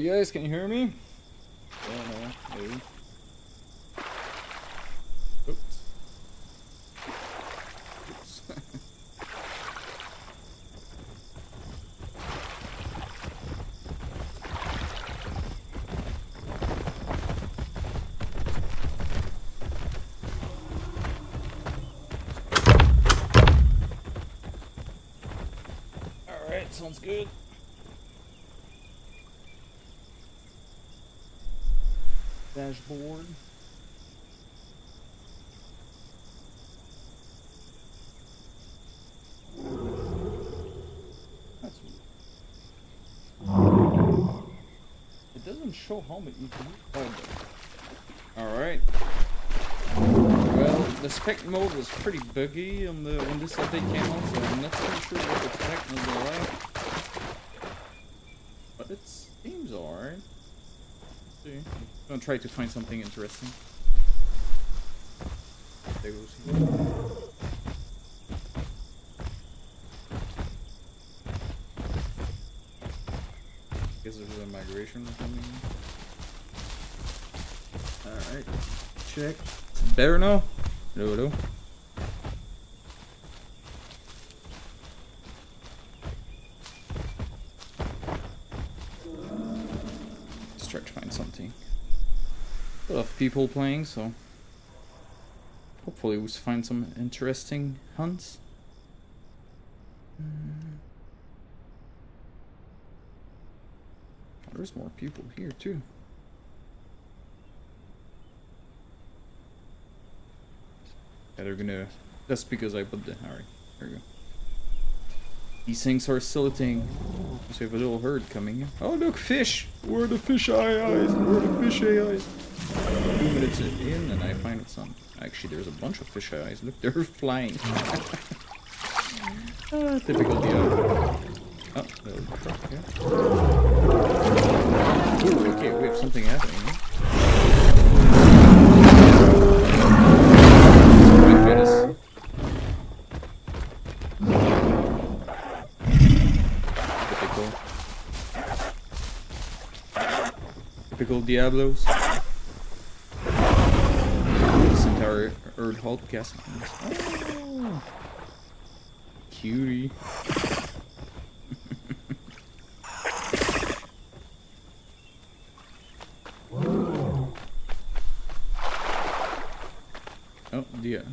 Alright guys, can you hear me? Oh no, maybe. Oops. Oops. Alright, sounds good. Dashboard. That's weird. It doesn't show how many you can use. Alright. Well, the spec mode was pretty buggy on the when this update came out, so I'm not too sure what to expect in the life. But it seems alright. See. I'm gonna try to find something interesting. There goes here. Guess there's a migration or something. Alright. Check. It's better now? No. Let's try to find something. A lot of people playing, so hopefully we'll find some interesting hunts. Oh, there's more people here too. Yeah, they're gonna. That's because I put the. Alright, there we go. These things are still a thing. So we have a little herd coming. Oh look, fish! Where are the fish eyes? Where are the fish eyes? 2 minutes in and I find some. Actually, there's a bunch of fish eyes. Look, they're flying. Typical Diablo. Oh, little truck, yeah. Ooh, okay, we have something happening. Oh my goodness. Typical Diablos. This entire Earth halt gas. Oh, cutie. Oh dear.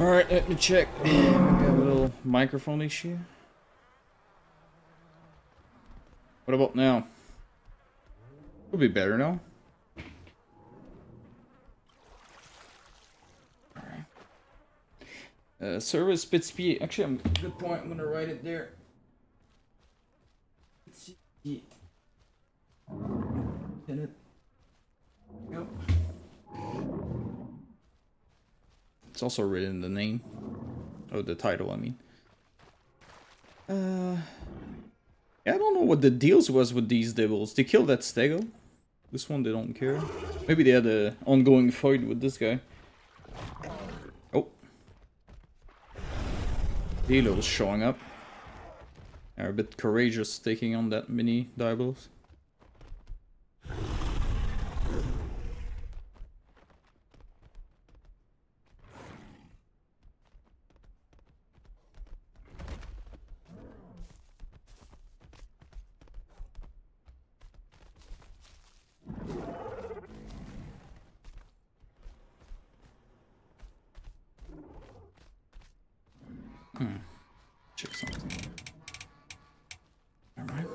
Alright, let me check. We have a little microphone issue. What about now? It'll be better now. Alright. Service Petits Pieds. Actually, I'm good point. I'm gonna write it there. Petits Pieds. In it. Yep. It's also written in the name. Oh, the title, I mean. Yeah, I don't know what the deals was with these devils. They killed that stego. This one, they don't care. Maybe they had an ongoing fight with this guy. Oh. Delos showing up. They're a bit courageous taking on that mini Diablos. Check something. Alright.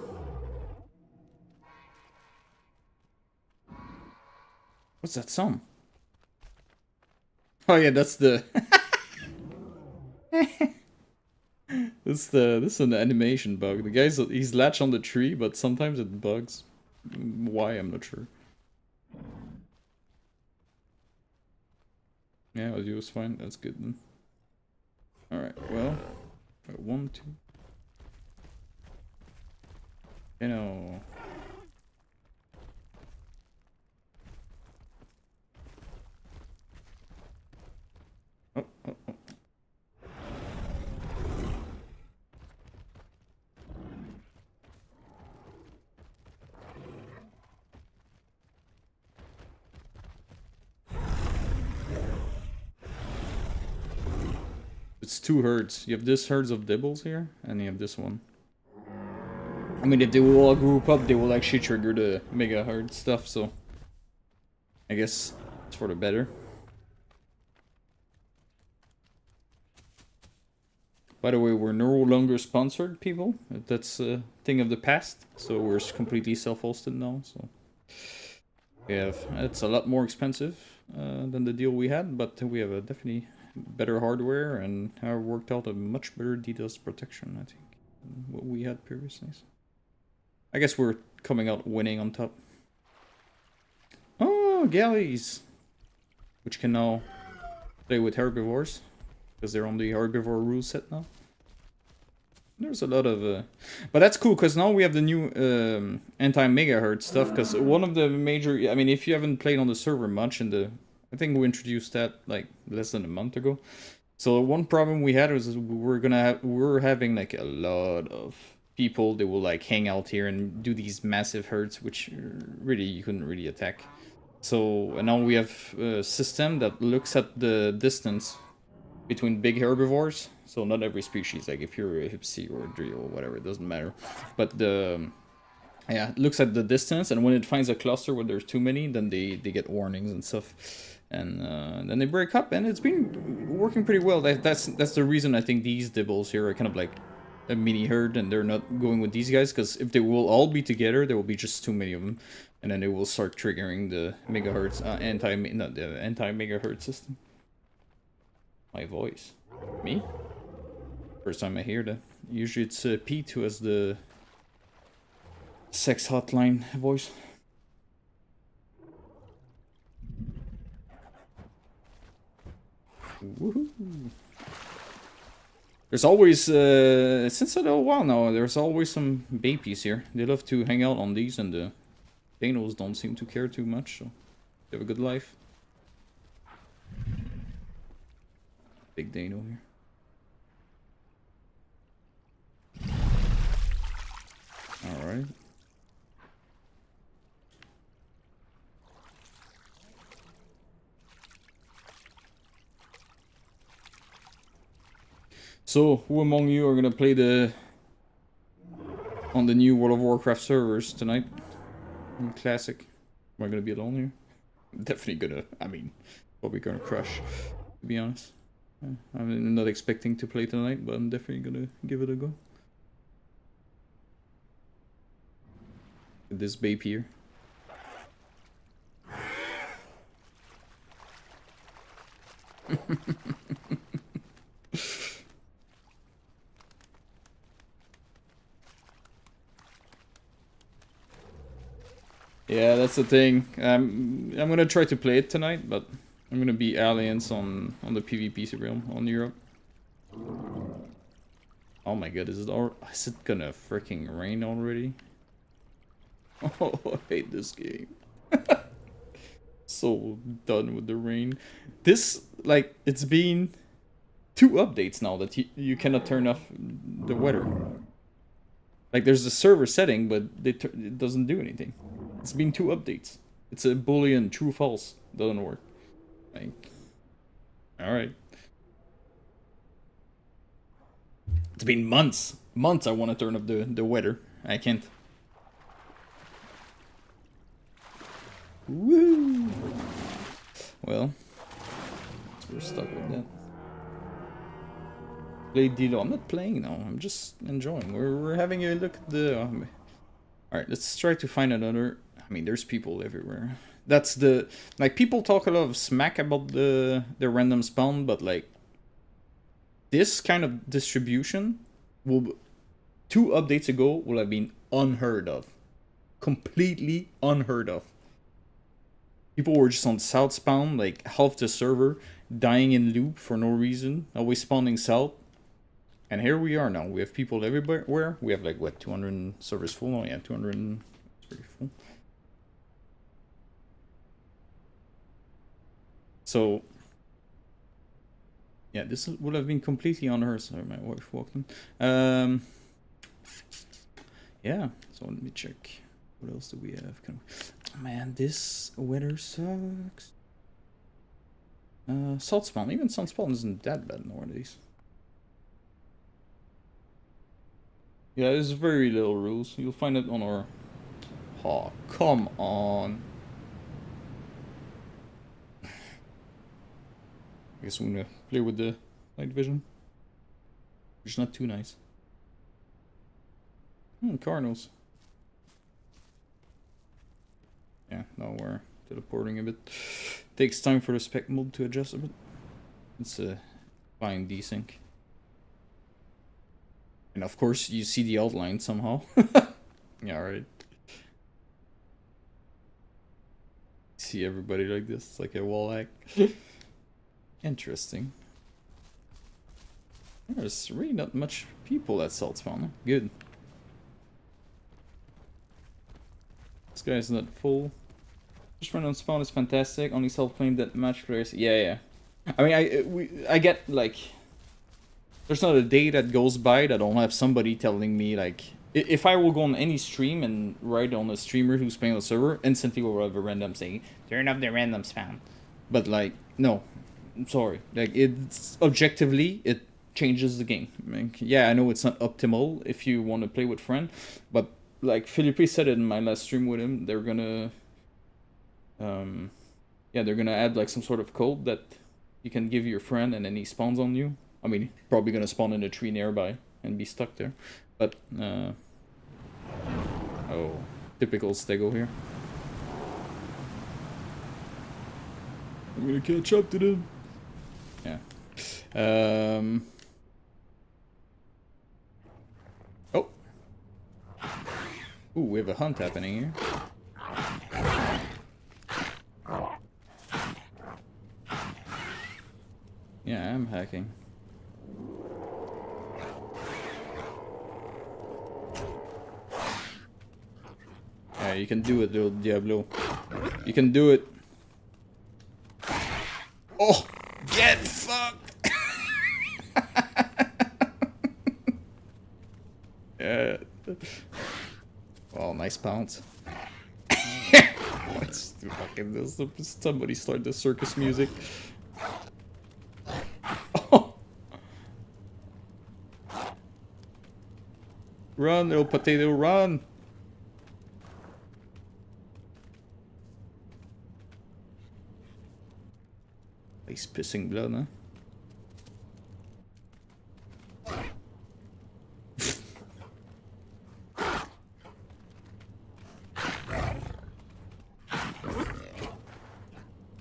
What's that song? Oh yeah, that's the this is an animation bug. The he's latched on the tree, but sometimes it bugs. Why, I'm not sure. Yeah, audio was fine. That's good then. Alright, well, 1, 2. You know. Oh. It's 2 herds. You have this herds of dibbles here, and you have this one. I mean, if they will all group up, they will actually trigger the mega herd stuff, so I guess it's for the better. By the way, we're no longer sponsored, people. That's a thing of the past, so we're completely self-hosted now, so it's a lot more expensive than the deal we had, but we have a definitely better hardware and have worked out a much better DDoS protection, I think, than what we had previously. So I guess we're coming out winning on top. Oh, galleys! Which can now play with herbivores, because they're on the herbivore rule set now. There's a lot of... But that's cool, because now we have the new anti-megahertz stuff, because one of the major... I mean, if you haven't played on the server much, I think we introduced that like less than a month ago. So one problem we had was we're having like a lot of people that will like hang out here and do these massive herds, which really you couldn't really attack. So and now we have a system that looks at the distance between big herbivores. So not every species, like if you're a Hipsy or a Drio or whatever, it doesn't matter. But it looks at the distance, and when it finds a cluster where there's too many, then they get warnings and stuff. And then they break up, and it's been working pretty well. That's the reason I think these dibbles here are kind of like a mini herd, and they're not going with these guys, because if they will all be together, there will be just too many of them, and then they will start triggering the megahertz anti-megahertz system. My voice, me? First time I hear that. Usually it's Pete who has the sex hotline voice. Woohoo! There's always, since a little while now, there's always some Beipis here. They love to hang out on these, and the Danos don't seem to care too much, so they have a good life. Big Dano here. Alright. So, who among you are gonna play on the new World of Warcraft servers tonight? Classic. Am I gonna be alone here? I'm definitely gonna, probably gonna crush, to be honest. I'm not expecting to play tonight, but I'm definitely gonna give it a go. With this Beipi here. Yeah, that's the thing. I'm gonna try to play it tonight, but I'm gonna be Alliance on the PvP realm on Europe. Oh my god, is it gonna freaking rain already? Oh, I hate this game. So done with the rain. This, like, it's been 2 updates now that you cannot turn off the weather. Like, there's a server setting, but it doesn't do anything. It's been 2 updates. It's a Boolean true false. Doesn't work. Like, alright. It's been months. Months I want to turn off the weather. I can't. Woo! Well, we're stuck with that. Play Dilo. I'm not playing now. I'm just enjoying. We're having a look at the. Alright, let's try to find another. I mean, there's people everywhere. That's the. Like, people talk a lot of smack about the random spawn, but like. This kind of distribution will. 2 updates ago will have been unheard of. Completely unheard of. People were just on south spawn, like half the server, dying in loop for no reason, always spawning south. And here we are now. We have people everywhere. We have like, what, 200 servers full? Oh yeah, 200. It's pretty full. So, yeah, this would have been completely unheard. Sorry, my wife walked in. Yeah, so let me check. What else do we have? Man, this weather sucks. Salt spawn. Even salt spawn isn't that bad nowadays. Yeah, there's very little rules. You'll find it on our... Oh, come on. I guess I'm gonna play with the night vision. Which is not too nice. Cardinals. Yeah, now we're teleporting a bit. Takes time for the spec mode to adjust a bit. It's a fine desync. And of course, you see the outline somehow. Yeah, right. See everybody like this. It's like a wall hack. Interesting. There's really not much people at Salt Spawn. Good. This guy's not full. Just run on spawn is fantastic. Only self-claimed that match players. Yeah. I mean, I get like. There's not a day that goes by that I don't have somebody telling me like. If I will go on any stream and write on a streamer who's playing on the server, instantly we'll have a random saying, "Turn up the random spam." But like, no, I'm sorry. Like, it's objectively it changes the game. I mean, yeah, I know it's not optimal if you want to play with friend, but like Felipe said it in my last stream with him, they're gonna, yeah, they're gonna add like some sort of code that you can give your friend and then he spawns on you. I mean, probably gonna spawn in a tree nearby and be stuck there, but oh, typical Stego here. I'm gonna catch up to them. Yeah. Oh. Ooh, we have a hunt happening here. Yeah, I'm hacking. Yeah, you can do it, little Diablo. You can do it. Oh! Get fucked! Yeah. Oh, nice pounce. Let's fucking this. Somebody start the circus music. Oh. Run, little potato, run! He's pissing blood, huh?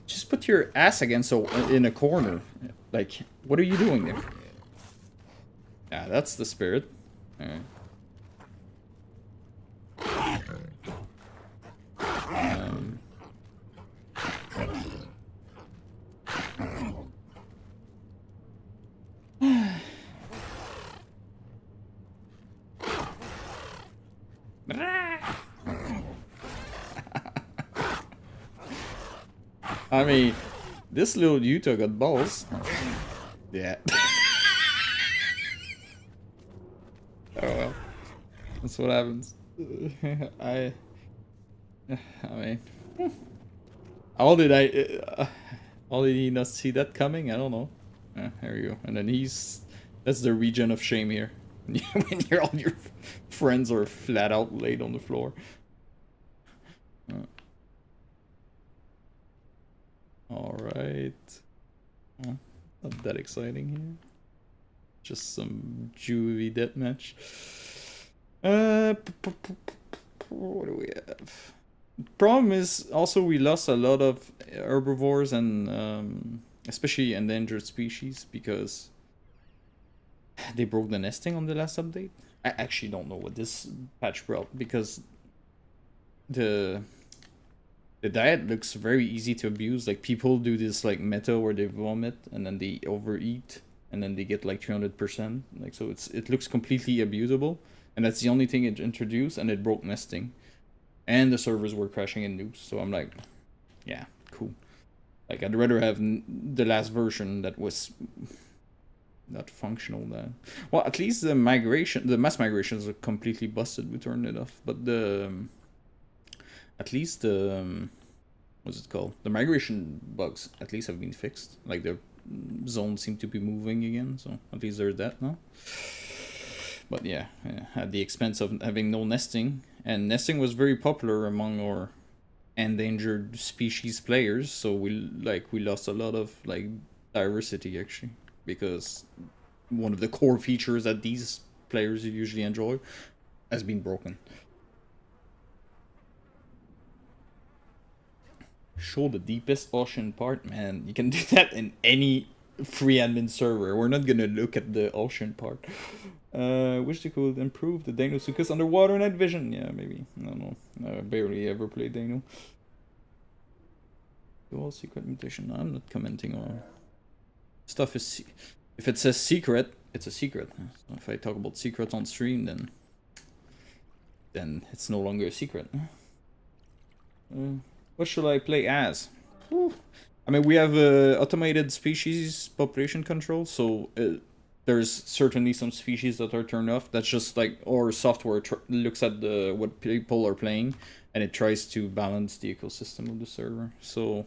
Just put your ass against in a corner. Like, what are you doing there? Yeah, that's the spirit. Alright. I mean, this little Utah got balls. Yeah. Oh well. That's what happens. I mean, how did he not see that coming? I don't know. There you go. And then that's the region of shame here. When all your friends are flat out laid on the floor. Alright. Not that exciting here. Just some juvie deathmatch. What do we have? Problem is also we lost a lot of herbivores and especially endangered species because they broke the nesting on the last update. I actually don't know what this patch brought because the diet looks very easy to abuse. Like people do this like meta where they vomit and then they overeat and then they get like 300%. Like so it looks completely abusable, and that's the only thing it introduced, and it broke nesting. And the servers were crashing in nukes, so I'm like, yeah, cool. Like I'd rather have the last version that was not functional then. Well, at least the mass migrations are completely busted. We turned it off, but at least the what's it called? The migration bugs at least have been fixed. Like the zones seem to be moving again, so at least there's that now. But yeah, at the expense of having no nesting, and nesting was very popular among our endangered species players, so we lost a lot of like diversity actually, because one of the core features that these players usually enjoy has been broken. Show the deepest ocean part, man. You can do that in any free admin server. We're not gonna look at the ocean part. Wish they could improve the Dano Sukas underwater night vision. Yeah, maybe. I don't know. I barely ever played Dano. Dual secret mutation. No, I'm not commenting on stuff. Is if it says secret, it's a secret. So if I talk about secrets on stream, then it's no longer a secret. What should I play as? Whew. I mean, we have automated species population control, so there's certainly some species that are turned off. That's just like our software looks at what people are playing, and it tries to balance the ecosystem of the server. So,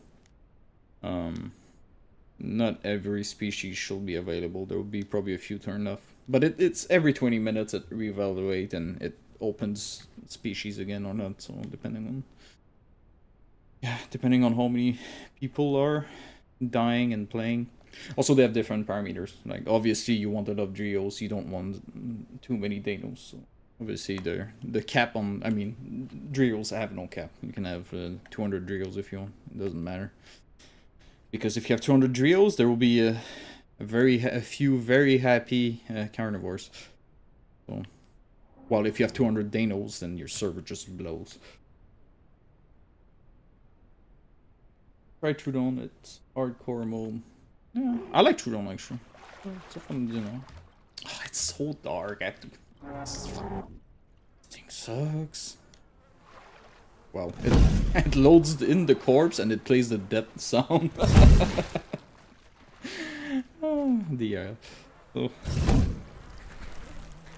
not every species should be available. There will be probably a few turned off, but it's every 20 minutes it reevaluates and it opens species again or not. So depending on how many people are dying and playing. Also, they have different parameters. Like, obviously, you want a lot of Geos, you don't want too many Danos. So, obviously, the cap on... I mean, Drios have no cap. You can have 200 Drios if you want. It doesn't matter. Because if you have 200 Drios, there will be a few very happy carnivores. So, while if you have 200 Danos, then your server just blows. Try Trudon, it's hardcore mode. Yeah, I like Trudon actually. It's a fun, you know. Oh, it's so dark. I have to... This thing sucks. Wow, it loads in the corpse and it plays the death sound. Oh, dear. Oh.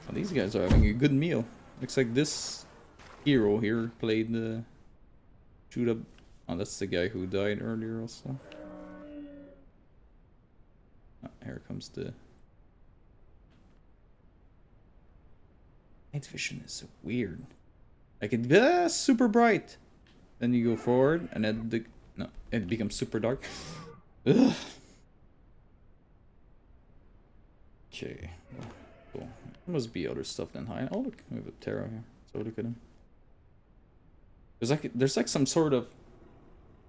Well, these guys are having a good meal. Looks like this hero here played the shoot up. Oh, that's the guy who died earlier also. Oh, here comes the... Night vision is so weird. Like it's super bright. Then you go forward and then it becomes super dark. Ugh. Okay. Cool. There must be other stuff than high. Oh look, we have a Terra here. So look at him. There's like some sort of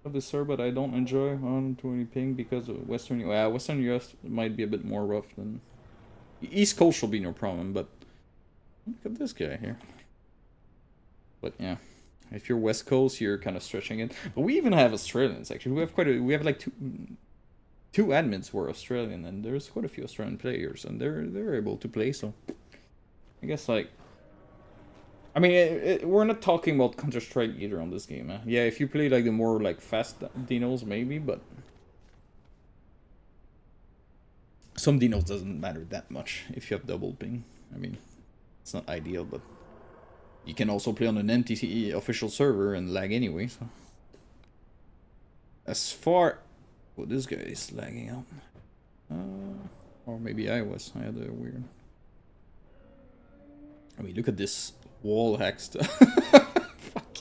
the server that I don't enjoy on 20 ping because of Western US might be a bit more rough than East Coast will be no problem, but look at this guy here. But yeah, if you're West Coast, you're kind of stretching it. But we even have Australians actually. We have like two admins who are Australian, and there's quite a few Australian players, and they're able to play. So I guess like. I mean, we're not talking about Counter-Strike either on this game. Yeah, if you play like the more like fast dinos, maybe, but some dinos doesn't matter that much if you have double ping. I mean, it's not ideal, but you can also play on an NTT official server and lag anyway. So as far, well, this guy is lagging out, or maybe I was. I had a weird. I mean, look at this. Wall hack stuff. Fuck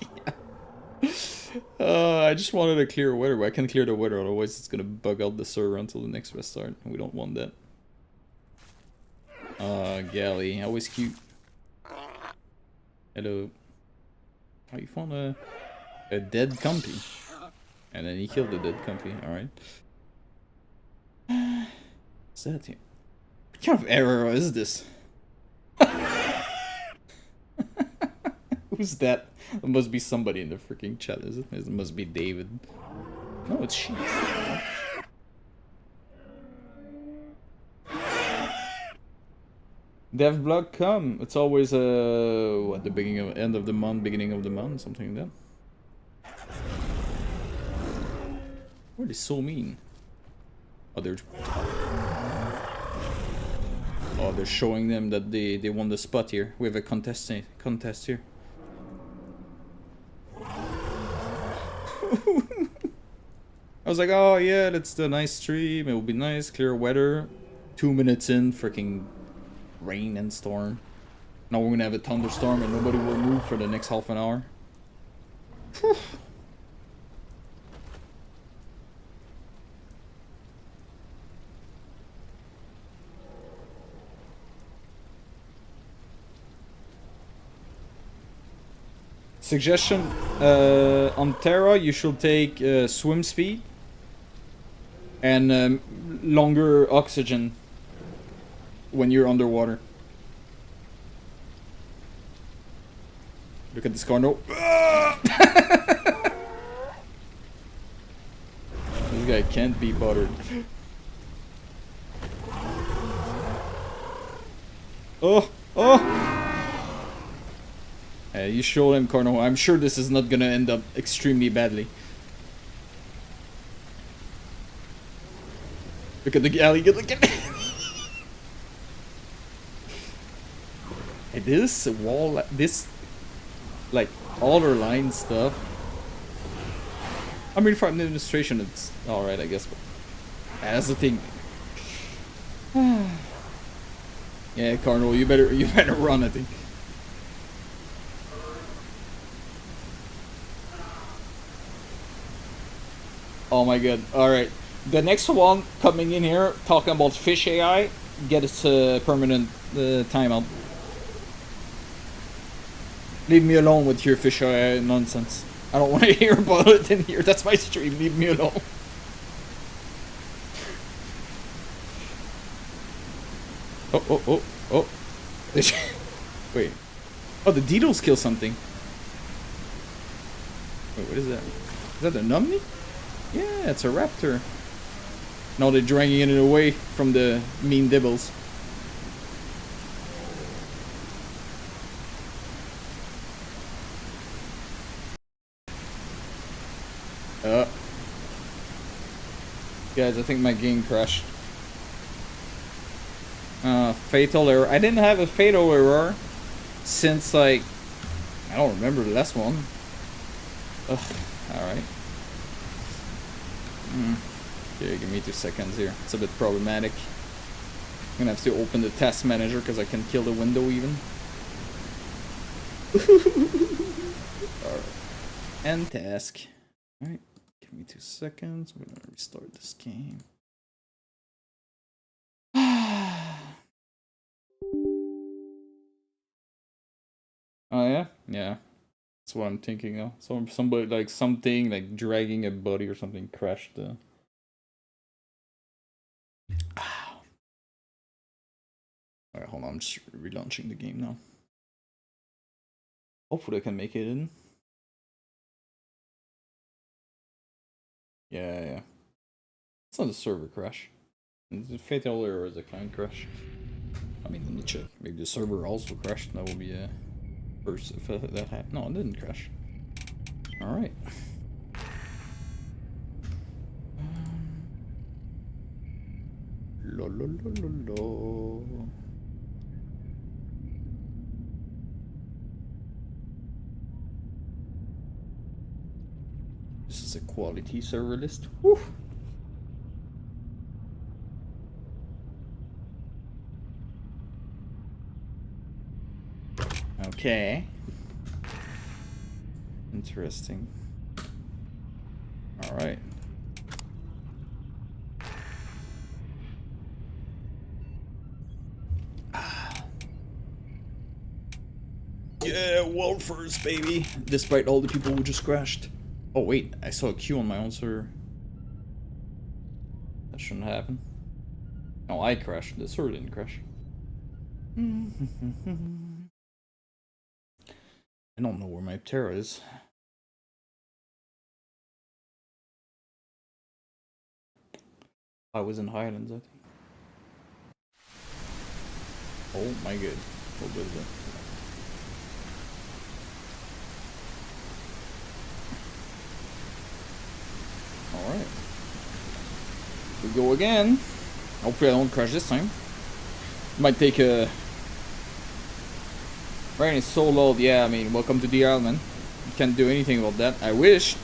yeah. I just wanted to clear weather, but I can't clear the weather, otherwise it's gonna bug out the server until the next restart. We don't want that. Galley, always cute. Hello. Oh, you found a dead compy. And then he killed the dead compy, alright. What's that here? What kind of error is this? Who's that? It must be somebody in the freaking chat, is it? It must be David. No, it's Sheets. Devblog come. It's always what, the end of the month, beginning of the month, something like that. What are they so mean? Oh, they're showing them that they won the spot here. We have a contest here. I was like, oh yeah, that's the nice stream. It will be nice, clear weather. 2 minutes in, freaking rain and storm. Now we're gonna have a thunderstorm and nobody will move for the next half an hour. Whew. Suggestion, on Terra you should take swim speed and longer oxygen when you're underwater. Look at this Carnivore. This guy can't be bothered. Oh! You show him, Carnivore. I'm sure this is not gonna end up extremely badly. Look at the galley. Look at this wall. This, like, order line stuff. I mean, for administration, it's alright, I guess. But that's the thing. Yeah, Carnivore, you better run, I think. Oh my god, alright. The next one coming in here, talking about fish AI, get its permanent timeout. Leave me alone with your fish AI nonsense. I don't want to hear about it in here, that's my stream, leave me alone. Oh. Wait. Oh, the Deedles kill something. Wait, what is that? Is that a Numney? Yeah, it's a raptor. Now they're dragging it away from the mean dibbles. Guys, I think my game crashed. Fatal error. I didn't have a fatal error since, like, I don't remember the last one. Ugh, alright. Okay, give me 2 seconds here. It's a bit problematic. I'm gonna have to open the task manager because I can kill the window even. Alright. End task. Alright, give me 2 seconds. We're gonna restart this game. Oh yeah? Yeah. That's what I'm thinking of. Somebody, like, something like dragging a body or something crashed the... Alright, hold on, I'm just relaunching the game now. Hopefully I can make it in. Yeah. It's not a server crash. It's a fatal error is a client crash. I mean, let me check. Maybe the server also crashed. That would be a first if that happened. No, it didn't crash. Alright. This is a quality server list. Whew. Okay. Interesting. All right. Yeah, world first, baby. Despite all the people who just crashed. Oh wait, I saw a queue on my own server. That shouldn't happen. No, I crashed. The server didn't crash. I don't know where my Ptera is. I was in Highlands, I think. Oh my god. What was that? Alright. We go again. Hopefully I don't crash this time. Might take a... Rain is so low. Yeah, I mean, welcome to the island. You can't do anything about that. I wish.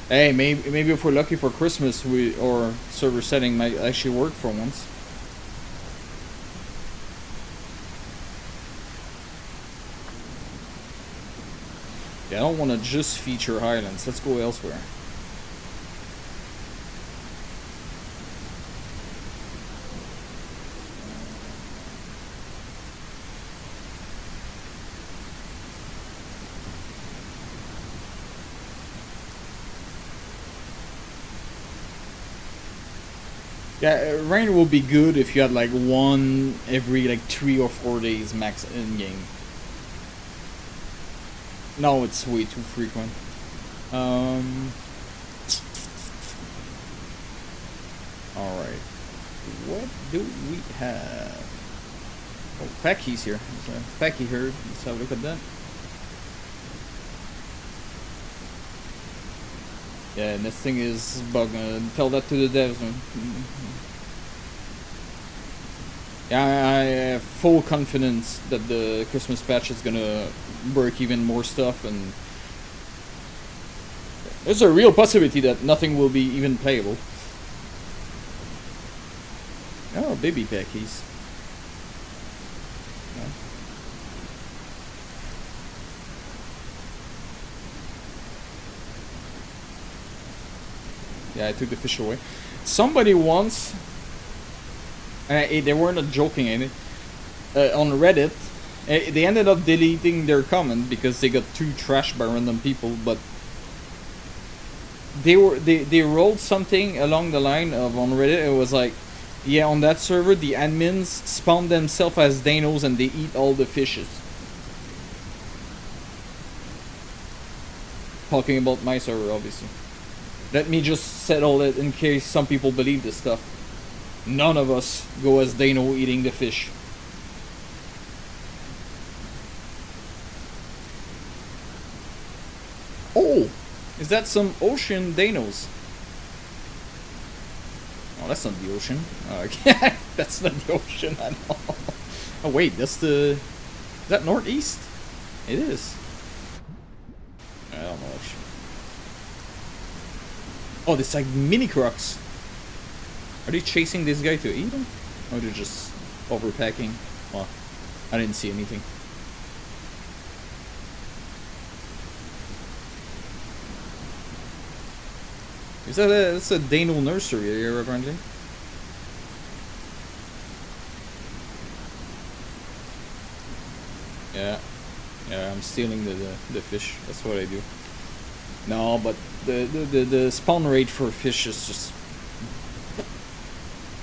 Hey, maybe if we're lucky for Christmas, our server setting might actually work for once. Yeah, I don't want to just feature Highlands. Let's go elsewhere. Yeah, rain will be good if you had like one every like 3 or 4 days max in game. No, it's way too frequent. Alright. What do we have? Oh, Pecky's here. There's a Pecky herd. Let's have a look at that. Yeah, and this thing is bugging. Tell that to the devs. Yeah, I have full confidence that the Christmas patch is gonna work even more stuff, and there's a real possibility that nothing will be even playable. Oh, baby Peckies. Yeah, I took the fish away. Somebody once, they weren't joking in it, on Reddit, they ended up deleting their comment because they got too trashed by random people, but they wrote something along the line of on Reddit, it was like, yeah, on that server the admins spawn themselves as dinos and they eat all the fishes. Talking about my server, obviously. Let me just settle it in case some people believe this stuff. None of us go as Dano eating the fish. Oh! Is that some ocean Danos? Oh, that's not the ocean. Okay, that's not the ocean at all. Oh wait, that's the... Is that northeast? It is. I don't know actually. Oh, this like mini crocs. Are they chasing this guy to eat him? Or they're just overpacking? Well, I didn't see anything. Is that that's a Dano nursery here apparently? Yeah. Yeah, I'm stealing the fish. That's what I do. No, but the spawn rate for fish is just...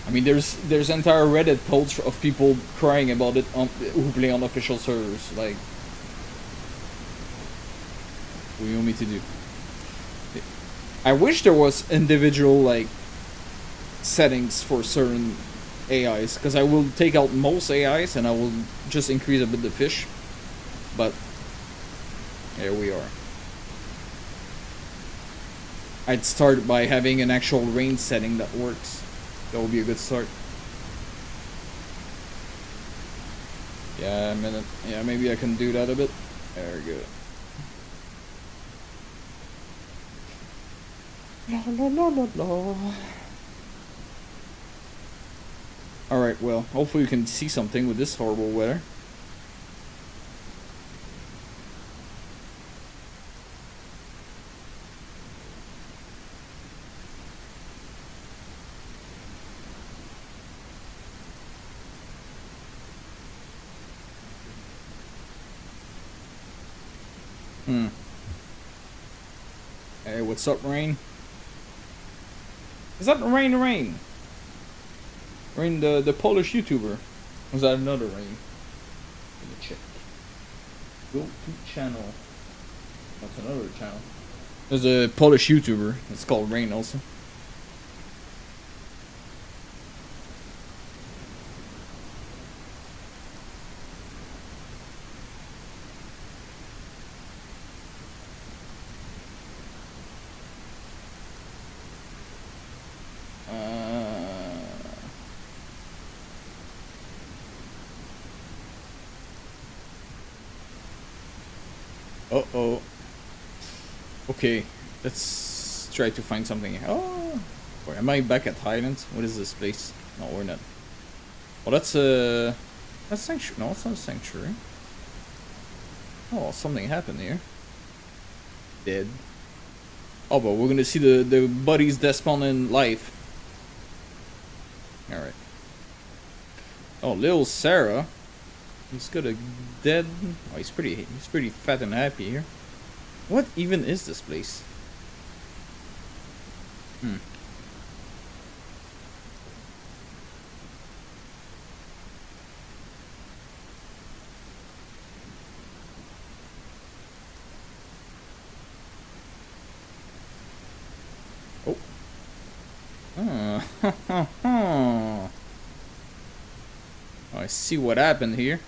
I mean, there's entire Reddit posts of people crying about it who play on official servers. Like, what do you want me to do? I wish there was individual like settings for certain AIs, because I will take out most AIs and I will just increase a bit the fish. But here we are. I'd start by having an actual range setting that works. That would be a good start. Yeah, a minute. Yeah, maybe I can do that a bit. There we go. La la la la la. Alright, well, hopefully we can see something with this horrible weather. Hey, what's up, Rain? Is that Rain? Rain, the Polish YouTuber. Was that another Rain? Let me check. Go to channel. That's another channel. There's a Polish YouTuber. It's called Rain also. Uh-oh. Okay, let's try to find something. Oh, wait, am I back at Highlands? What is this place? No, we're not. Well, that's sanctuary. No, it's not a sanctuary. Oh, something happened here. Dead. Oh, but we're gonna see the buddies that spawn in life. All right. Oh, little Sarah. He's got a dead. Oh, he's pretty fat and happy here. What even is this place? Oh. Oh, I see what happened here.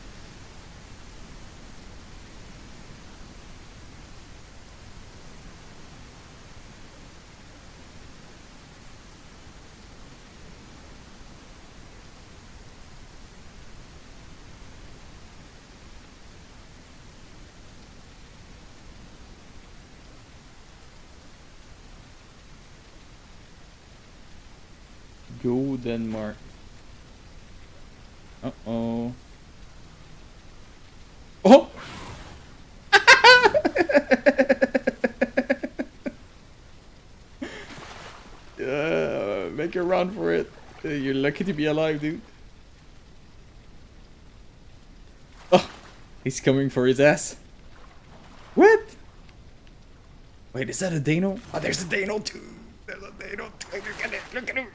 Go Denmark. Uh-oh. Oh! Make a run for it. You're lucky to be alive, dude. Oh! He's coming for his ass. What? Wait, is that a Dano? Oh, there's a Dano too. There's a Dano too. Look at it. Look at him.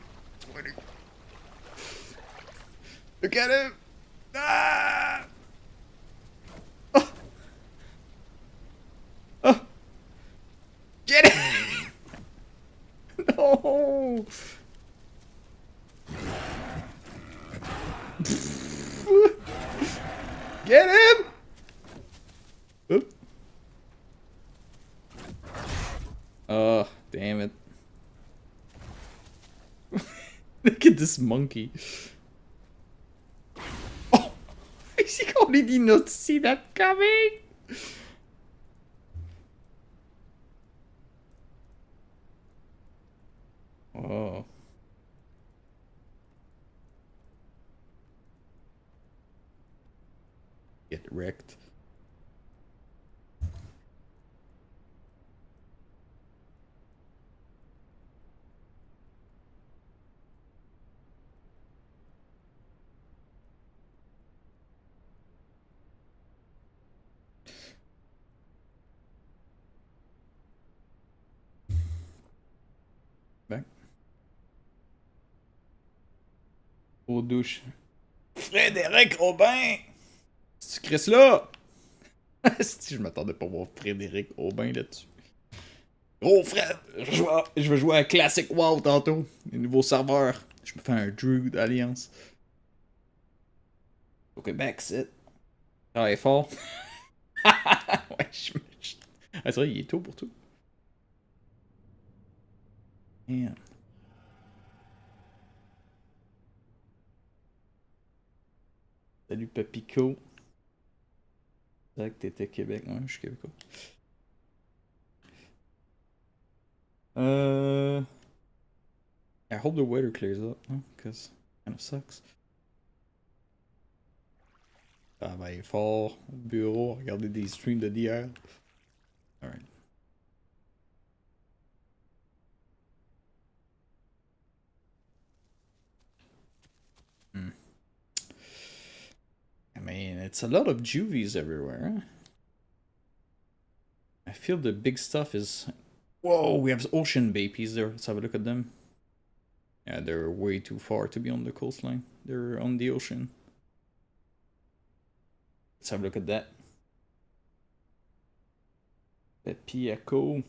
Look at him! Ah! Oh! Oh! Get it! No! Get him! Oop. Oh, damn it. Look at this monkey. How did he not see that coming? Oh. Get wrecked. Back. Eau douche. Frédéric Aubin! C'est Chris là! Si je m'attendais pas à voir Frédéric Aubin là-dessus. Gros Fred! Je vais jouer à Classic WoW tantôt. Les nouveaux serveurs. Je me fais un Druid d'Alliance. Ok, backset. Ah, il est fort. Ouais, ah, c'est vrai, il est tôt pour tout. Man. Salut Papico. C'est vrai que t'étais Québec. Ouais, je suis québécois. I hope the weather clears up, huh? Because it kind of sucks. Ah ben, il est fort au bureau, regarder des streams de DR. Alright. I mean, it's a lot of juvies everywhere, huh? I feel the big stuff is... Whoa, we have ocean Beipis there. Let's have a look at them. Yeah, they're way too far to be on the coastline. They're on the ocean. Let's have a look at that. Beipi Echo.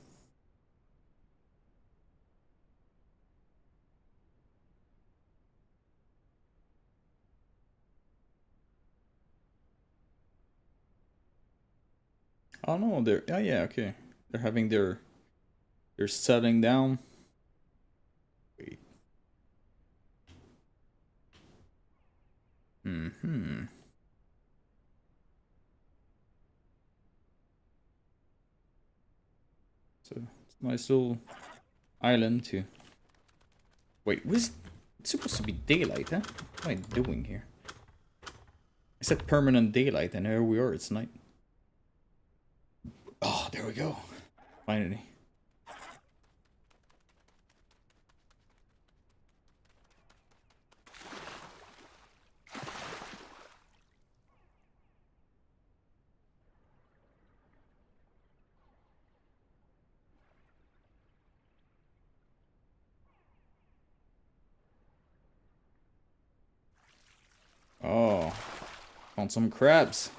Oh no, they're... Oh yeah, okay. They're having their... They're settling down. Wait. Mm-hmm. So, it's a nice little island too. Wait, it's supposed to be daylight, huh? What am I doing here? I said permanent daylight, and here we are, it's night. Oh, there we go. Finally. Oh, found some crabs.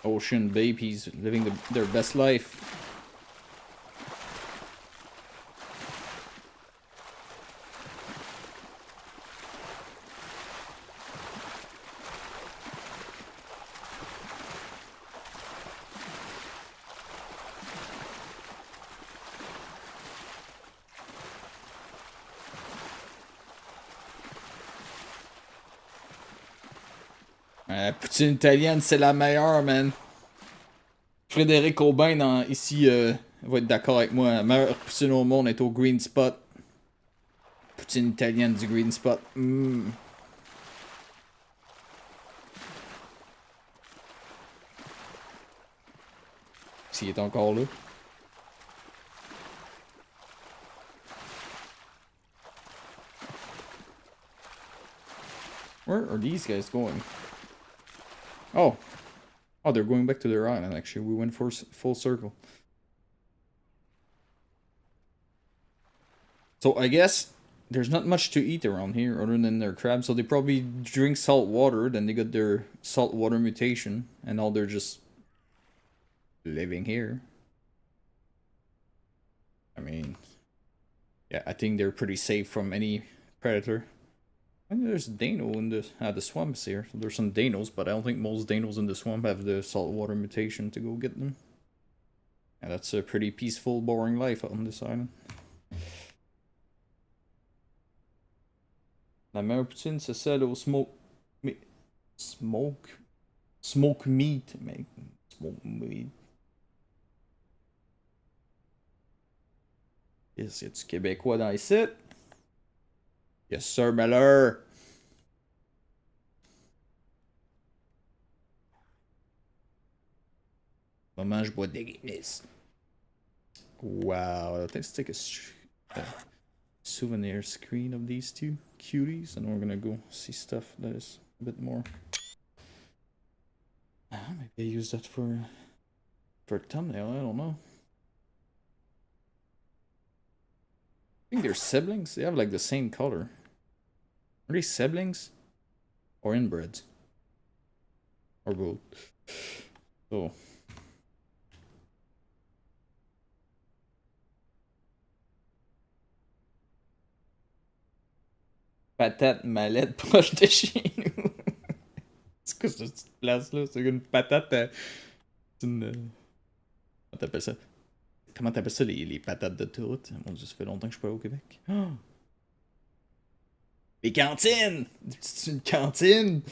Ocean babies living their best life. Poutine italienne, c'est la meilleure, man. Frédéric Aubin ici va être d'accord avec moi. La meilleure poutine au monde est au Green Spot. Poutine italienne du Green Spot. Mm. S'il est encore là. Where are these guys going? Oh. Oh, they're going back to their island, actually. We went for full circle. So, I guess there's not much to eat around here other than their crabs. So, they probably drink salt water, then they got their salt water mutation, and now they're just living here. I mean, yeah, I think they're pretty safe from any predator. I think there's Dano in the swamps here. So there's some Danos, but I don't think most Danos in the swamp have the saltwater mutation to go get them. Yeah, that's a pretty peaceful, boring life on this island. La meilleure poutine, c'est celle au smoke meat, mec. Smoke meat. Yes, it's québécois dans ici. Yes, sir, Miller. Moment, je bois des Guinness. Wow, let's take a souvenir screen of these two cuties, and we're gonna go see stuff that is a bit more. Maybe I use that for a thumbnail. I don't know. I think they're siblings. They have like the same color. Are they siblings? Or inbreds? Or both? So. Patate mallette proche de chez nous. C'est quoi cette petite place-là? C'est une patate. C'est une. Comment t'appelles ça? Comment t'appelles ça les patates de toute? Mon Dieu, ça fait longtemps que je suis pas au Québec. Oh! Les cantines! C'est une cantine!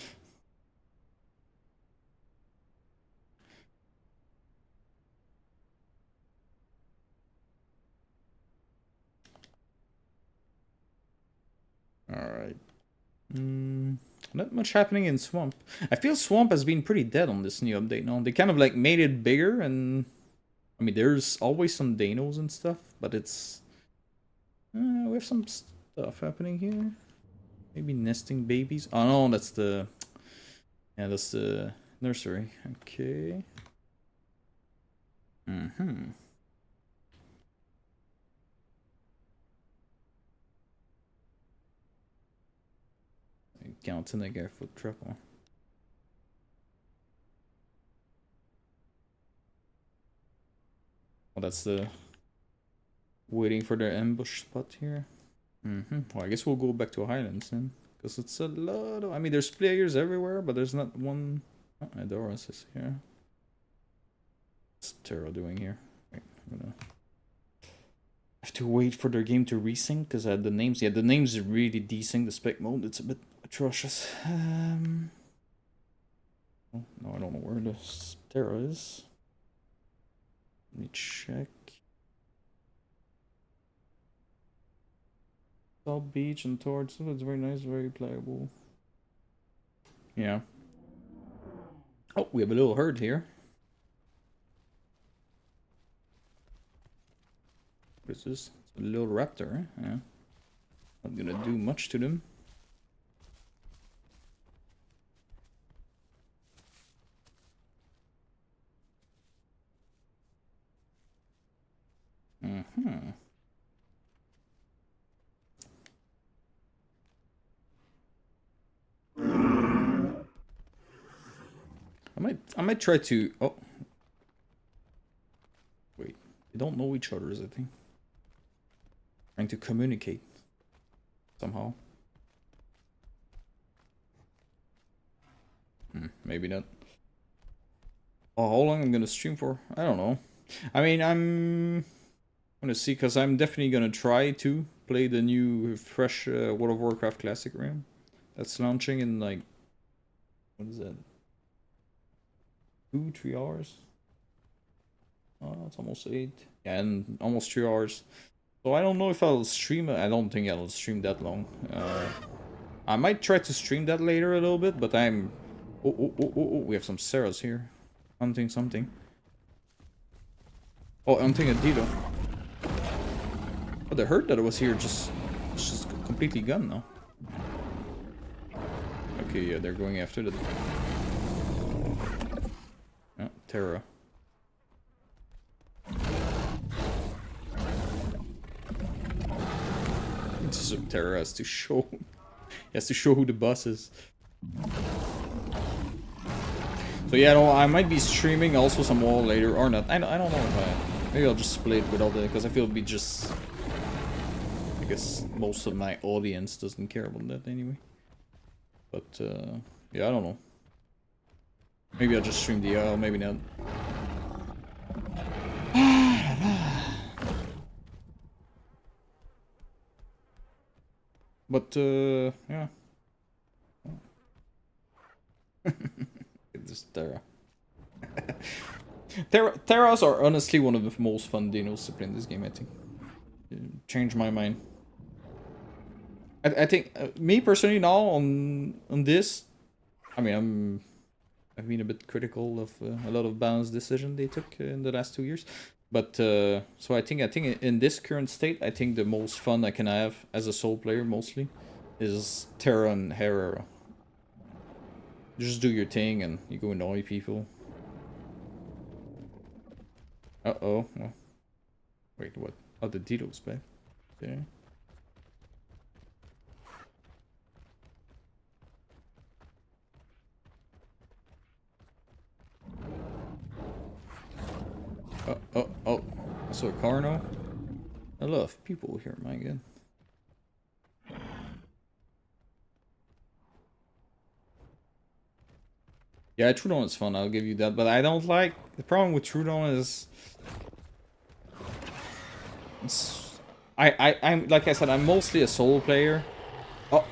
Alright. Not much happening in Swamp. I feel Swamp has been pretty dead on this new update now. They kind of like made it bigger, and I mean there's always some Danos and stuff, but it's we have some stuff happening here. Maybe nesting babies. Oh no, that's the Nursery. Okay. Mm-hmm. Counting that guy for trouble. Well, that's the waiting for their ambush spot here. Well, I guess we'll go back to Highlands then, because it's a lot of. I mean, there's players everywhere, but there's not one. Oh, Adoras is here. What's Terra doing here? Wait, I'm gonna have to wait for their game to resync because the names. Yeah, the names are really desync. The spec mode, it's a bit atrocious. Oh, no, I don't know where the Terra is. Let me check. Salt Beach and Torch. So it's very nice, very playable. Yeah. Oh, we have a little herd here. What is this? It's a little raptor, yeah. Not gonna do much to them. I might try to. Oh, wait. They don't know each other, I think. Trying to communicate somehow. Maybe not. Oh, how long I'm gonna stream for? I don't know. I mean, I'm gonna see, because I'm definitely gonna try to play the new fresh World of Warcraft Classic realm that's launching in like, what is that? 2-3 hours. Oh, it's almost 8. Yeah, and almost 3 hours. So I don't know if I'll stream it. I don't think I'll stream that long. I might try to stream that later a little bit, but I'm... Oh, we have some Sarahs here. Hunting something. Oh, hunting a Dilo. Oh, the herd that was here just completely gone now. Okay, yeah, they're going after the... Oh, Terra. So Terra has to show... He has to show who the boss is. So yeah, no, I might be streaming also some WoW later, or not. I don't know if maybe I'll just split with all the... Because I feel it'd be just... I guess most of my audience doesn't care about that anyway. But, yeah, I don't know. Maybe I'll just stream the IL, maybe not. But, yeah. This Terra. Terras are honestly one of the most fun dinos to play in this game, I think. Changed my mind. I think, me personally now on this, I mean, I've been a bit critical of a lot of balance decisions they took in the last 2 years. But, so I think in this current state, I think the most fun I can have as a solo player, mostly, is Terra and Herrera. You just do your thing and you go annoy people. Uh-oh. Oh. Wait, what? Oh, the Dido's back. Okay. Oh. I saw a Carno. A lot of people here, my god. Yeah, Trudon is fun, I'll give you that, but I don't like... The problem with Trudon is... I'm like I said, I'm mostly a solo player. Oh,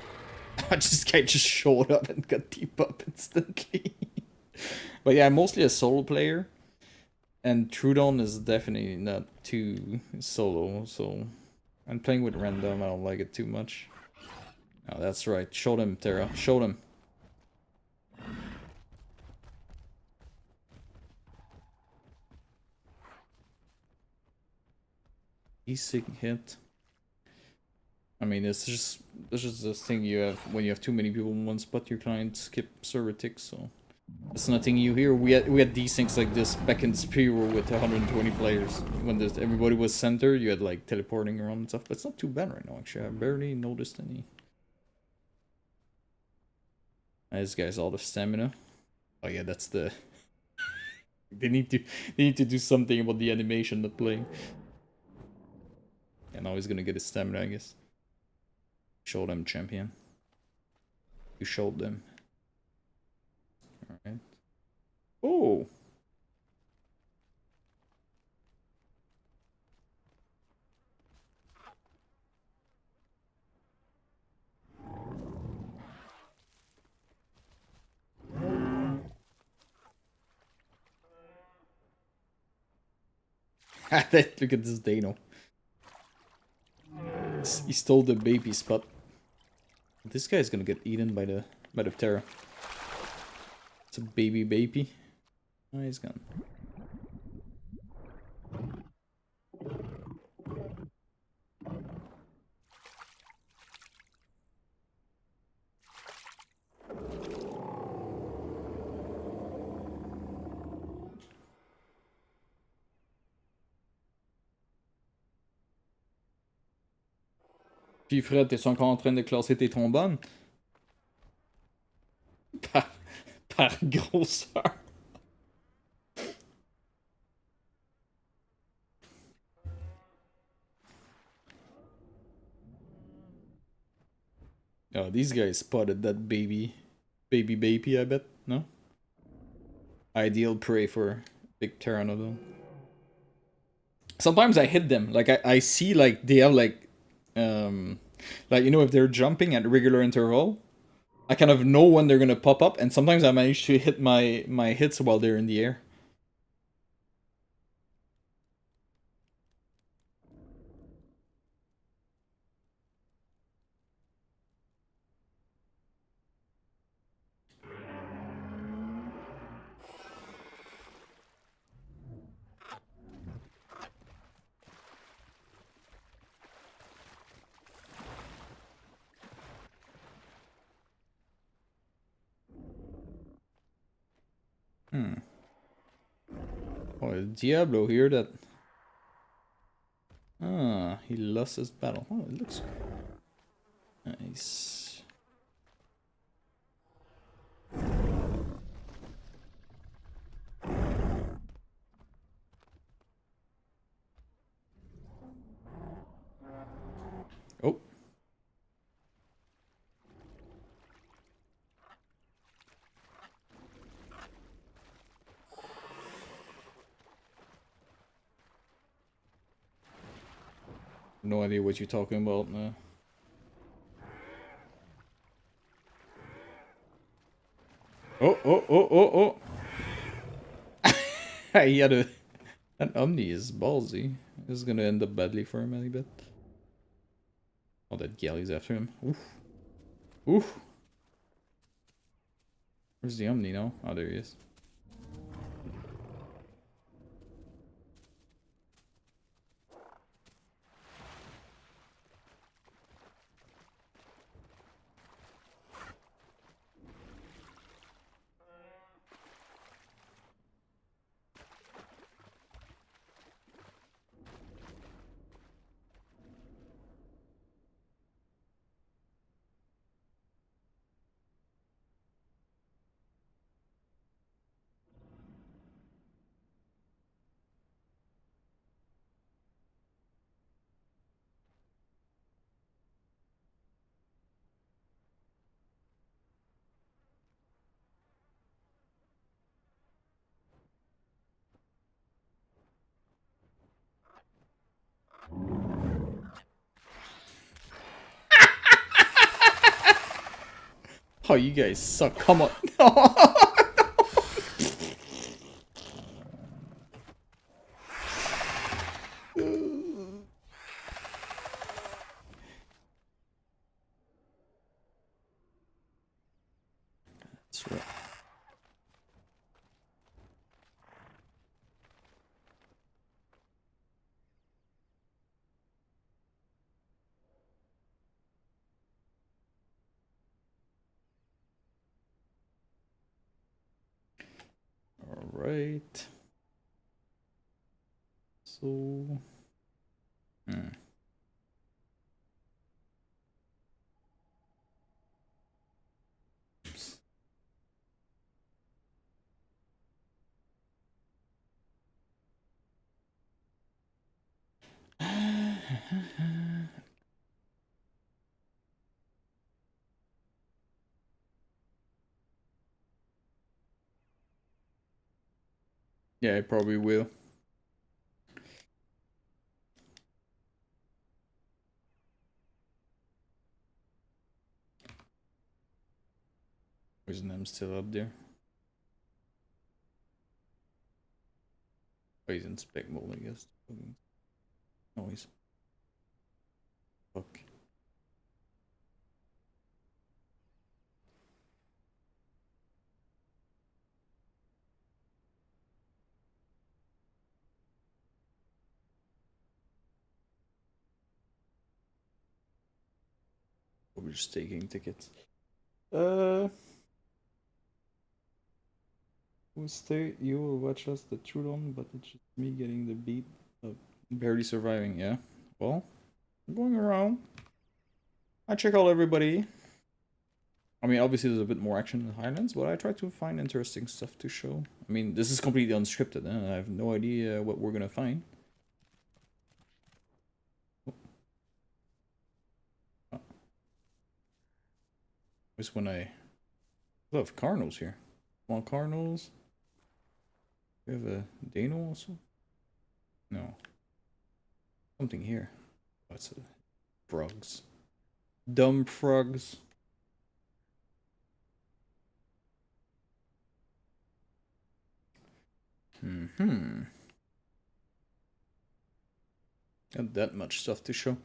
this guy just showed up and got deep up instantly. But yeah, I'm mostly a solo player. And Trudon is definitely not too solo, so... I'm playing with random, I don't like it too much. Oh, that's right. Show them, Terra. Show them. Easy hit. I mean, it's just this thing you have when you have too many people in one spot. Your client skip server ticks, so It's nothing new here. We had these things like this back in Spear with 120 players. When everybody was centered, you had like teleporting around and stuff. But it's not too bad right now, actually. I barely noticed any. This guy's out of stamina. Oh yeah, that's the. they need to do something about the animation not playing. And now he's gonna get his stamina, I guess. Show them, champion. You showed them. Alright. Oh! Look at this Dano. He stole the Beipi spot. This guy's gonna get eaten by the Ptera. It's a baby Beipi. Oh, he's gone. Puis Fred, t'es encore en train de classer tes trombones? Par grosseur. Oh, these guys spotted that baby Beipi, I bet, no? Ideal prey for big Pteranodon. Sometimes I hit them, like I see like they have like you know, if they're jumping at regular interval, I kind of know when they're gonna pop up, and sometimes I manage to hit my hits while they're in the air. Oh, Diablo here that... Ah, he lost his battle. Oh, it looks... Nice. Oh. No idea what you're talking about now. Oh. He had an Omni is ballsy. This is gonna end up badly for him, I bet. Oh, that galley's after him. Oof. Where's the Omni now? Oh, there he is. Oh, you guys suck. Come on. That's right. alright. So... Oops. Yeah, I probably will. Isn't them still up there? Oh, he's in spec mode, I guess. Oh, he's... Fuck. We're just taking tickets. We'll stay, you will watch us the Trudon, but it's just me getting the beat of barely surviving, yeah. Well, I'm going around. I check out everybody. I mean, obviously there's a bit more action in the Highlands, but I try to find interesting stuff to show. I mean, this is completely unscripted, I have no idea what we're gonna find. Oh. Just when I love Cardinals here. Small Cardinals. We have a Dano also? No. Something here. What's it? Frogs. Dumb frogs. Got that much stuff to show.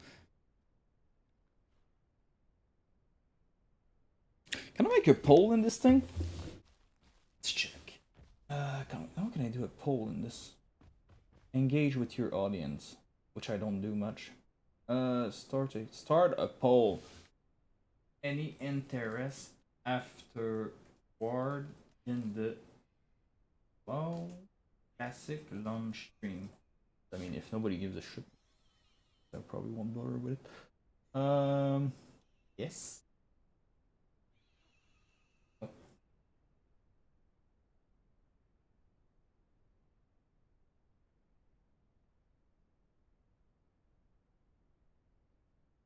Can I make a poll in this thing? Let's check. How can I do a poll in this? Engage with your audience, which I don't do much. Start a poll. Any interest afterward in the WoW classic launch stream? I mean, if nobody gives a shit, I probably won't bother with it. Yes.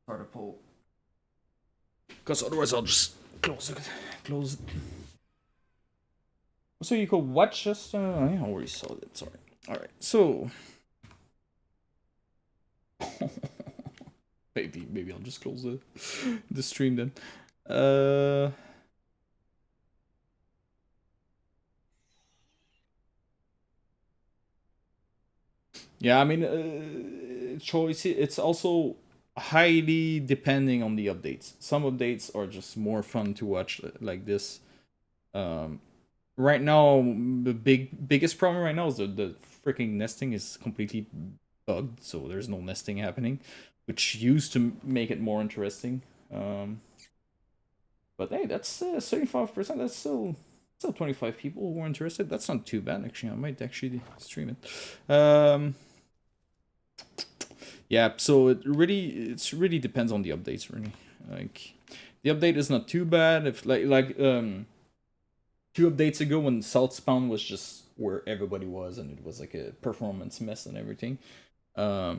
Start a poll. Because otherwise I'll just close it. So you could watch us. I already saw it. Sorry. All right. So maybe I'll just close the stream then. Yeah, I mean, choice. It's also highly depending on the updates. Some updates are just more fun to watch like this. Right now, the biggest problem right now is the freaking nesting is completely bugged, so there's no nesting happening, which used to make it more interesting. But hey, that's 35%. That's still 25 people who are interested. That's not too bad actually. I might actually stream it. Yeah, so it really depends on the updates, really. Like, the update is not too bad. If like 2 updates ago when South Spawn was just where everybody was and it was like a performance mess and everything, there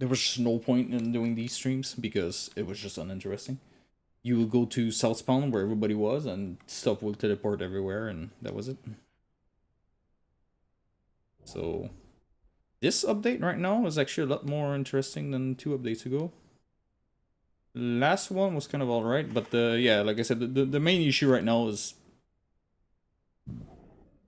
was just no point in doing these streams because it was just uninteresting. You will go to South Spawn where everybody was and stuff will teleport everywhere and that was it. So this update right now is actually a lot more interesting than 2 updates ago. Last one was kind of alright, but yeah, like I said, the main issue right now is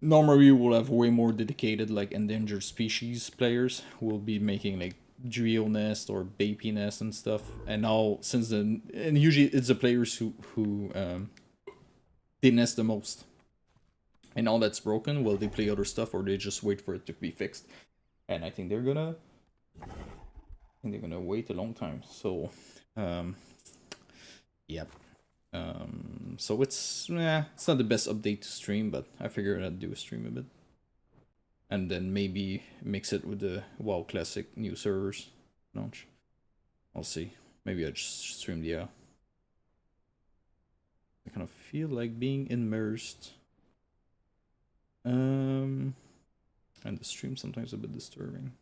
normally we'll have way more dedicated like endangered species players who will be making like Drio nest or Beipi nest and stuff. And now since then, and usually it's the players who they nest the most. And all that's broken, well, they play other stuff or they just wait for it to be fixed. And I think they're gonna wait a long time. So, yep. So it's not the best update to stream, but I figured I'd do a stream a bit. And then maybe mix it with the WoW Classic new servers launch. I'll see. Maybe I just stream the I kind of feel like being immersed. And the stream sometimes a bit disturbing.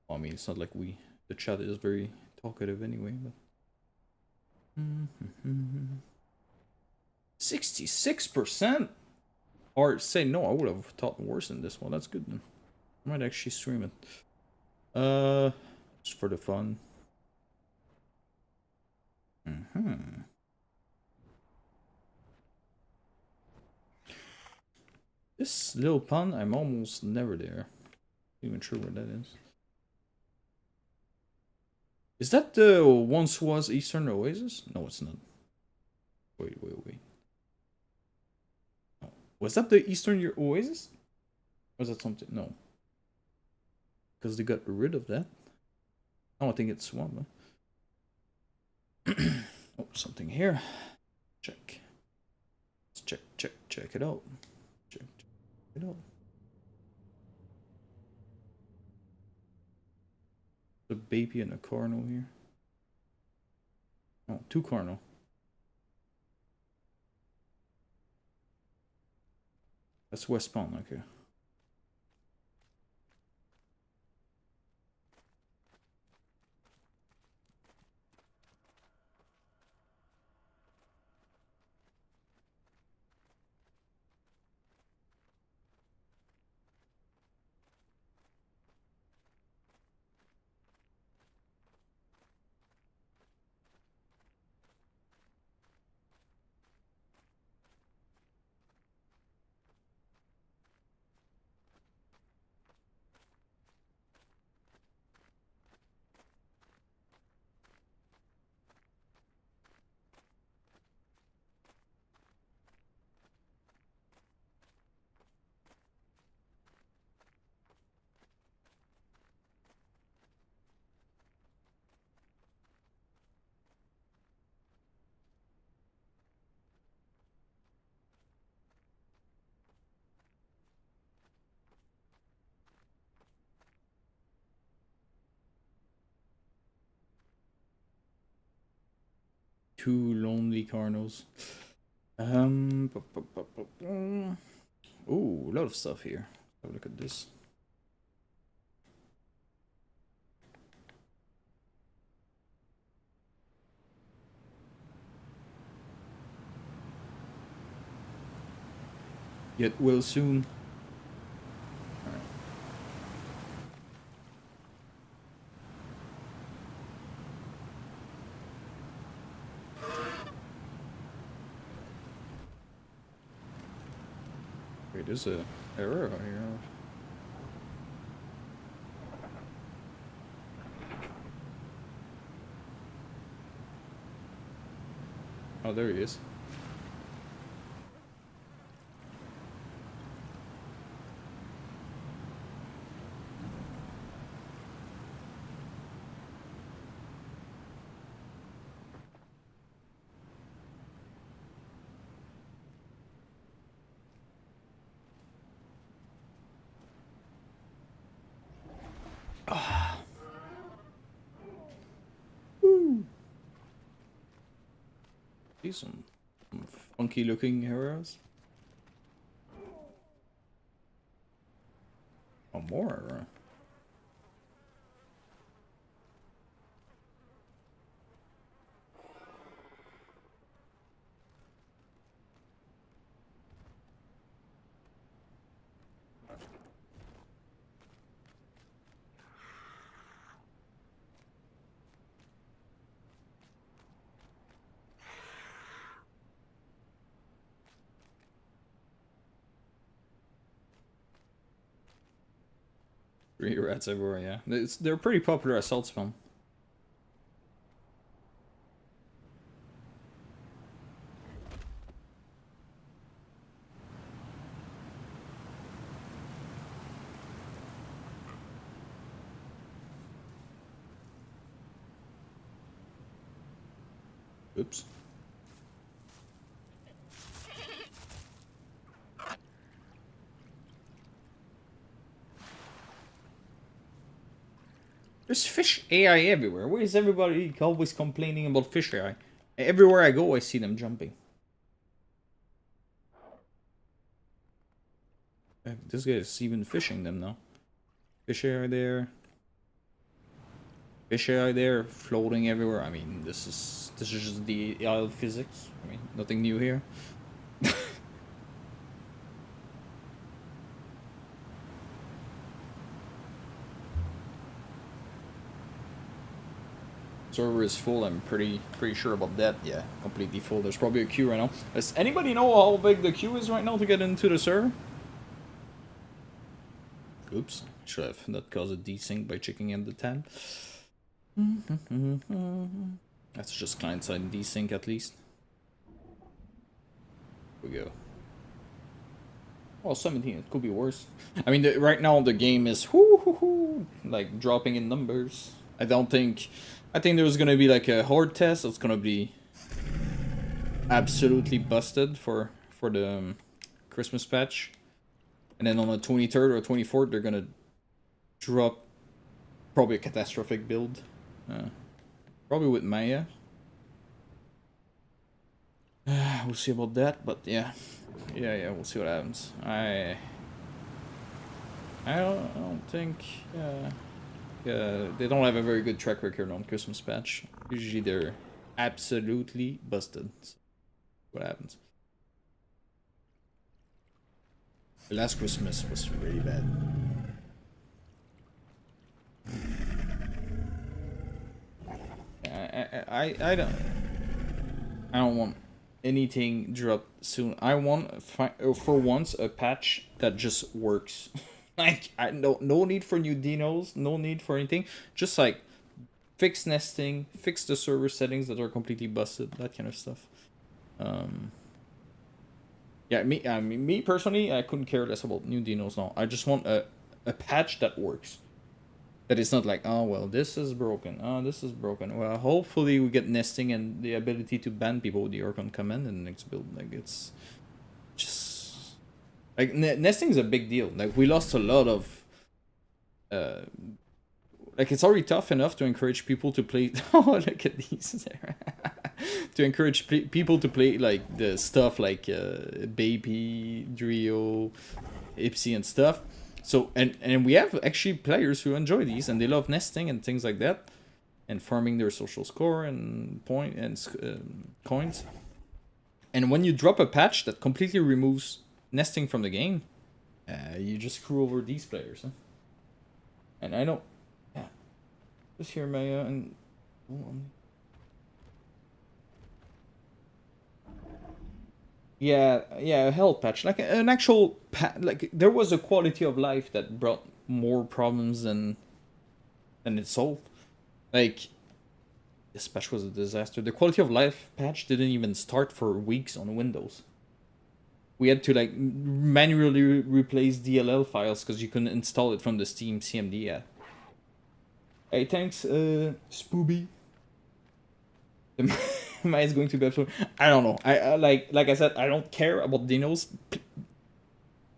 Well, I mean, it's not like the chat is very talkative anyway, but 66%? Or say no, I would have thought worse than this one. That's good then. I might actually stream it. Just for the fun. This little pond, I'm almost never there. Not even sure where that is. Is that the once was Eastern Oasis? No, it's not. Wait. Oh. Was that the Eastern Oasis? Was that something? No. Because they got rid of that. Oh, I think it's one. Oh, something here. Check. Let's check it out. Check it out. The Beipi and a Carnivore here. Oh, 2 Carnivore. That's West Spawn, okay. Two lonely Carnos. Ooh, a lot of stuff here. Have a look at this. Get well soon. Alright. Wait, there's a error here. Oh, there he is. See some funky looking heroes. Oh, more. Three rats everywhere, yeah. They're pretty popular assault spawn. Oops. There's fish AI everywhere. Why is everybody always complaining about fish AI? Everywhere I go, I see them jumping. This guy is even fishing them now. Fish AI there. Fish AI there, floating everywhere. I mean, this is just the isle physics. I mean, nothing new here. Server is full. I'm pretty sure about that. Yeah, completely full. There's probably a queue right now. Does anybody know how big the queue is right now to get into the server? Oops, should have not caused a desync by checking in the tab. That's just client-side desync at least. Here we go. Well, 17, it could be worse. I mean, right now the game is like dropping in numbers. I think there's gonna be like a horde test. It's gonna be absolutely busted for the Christmas patch. And then on the 23rd or 24th, they're gonna drop probably a catastrophic build. Probably with Maya. We'll see about that, but yeah. Yeah, we'll see what happens. I don't think they don't have a very good track record on Christmas patch. Usually they're absolutely busted. So what happens? The last Christmas was really bad. I don't want anything dropped soon. I want for once a patch that just works. Like no need for new dinos, no need for anything. Just like fix nesting, fix the server settings that are completely busted, that kind of stuff. Yeah, me personally, I couldn't care less about new dinos now. I just want a patch that works. That it's not like, oh, well, this is broken. Oh, this is broken. Well, hopefully we get nesting and the ability to ban people with the Archon command in the next build. Like, it's just... Like, nesting is a big deal. Like, we lost a lot of... Like, it's already tough enough to encourage people to play... Oh, look at these there. To encourage people to play, like, the stuff like Beipi, Drio, Ipsy and stuff. So, and we have actually players who enjoy these and they love nesting and things like that. And farming their social score and coins. And when you drop a patch that completely removes nesting from the game, you just screw over these players. Huh? And I know... Yeah. Just hear Maya and... Yeah, a health patch, like an actual like there was a quality of life that brought more problems than it solved. Like this patch was a disaster. The quality of life patch didn't even start for weeks on Windows. We had to like manually replace DLL files because you couldn't install it from the Steam CMD app. Hey, thanks, Spooby. Mine is going to be absolute. I don't know. I like I said, I don't care about dinos.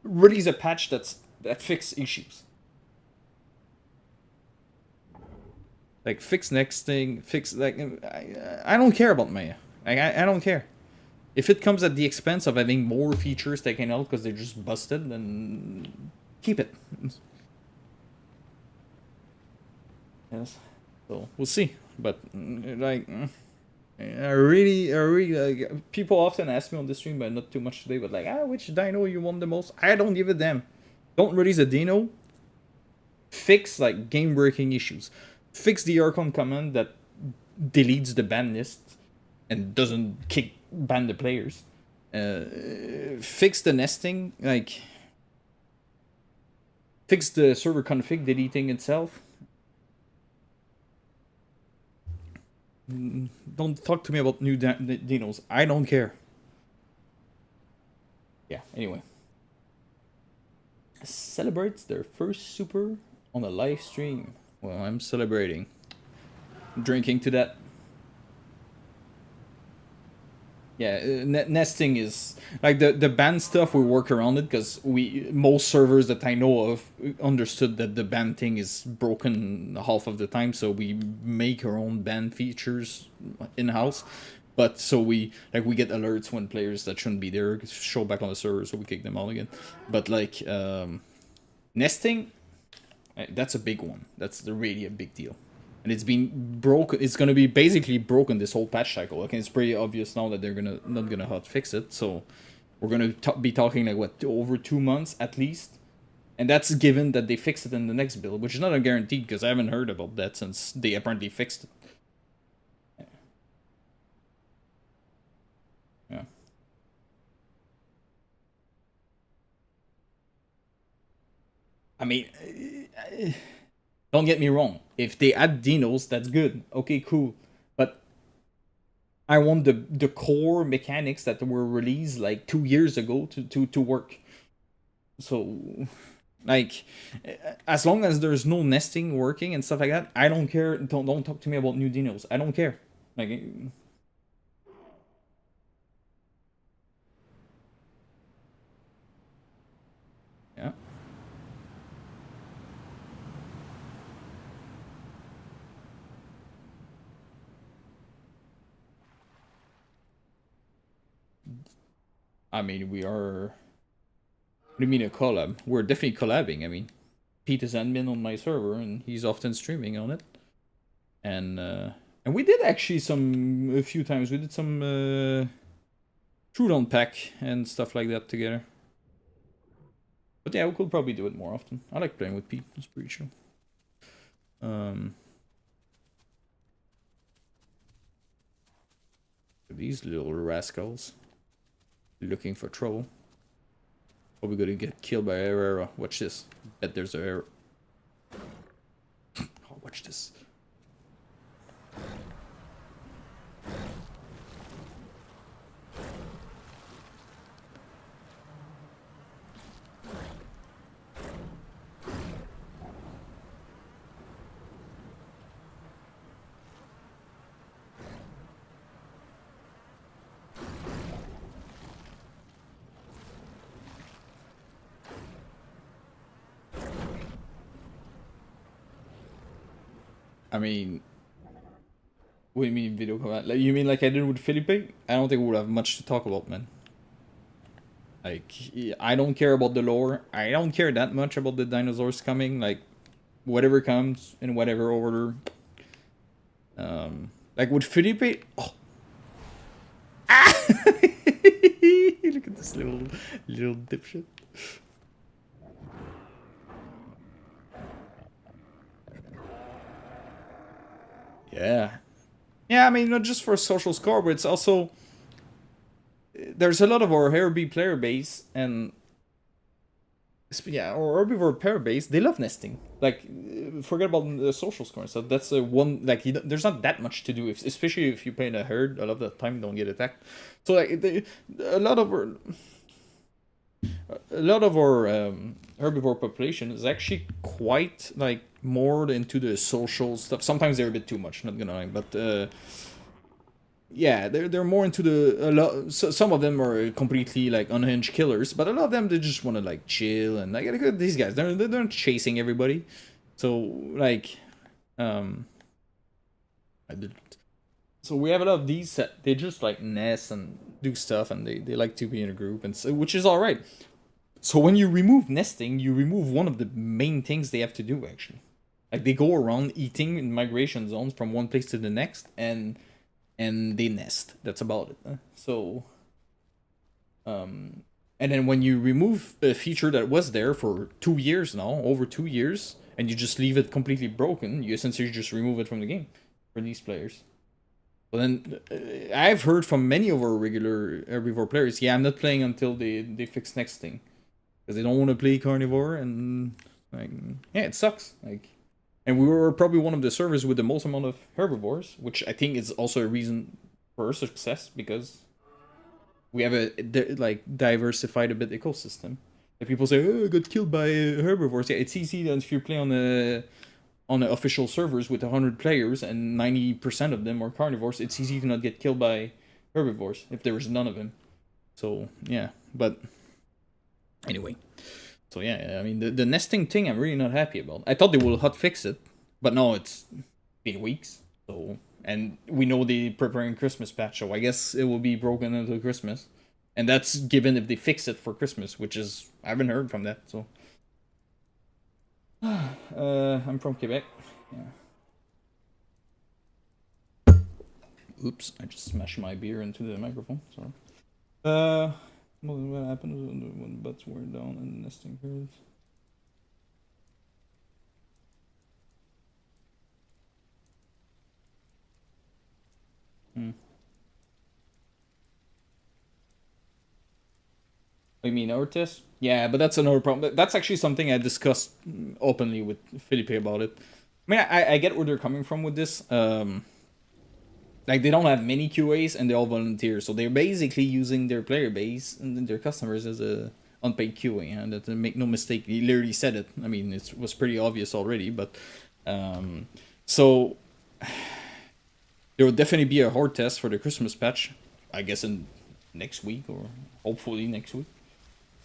Release a patch that fix issues. Like fix next thing, fix like I don't care about Maya. Like I don't care. If it comes at the expense of having more features taken out because they're just busted, then keep it. Yes. So we'll see. But like. I really like, people often ask me on the stream, but not too much today, but like, which dino you want the most? I don't give a damn. Don't release a dino. Fix like game breaking issues. Fix the Archon command that deletes the ban list and doesn't ban the players. Fix the nesting, like fix the server config deleting itself. Don't talk to me about new dinos. I don't care. Yeah, anyway. Celebrates their first super on a live stream. Well, I'm celebrating. Drinking to that. Yeah, nesting is like the ban stuff. We work around it because most servers that I know of understood that the ban thing is broken half of the time, so we make our own ban features in house. But so we get alerts when players that shouldn't be there show back on the server, so we kick them out again. But like nesting, that's a big one. That's really a big deal. And it's been broken. It's gonna be basically broken this whole patch cycle. Okay, it's pretty obvious now that they're not gonna hot fix it. So we're gonna be talking like what, over 2 months at least, and that's given that they fix it in the next build, which is not a guarantee because I haven't heard about that since they apparently fixed it. Yeah. I mean, don't get me wrong. If they add dinos, that's good. Okay, cool. But I want the core mechanics that were released like 2 years ago to work. So, like, as long as there's no nesting working and stuff like that, I don't care. Don't talk to me about new dinos. I don't care. Like, yeah. I mean, we are. What do you mean a collab? We're definitely collabing. I mean, Pete is admin on my server, and he's often streaming on it. And we did actually a few times. We did some Trudon pack and stuff like that together. But yeah, we could probably do it more often. I like playing with Pete. It's pretty chill. These little rascals looking for trouble. Probably gonna get killed by Herrera. Watch this. Bet there's a error. Oh, watch this. I mean, what do you mean video combat? Like, you mean like I did with Felipe? I don't think we would have much to talk about, man. Like, I don't care about the lore. I don't care that much about the dinosaurs coming. Like, whatever comes in whatever order. Like with Felipe. Oh. Ah! Look at this little dipshit. Yeah. Yeah, I mean, not just for social score, but it's also... There's a lot of our Herbivore player base, and... Yeah, our Herbivore player base, they love nesting. Like, forget about the social score. So that's one... Like, there's not that much to do, especially if you play in a herd. A lot of the time, you don't get attacked. So, like, a lot of our... Herbivore population is actually quite, like, more into the social stuff. Sometimes they're a bit too much, not gonna lie, but yeah, they're more into so some of them are completely like unhinged killers, but a lot of them, they just want to like chill and like these guys, they're not chasing everybody. So like I did. So we have a lot of these they just like nest and do stuff, and they like to be in a group, and so, which is all right. So when you remove nesting, you remove one of the main things they have to do, actually. Like, they go around eating in migration zones from one place to the next, and they nest. That's about it. So, and then when you remove a feature that was there for 2 years now, over 2 years, and you just leave it completely broken, you essentially just remove it from the game for these players. But then, I've heard from many of our regular Herbivore players, yeah, I'm not playing until they fix next thing. Because they don't want to play Carnivore, and like, yeah, it sucks. Like, and we were probably one of the servers with the most amount of herbivores, which I think is also a reason for our success, because we have a like diversified a bit ecosystem. Like, people say, "Oh, I got killed by herbivores." Yeah, it's easy if you play on the official servers with 100 players and 90% of them are carnivores. It's easy to not get killed by herbivores if there was none of them. So yeah, but anyway. So yeah, I mean the nesting thing I'm really not happy about. I thought they will hot fix it, but no, it's been weeks. So and we know they're preparing Christmas patch, so I guess it will be broken into Christmas. And that's given if they fix it for Christmas, which is I haven't heard from that. So I'm from Quebec. Yeah. Oops, I just smashed my beer into the microphone. Sorry. What happens when butts were down in nesting periods? You mean our test? Yeah, but that's another problem. That's actually something I discussed openly with Felipe about it. I mean, I get where they're coming from with this. Like, they don't have many QAs and they're all volunteers. So they're basically using their player base and their customers as a unpaid QA. And that, make no mistake, he literally said it. I mean, it was pretty obvious already. But, so, there will definitely be a hard test for the Christmas patch. I guess in next week or hopefully next week.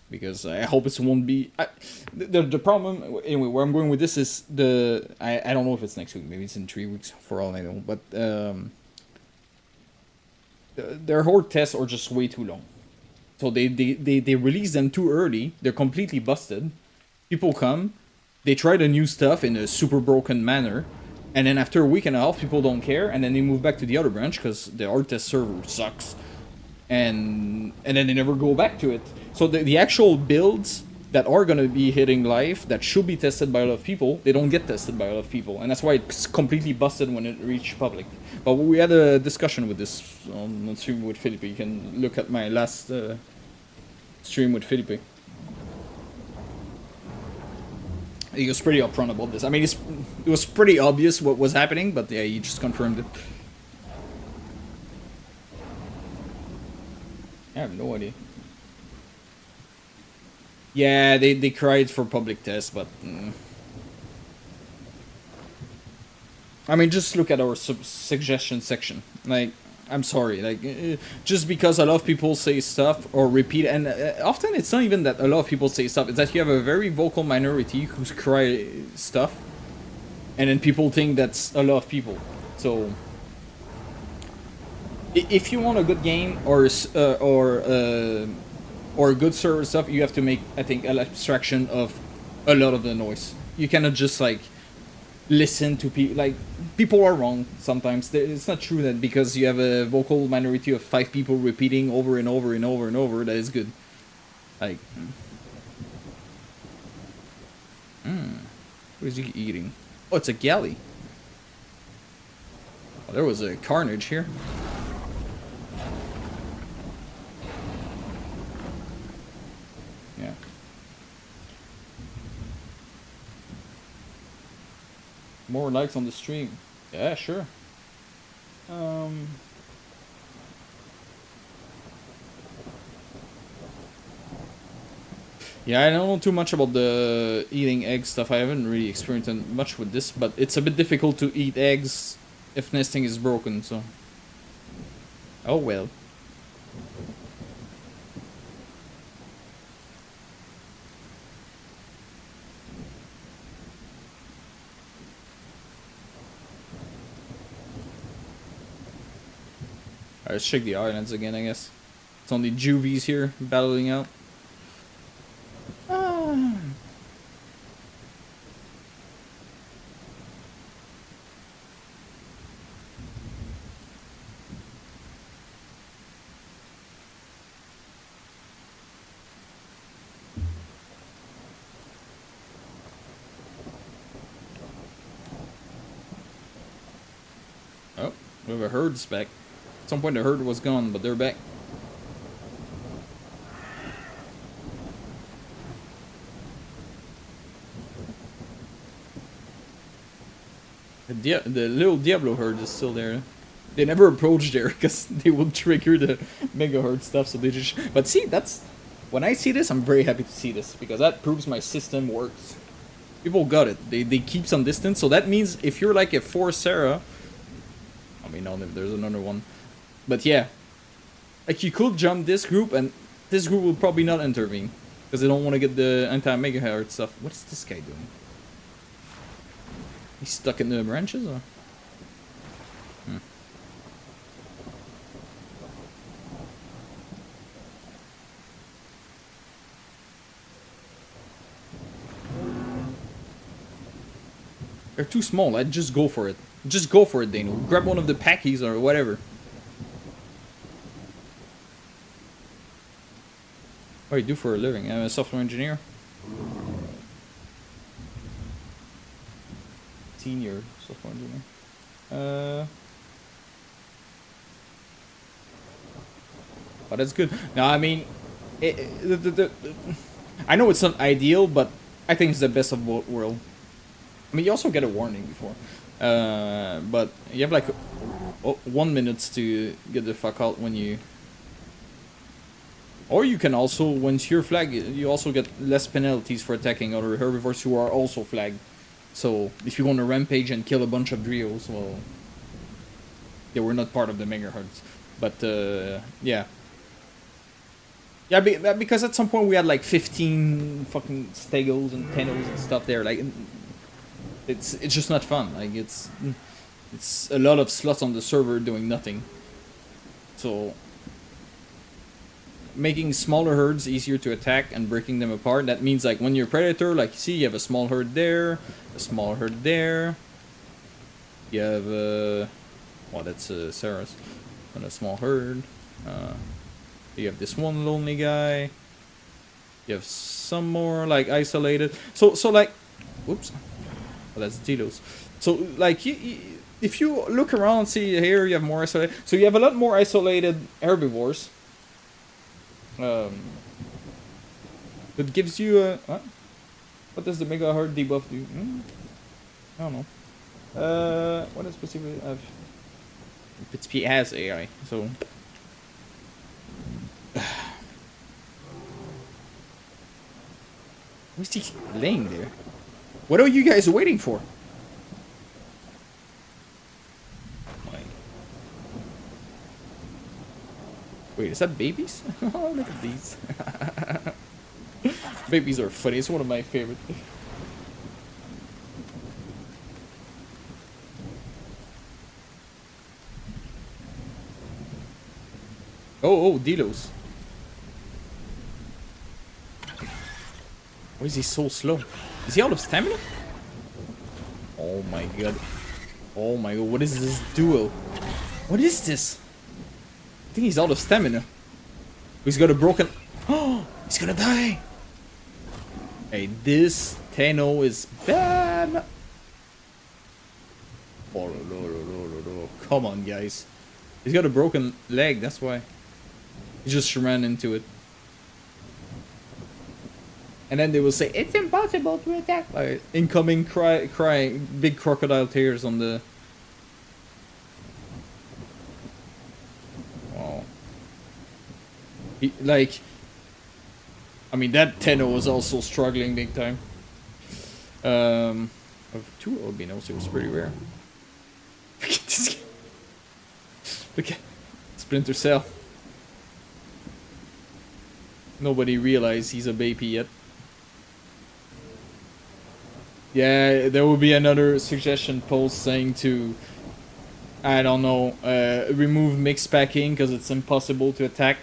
Because I hope it won't be... The problem... Anyway, where I'm going with this is the... I don't know if it's next week. Maybe it's in 3 weeks for all I know. But their horde tests are just way too long. So they release them too early. They're completely busted. People come. They try the new stuff in a super broken manner. And then after a week and a half, people don't care. And then they move back to the other branch because the horde test server sucks. And then they never go back to it. So the actual builds that are going to be hitting live, that should be tested by a lot of people, they don't get tested by a lot of people. And that's why it's completely busted when it reached public. But we had a discussion with this on stream with Felipe. You can look at my last stream with Felipe. He was pretty upfront about this. I mean, it was pretty obvious what was happening, but yeah, he just confirmed it. I have no idea. Yeah, they cried for public tests, but... I mean, just look at our suggestion section. Like, I'm sorry. Like, just because a lot of people say stuff or repeat... And often it's not even that a lot of people say stuff. It's that you have a very vocal minority who cry stuff. And then people think that's a lot of people. So... If you want a good game or a good server stuff, you have to make, I think, an abstraction of a lot of the noise. You cannot just like listen to people. Like, people are wrong sometimes. It's not true that because you have a vocal minority of 5 people repeating over and over and over and over that is good. Like, what is he eating? Oh, it's a galley. Oh, there was a carnage here. More likes on the stream. Yeah, sure. Yeah, I don't know too much about the eating egg stuff. I haven't really experienced much with this, but it's a bit difficult to eat eggs if nesting is broken, so... Oh well. Alright, let's check the islands again, I guess. It's only juvies here, battling out. Oh, we have a herd spec. At some point the herd was gone, but they're back. The little Diablo herd is still there. They never approach there because they will trigger the mega herd stuff, so they just... But see, that's... When I see this, I'm very happy to see this, because that proves my system works. People got it. They keep some distance, so that means if you're like a 4 Sarah... I mean, no, there's another one. But yeah, Like, you could jump this group, and this group will probably not intervene. Because they don't want to get the anti-megahertz stuff. What is this guy doing? He's stuck in the branches, or? Hmm. They're too small. I'd just go for it. Just go for it, Dano. Grab one of the packies or whatever. What do you do for a living? I'm a software engineer. Senior software engineer. But that's good. No, I mean, I know it's not ideal, but I think it's the best of both worlds. I mean, you also get a warning before. But you have like 1 minute to get the fuck out when you... Or you can also, once you're flagged, you also get less penalties for attacking other herbivores who are also flagged. So, if you go on a rampage and kill a bunch of drios, well... They were not part of the megahertz. But, yeah. Yeah, because at some point we had like 15 fucking stegos and tenos and stuff there. Like, it's just not fun. Like, it's a lot of slots on the server doing nothing. So, making smaller herds easier to attack and breaking them apart. That means, like, when you're a predator, like, you see, you have a small herd there, a small herd there. You have well, that's Sarah's, and a small herd. You have this one lonely guy. You have some more, like, isolated. So like, whoops. Well, that's Dilos. So, like, if you look around, see here, you have more isolated. So you have a lot more isolated herbivores. That gives you a... What does the mega herd debuff do? I don't know. What is specifically... Petits Pieds has AI, so... Where's he laying there? What are you guys waiting for? Wait, is that babies? Oh, look at these. Babies are funny. It's one of my favorite. Oh, Dilos. Why is he so slow? Is he out of stamina? Oh my god. Oh my god, what is this duo? What is this? I think he's out of stamina. He's got a broken... Oh, he's gonna die! Hey, this Teno is bad! Oh, no. Come on, guys. He's got a broken leg, that's why. He just ran into it. And then they will say, it's impossible to attack. Like, incoming crying, big crocodile tears on the... Wow. Like... I mean, that Tenno was also struggling big time. Of 2 albinos, it was pretty rare. Look at this guy. Look at Splinter Cell. Nobody realized he's a Beipi yet. Yeah, there will be another suggestion post saying to, I don't know, remove mixed packing because it's impossible to attack.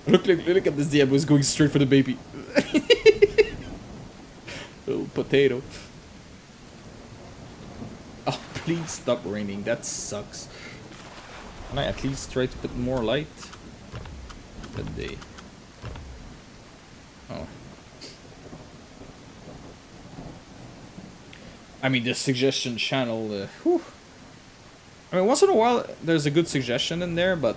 Look at this Diab was going straight for the baby. Little potato. Oh, please stop raining. That sucks. Can I at least try to put more light? That day. Oh. I mean, the suggestion channel, whew. I mean, once in a while, there's a good suggestion in there, but...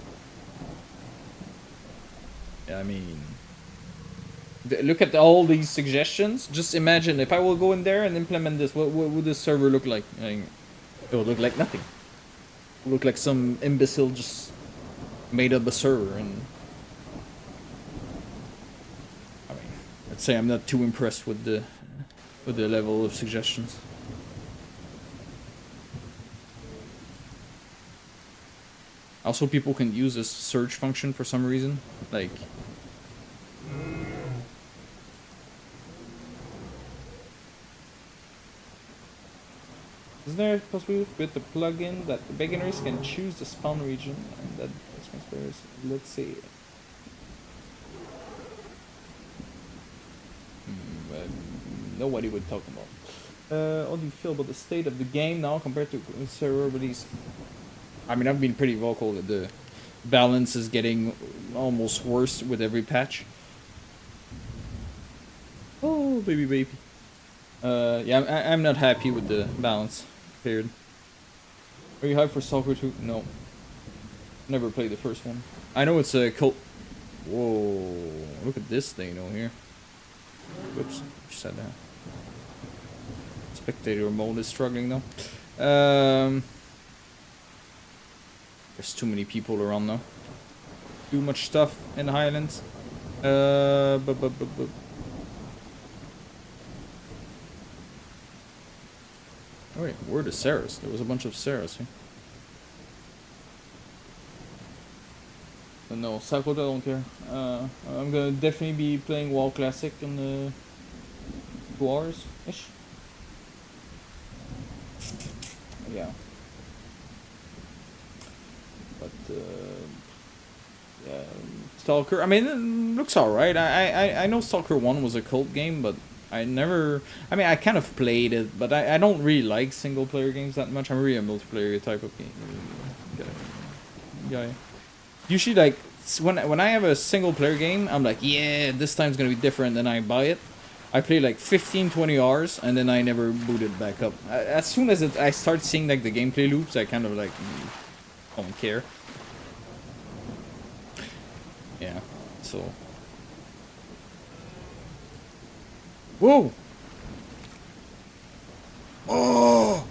I mean... Look at all these suggestions. Just imagine, if I will go in there and implement this, what would this server look like? I mean, it would look like nothing. It would look like some imbecile just made up a server, and... I mean, let's say I'm not too impressed with the level of suggestions. Also, people can use this search function for some reason. Like, is there a possibility with the plugin that the beginners can choose the spawn region and that experienced players, let's see. Nobody would talk about. How do you feel about the state of the game now compared to server release? I mean, I've been pretty vocal that the balance is getting almost worse with every patch. Oh, baby, baby. Yeah, I'm not happy with the balance. Period. Are you hyped for Stalker 2? No. Never played the first one. I know it's a cult. Whoa! Look at this thing over here. Whoops! Just sat down. Spectator mode is struggling though. There's too many people around now. Too much stuff in the Highlands. Oh wait, where are the Sarahs? There was a bunch of Sarahs here. No, South Dakota, I don't care. I'm gonna definitely be playing WoW Classic in the 2 hours-ish. Yeah. But, yeah, Stalker, I mean, it looks alright. I know Stalker 1 was a cult game, but I never... I mean, I kind of played it, but I don't really like single-player games that much. I'm really a multiplayer type of game guy. Usually, like, when I have a single-player game, I'm like, yeah, this time's gonna be different, then I buy it. I play like 15-20 hours, and then I never boot it back up. As soon as I start seeing, like, the gameplay loops, I kind of, like, don't care. Yeah, so... Whoa! Oh!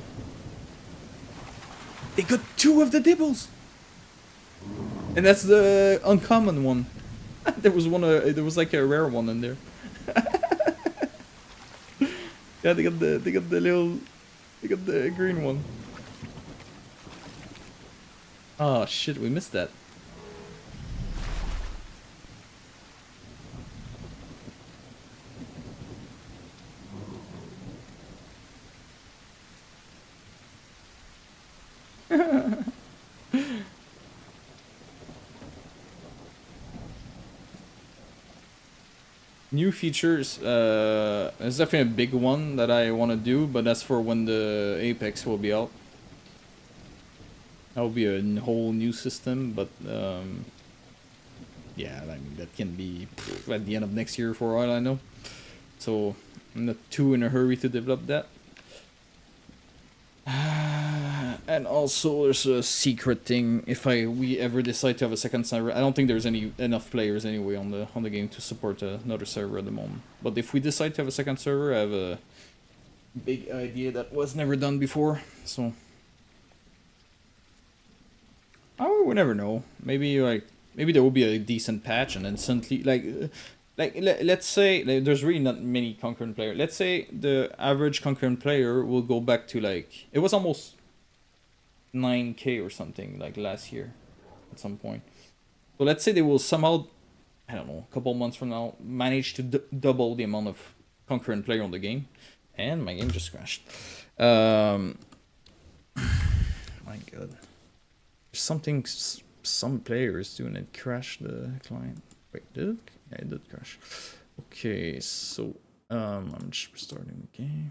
They got 2 of the dibbles! And that's the uncommon one. There was one. There was like a rare one in there. Yeah, they got the green one. Oh shit, we missed that. New features, it's definitely a big one that I want to do, but that's for when the Apex will be out. That will be a whole new system, but yeah, I mean, that can be at the end of next year for all I know. So I'm not too in a hurry to develop that. And also there's a secret thing. If we ever decide to have a second server, I don't think there's enough players anyway on the game to support another server at the moment. But if we decide to have a second server, I have a big idea that was never done before. So oh, we never know. Maybe there will be a decent patch, and then suddenly let's say there's really not many concurrent players. Let's say the average concurrent player will go back to like it was almost 9K or something like last year at some point. So let's say they will somehow, I don't know, a couple months from now manage to double the amount of concurrent player on the game, and my game just crashed. My god, there's something some players doing it crashed the client. Wait, did it? Yeah, it did crash. Okay, so I'm just restarting the game.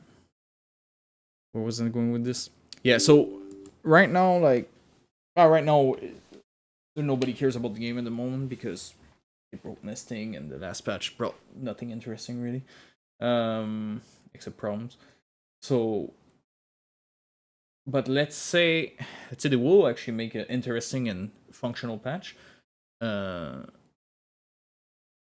Where was I going with this? Yeah, so right now, nobody cares about the game at the moment because it broke nesting, and the last patch brought nothing interesting really, except problems. So, but let's say they will actually make an interesting and functional patch, and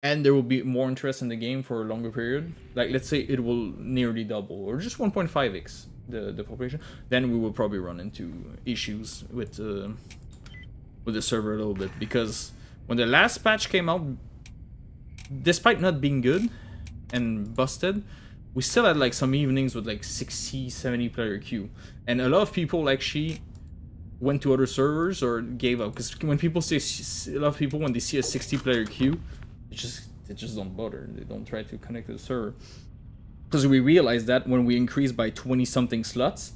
there will be more interest in the game for a longer period. Like, let's say it will nearly double, or just 1.5x the population. Then we will probably run into issues with the server a little bit, because when the last patch came out, despite not being good and busted, we still had like some evenings with like 60-70 player queue, and a lot of people actually went to other servers or gave up. Because when people say, a lot of people, when they see a 60-player queue, they just don't bother. They don't try to connect to the server. Because we realized that when we increased by 20-something slots,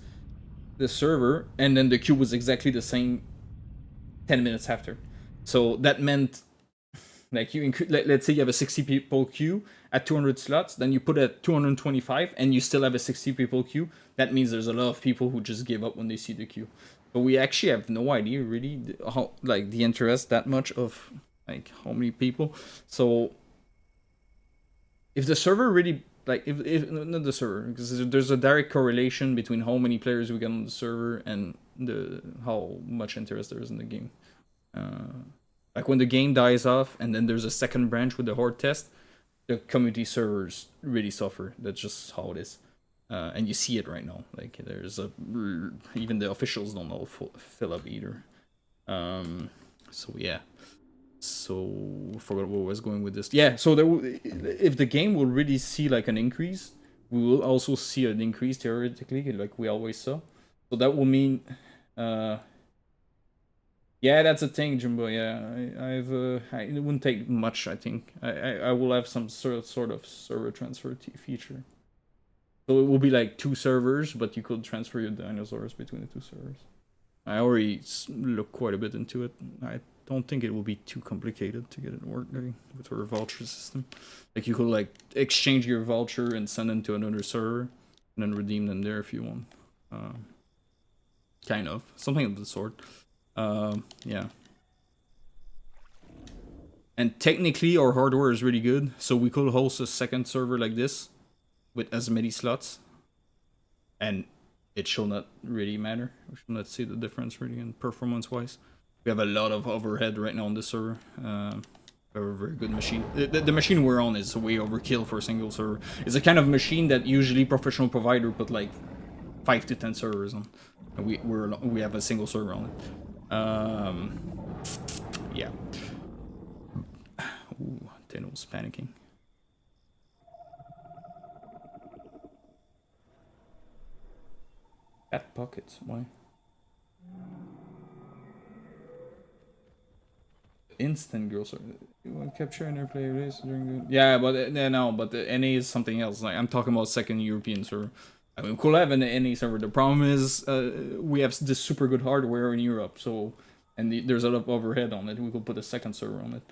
the server, and then the queue was exactly the same 10 minutes after. So that meant, like, let's say you have a 60 people queue at 200 slots, then you put it at 225, and you still have a 60 people queue. That means there's a lot of people who just give up when they see the queue. But we actually have no idea really how, like, the interest that much of, like, how many people. So if the server really, like, if not the server, because there's a direct correlation between how many players we get on the server and how much interest there is in the game. Like when the game dies off and then there's a second branch with the horde test, the community servers really suffer. That's just how it is. And you see it right now. Like there's even the officials don't know fill up either. So yeah. So I forgot where I was going with this. Yeah. So if the game will really see like an increase, we will also see an increase theoretically, like we always saw. So that will mean, yeah, that's a thing, Jumbo. Yeah, it wouldn't take much. I think I will have some sort of server transfer feature. So it will be like 2 servers, but you could transfer your dinosaurs between the 2 servers. I already looked quite a bit into it. I don't think it will be too complicated to get it working with our voucher system. Like you could like exchange your voucher and send them to another server, and then redeem them there if you want. Kind of something of the sort. Yeah. And technically our hardware is really good, so we could host a second server like this with as many slots, and it shall not really matter. We shall not see the difference really in performance wise. We have a lot of overhead right now on this server. We have a very good machine. The machine we're on is way overkill for a single server. It's a kind of machine that usually professional provider put like 5 to 10 servers on. And we have a single server on it. Yeah. Ooh, Teno's panicking. At pockets, why? Instant girls. You want to capture in their player list during the... Yeah, but no, but the NA is something else. Like I'm talking about second European server. I mean, we could have an NA server. The problem is we have this super good hardware in Europe, so there's a lot of overhead on it. We could put a second server on it.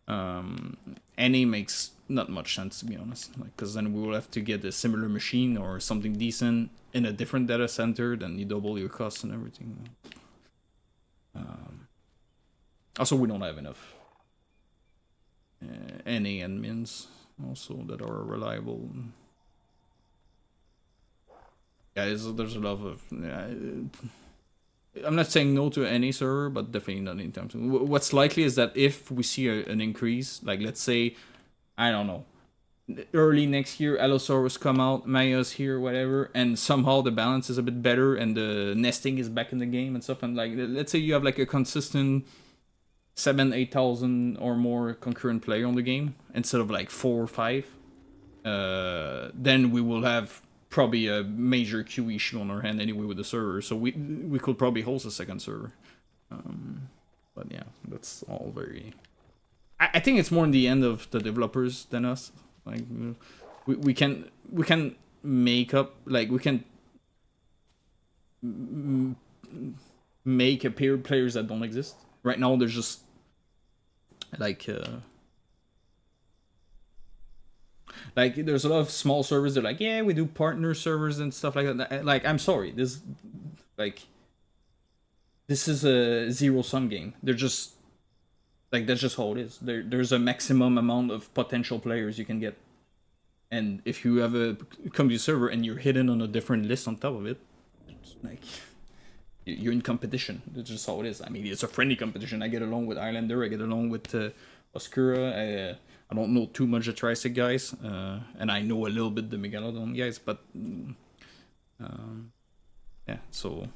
NA makes not much sense to be honest, like because then we will have to get a similar machine or something decent in a different data center, then you double your costs and everything. Also, we don't have enough NA admins also that are reliable. Yeah, there's a lot of... I'm not saying no to any server, but definitely not anytime soon. What's likely is that if we see an increase, like let's say, I don't know, early next year, Allosaurus come out, Maya's here, whatever, and somehow the balance is a bit better and the nesting is back in the game and stuff, and like, let's say you have like a consistent 7,000-8,000 or more concurrent player on the game, instead of like 4 or 5, then we will have probably a major queue issue on our hand anyway with the server, so we could probably host a second server. But yeah, that's all very... I think it's more in the end of the developers than us. Like we can make up, like we can make appear players that don't exist. Right now there's just like there's a lot of small servers. They're like, yeah, we do partner servers and stuff like that. Like, I'm sorry, this is a zero-sum game. They're just like, that's just how it is. There's a maximum amount of potential players you can get, and if you have a community server and you're hidden on a different list on top of it, it's like you're in competition. That's just how it is. I mean, it's a friendly competition. I get along with Islander. I get along with Oscura. I don't know too much the Tricyc guys, and I know a little bit the Megalodon guys, but yeah, so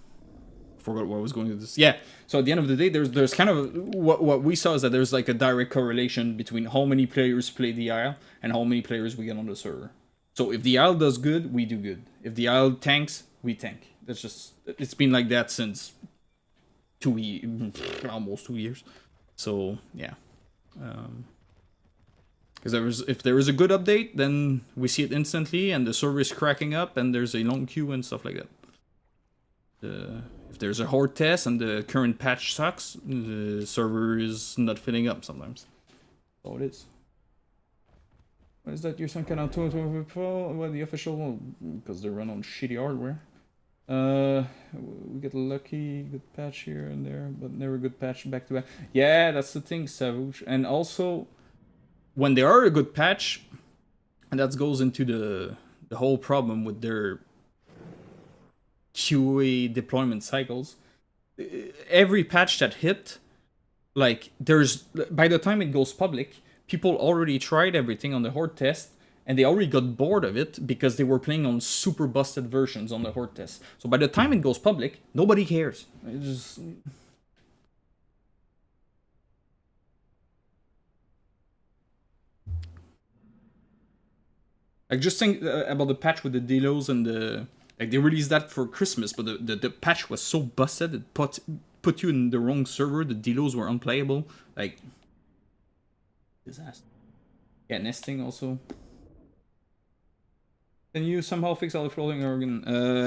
I forgot where I was going with this. Yeah, so at the end of the day, there's kind of what we saw is that there's like a direct correlation between how many players play the Isle and how many players we get on the server. So if the Isle does good, we do good. If the Isle tanks, we tank. That's just, it's been like that since almost 2 years. So yeah, because if there is a good update, then we see it instantly, and the server is cracking up, and there's a long queue and stuff like that. If there's a horde test and the current patch sucks, the server is not filling up sometimes. That's all it is. What is that? Your son cannot do well, the official, because they run on shitty hardware. We get lucky, good patch here and there, but never good patch back to back. Yeah, that's the thing, Savage. And also, when they are a good patch, and that goes into the whole problem with their QA deployment cycles. Every patch that hit, like by the time it goes public, people already tried everything on the horde test, and they already got bored of it because they were playing on super busted versions on the horde test. So by the time it goes public, nobody cares. It just... Like, just think about the patch with the delos and the... Like, they released that for Christmas, but the patch was so busted, it put you in the wrong server, the delos were unplayable. Like... Disaster. Yeah, nesting also. Can you somehow fix all the floating organ?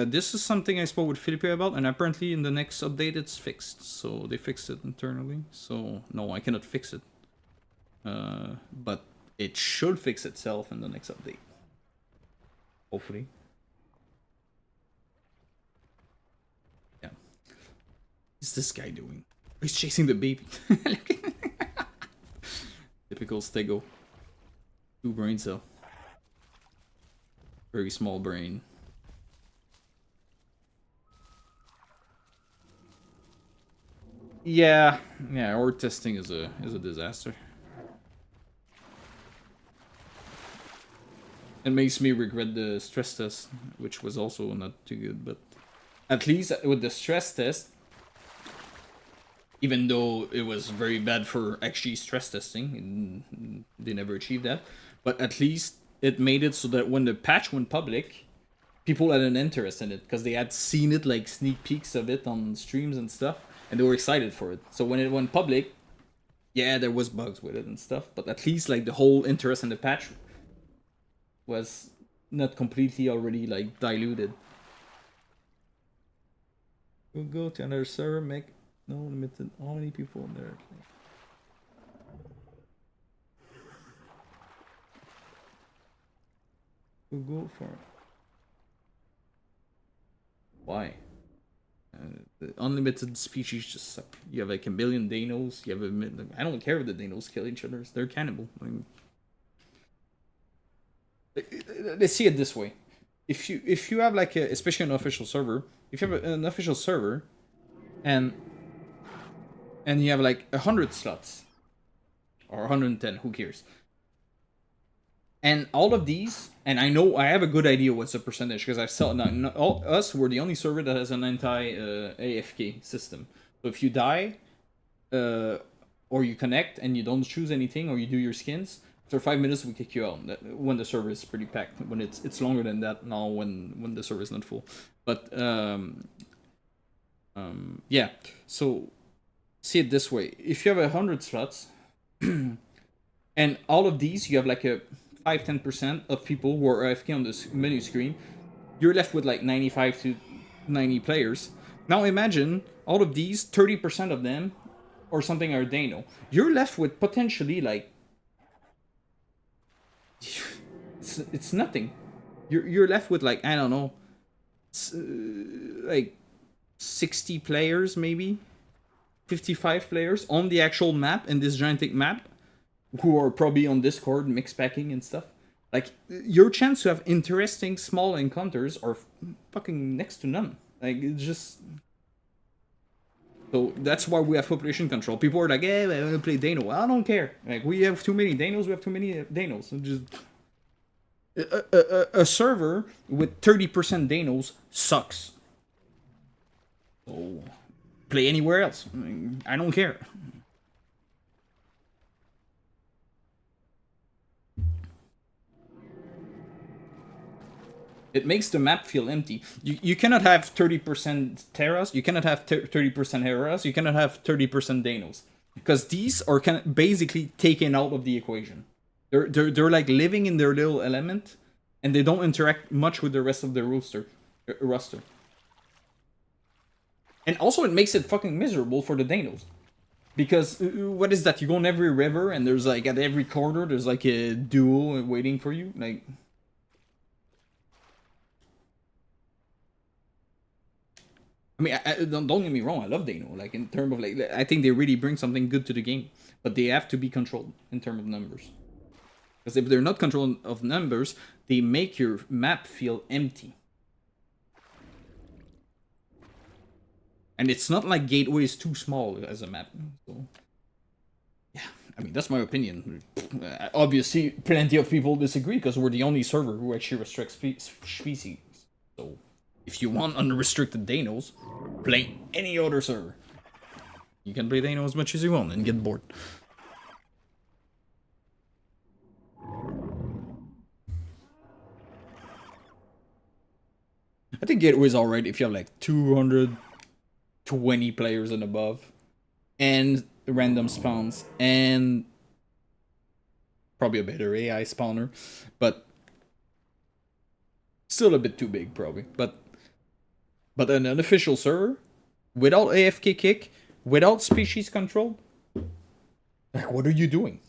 This is something I spoke with Felipe about, and apparently in the next update it's fixed. So they fixed it internally. So no, I cannot fix it. But it should fix itself in the next update. Hopefully. Yeah. What's this guy doing? He's chasing the baby. Typical stego. 2 brain cell. Very small brain. Yeah, horde testing is a disaster. It makes me regret the stress test, which was also not too good, but at least with the stress test, even though it was very bad for actually stress testing, they never achieved that, but at least it made it so that when the patch went public, people had an interest in it, because they had seen it, like sneak peeks of it on streams and stuff, and they were excited for it. So when it went public, yeah, there was bugs with it and stuff, but at least like the whole interest in the patch was not completely already like diluted. We'll go to another server, make no limited how many people in there. We'll go for it. Why? The unlimited species just suck. You have like a million Danos. You have I don't care if the Danos kill each other. They're cannibal. I mean, let's see it this way: if you have like especially an official server, if you have an official server, and you have like 100 slots or 110, who cares? And all of these, and I know I have a good idea what's the percentage, because I've saw us we're the only server that has an anti-AFK system. So if you die, or you connect and you don't choose anything, or you do your skins, after 5 minutes we kick you out. When the server is pretty packed. When it's longer than that now, when the server is not full. But yeah. So see it this way: if you have 100 slots, and all of these you have like a 5-10% of people who are AFK on this menu screen, you're left with like 95 to 90 players. Now imagine all of these, 30% of them or something are Dano. You're left with potentially like it's nothing. You're left with like, I don't know, like 60 players, maybe 55 players on the actual map, in this gigantic map, who are probably on Discord, mix packing and stuff. Like, your chance to have interesting small encounters are fucking next to none. Like, it's just... So, that's why we have population control. People are like, I want to play Dano. Well, I don't care. Like, we have too many Danos, we have too many Danos. Just... A server with 30% Danos sucks. So, play anywhere else. I don't care. It makes the map feel empty. You cannot have 30% Terras, you cannot have 30% Heras, you cannot have 30% Danos. Because these are kind of basically taken out of the equation. They're like living in their little element, and they don't interact much with the rest of the roster. And also it makes it fucking miserable for the Danos. Because, what is that? You go in every river, and there's like, at every corner, there's like a duel waiting for you. Like... I mean, don't get me wrong, I love Dano. Like, in terms of, like, I think they really bring something good to the game. But they have to be controlled in terms of numbers. Because if they're not controlled of numbers, they make your map feel empty. And it's not like Gateway is too small as a map. So, yeah, I mean, that's my opinion. Obviously, plenty of people disagree because we're the only server who actually restricts species. So, if you want unrestricted Danos, play any other server. You can play Dano as much as you want and get bored. I think Gateway's alright if you have like 220 players and above, and random spawns, and probably a better AI spawner, but still a bit too big probably. But an unofficial server, without AFK kick, without species control, like, what are you doing?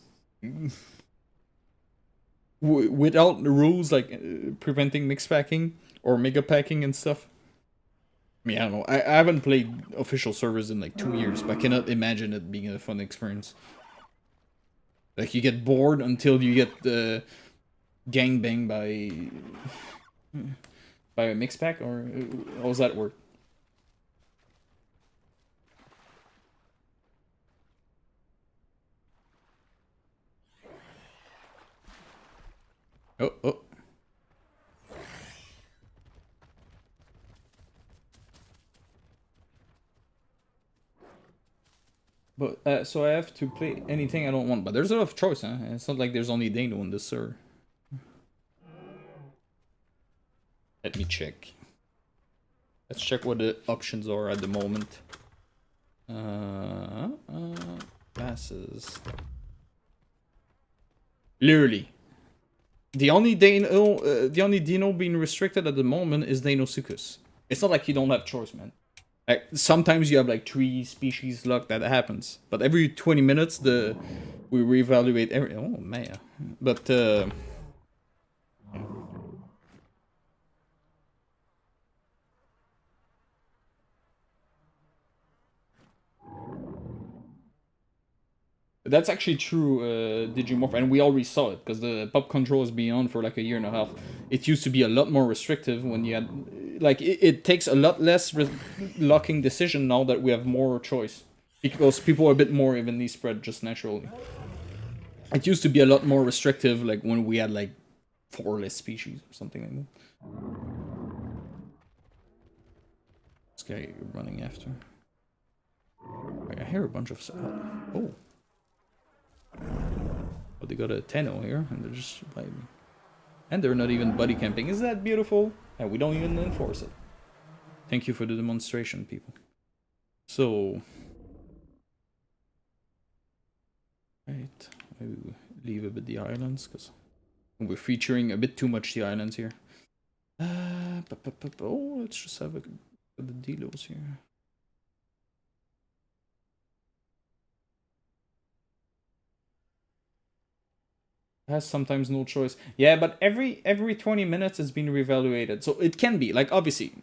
Without the rules like preventing mix packing or mega packing and stuff. I mean, I don't know. I haven't played official servers in like 2 years, but I cannot imagine it being a fun experience. Like, you get bored until you get gangbanged by a mix pack, or how does that work? Oh. But, so I have to play anything I don't want. But there's a lot of choice, huh? It's not like there's only Dano in this server. Let me check. Let's check what the options are at the moment. Classes. Literally. The only Dino being restricted at the moment is Deinosuchus. It's not like you don't have choice, man. Like, sometimes you have like 3 species luck that happens, but every 20 minutes we reevaluate every. Oh man, but that's actually true, Digimorph, and we already saw it because the pop control has been on for like a year and a half. It used to be a lot more restrictive when you had, like, it takes a lot less locking decision now that we have more choice, because people are a bit more evenly spread just naturally. It used to be a lot more restrictive, like when we had like 4 less species or something like that. This guy you're running after. I hear a bunch of. Oh. But they got a Tenno here, and they're just vibing. And they're not even buddy camping. Is that beautiful? And we don't even enforce it. Thank you for the demonstration, people. So... Right, maybe we leave a bit the islands, because we're featuring a bit too much the islands here. Oh, let's just have the delos here. Has sometimes no choice. Yeah, but every 20 minutes it's been reevaluated. So it can be, like, obviously,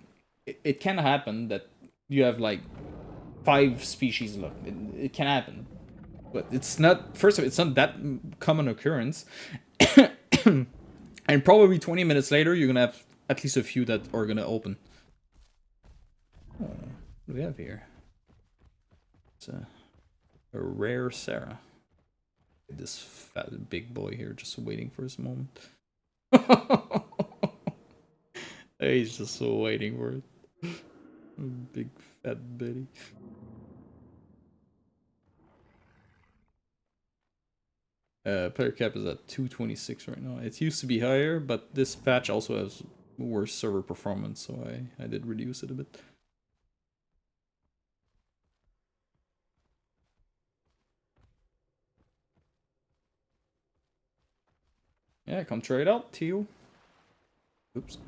it can happen that you have, like, 5 species left. It can happen. But it's not, first of all, it's not that common occurrence. And probably 20 minutes later, you're gonna have at least a few that are gonna open. Oh, what do we have here? It's a rare Sarah. This fat big boy here just waiting for his moment. He's just so waiting for it. Big fat Betty. Player cap is at 226 right now. It used to be higher, but this patch also has worse server performance, so I did reduce it a bit. Yeah, come try it out, Theo. Oops.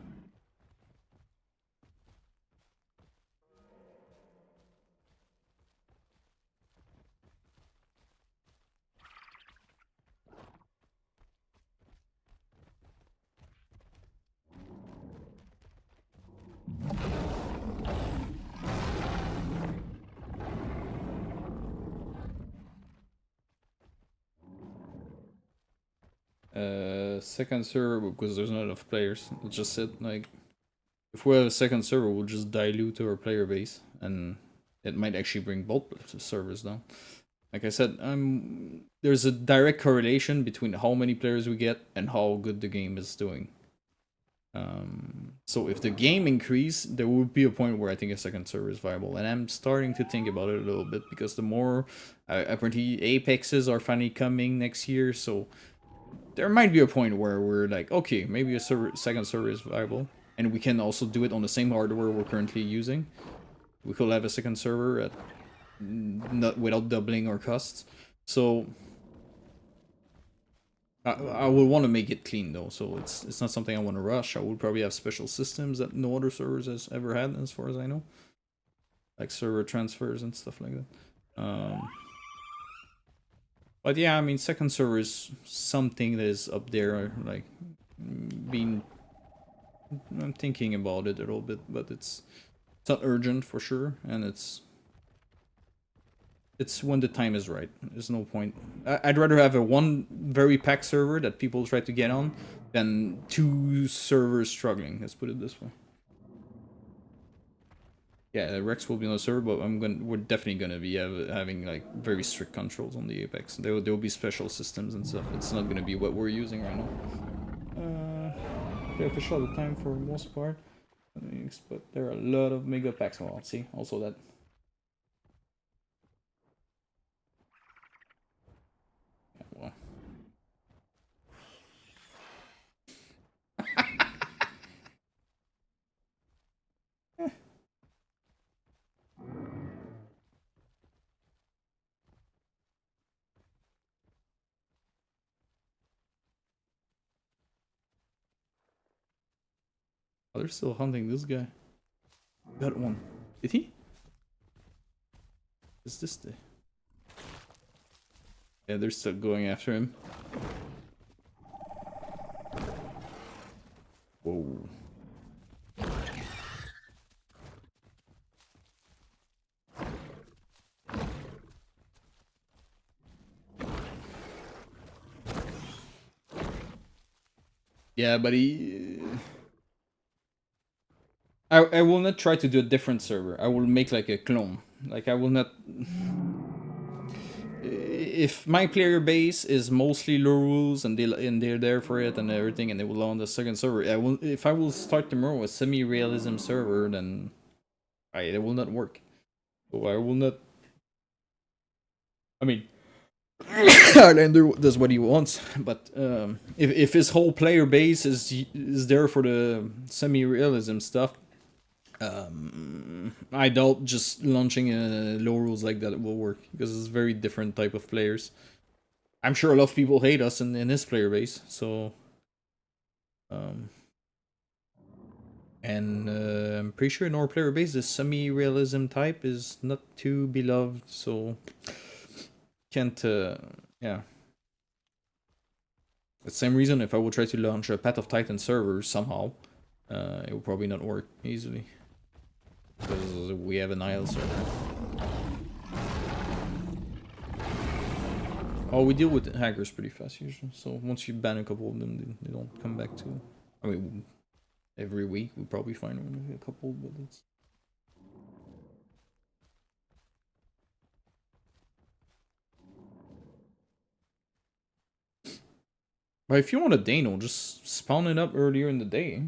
Second server, because there's not enough players. It just said, like, if we have a second server, we'll just dilute our player base, and it might actually bring both servers down. Like I said, there's a direct correlation between how many players we get and how good the game is doing. So if the game increased, there would be a point where I think a second server is viable, and I'm starting to think about it a little bit, because the more apparently Apexes are finally coming next year, so there might be a point where we're like, okay, maybe a second server is viable, and we can also do it on the same hardware we're currently using. We could have a second server at not without doubling our costs. So I would want to make it clean though, so it's not something I want to rush. I would probably have special systems that no other servers has ever had, as far as I know, like server transfers and stuff like that. But yeah, I mean, second server is something that is up there, like, I'm thinking about it a little bit, but it's not urgent for sure, and it's when the time is right. There's no point. I'd rather have a one very packed server that people try to get on than two servers struggling. Let's put it this way. Yeah, Rex will be on the server, but we're definitely gonna be having like very strict controls on the Apex. There will be special systems and stuff. It's not gonna be what we're using right now. Okay, official at the time for the most part. But there are a lot of mega packs. Well, see, also that. Yeah, well. Oh, they're still hunting this guy. Got one. Did he? Is this the... Yeah, they're still going after him. Whoa. Yeah, but I will not try to do a different server. I will make like a clone. Like, I will not... If my player base is mostly low rules and they're there for it and everything, and they will on the second server, if I will start tomorrow a semi-realism server, then it will not work. So I will not... I mean, Highlander does what he wants, but if his whole player base is there for the semi-realism stuff, I doubt just launching low rules like that will work, because it's a very different type of players. I'm sure a lot of people hate us in his player base, so... And I'm pretty sure in our player base, the semi-realism type is not too beloved, so... Can't, yeah. The same reason, if I would try to launch a Path of Titan server somehow, it will probably not work easily. Because we have an IL server. Oh, we deal with hackers pretty fast usually, so once you ban a couple of them, they don't come back to... I mean, every week we probably find a couple, but it's... But if you want a Dano, just spawn it up earlier in the day.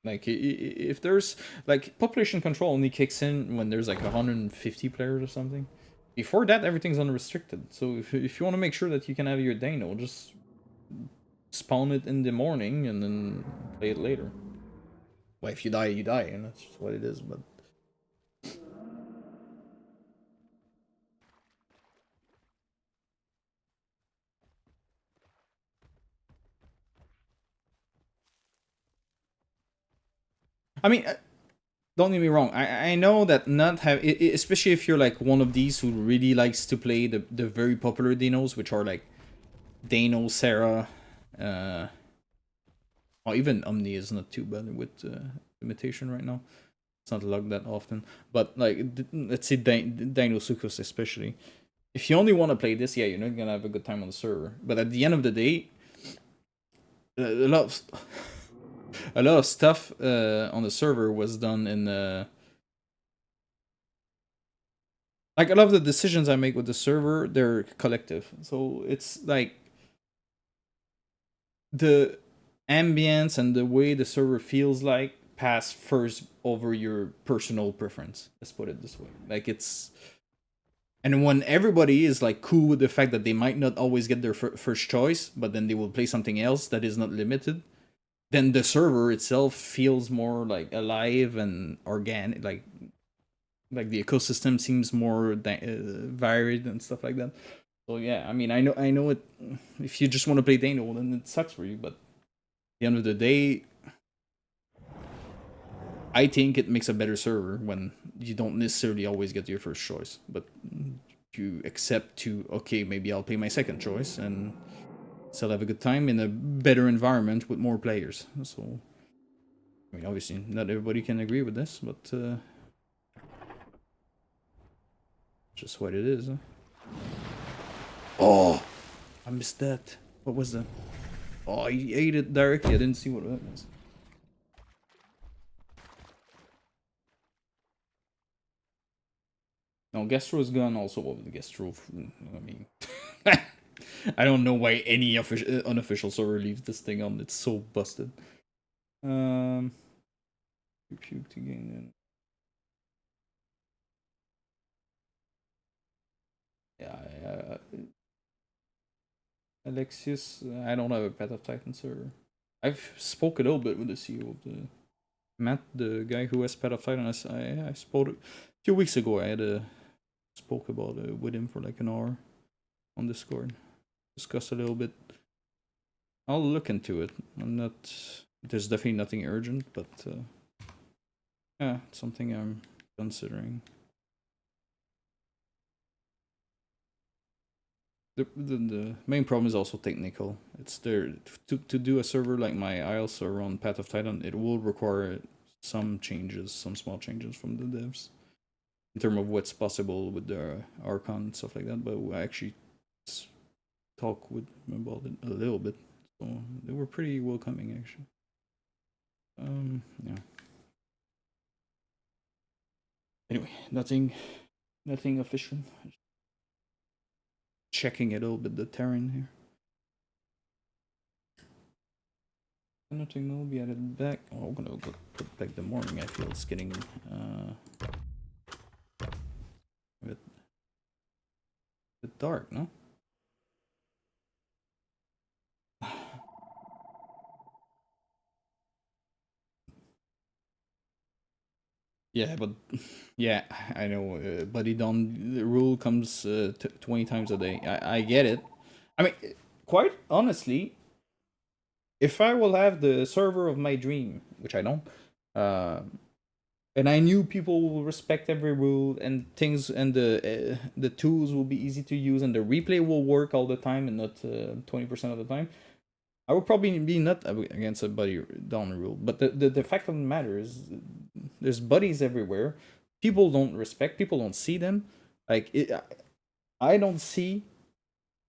Like, if there's... Like, population control only kicks in when there's like 150 players or something. Before that, everything's unrestricted. So if you want to make sure that you can have your Dano, just spawn it in the morning and then play it later. Well, if you die, you die, and that's just what it is. But I mean, don't get me wrong. I know that not have, especially if you're like one of these who really likes to play the very popular dinos, which are like Dano, Sarah, or even Omni is not too bad with imitation right now. It's not logged that often, but like let's say Dino Sucos especially. If you only want to play this, yeah, you're not gonna have a good time on the server. But at the end of the day, a lot of a lot of stuff on the server was done in like a lot of the decisions I make with the server, they're collective. So it's like the ambience and the way the server feels like pass first over your personal preference. Let's put it this way. Like it's, and when everybody is like cool with the fact that they might not always get their first choice, but then they will play something else that is not limited, then the server itself feels more like alive and organic. Like the ecosystem seems more varied and stuff like that. So yeah, I mean, I know it. If you just want to play Dano, then it sucks for you. But at the end of the day, I think it makes a better server when you don't necessarily always get your first choice, but you accept to, okay, maybe I'll play my second choice and still have a good time in a better environment with more players. So, I mean, obviously, not everybody can agree with this, but just what it is. Huh? Oh, I missed that. What was that? Oh, he ate it directly. I didn't see what that was. No, Gastro's gone also over the Gastro. I mean, I don't know why any unofficial server leaves this thing on. It's so busted. Puke to gain. Yeah, Alexius, I don't have a Path of Titan server. I've spoke a little bit with the CEO of the Matt, the guy who has Path of Titan. I spoke a few weeks ago. I had a spoke about with him for like an hour on Discord. Discuss a little bit. I'll look into it. I'm not. There's definitely nothing urgent, but yeah, it's something I'm considering. The main problem is also technical. It's there to do a server like my Isle server on Path of Titan. It will require some changes, some small changes from the devs in terms of what's possible with the Archon and stuff like that. But I actually talk with them about it a little bit, so they were pretty welcoming actually. Yeah. Anyway, nothing official. Checking a little bit the terrain here. Nothing will be added back. Oh, I'm gonna go put back the morning. I feel it's getting a bit dark, no? Yeah, but yeah, I know. Buddy Don, the rule comes 20 times a day. I get it. I mean, quite honestly, if I will have the server of my dream, which I don't, and I knew people will respect every rule and things, and the tools will be easy to use, and the replay will work all the time and not 20% of the time, I would probably be not against a buddy down rule. But the fact of the matter is, there's buddies everywhere. People don't respect. People don't see them. Like I don't see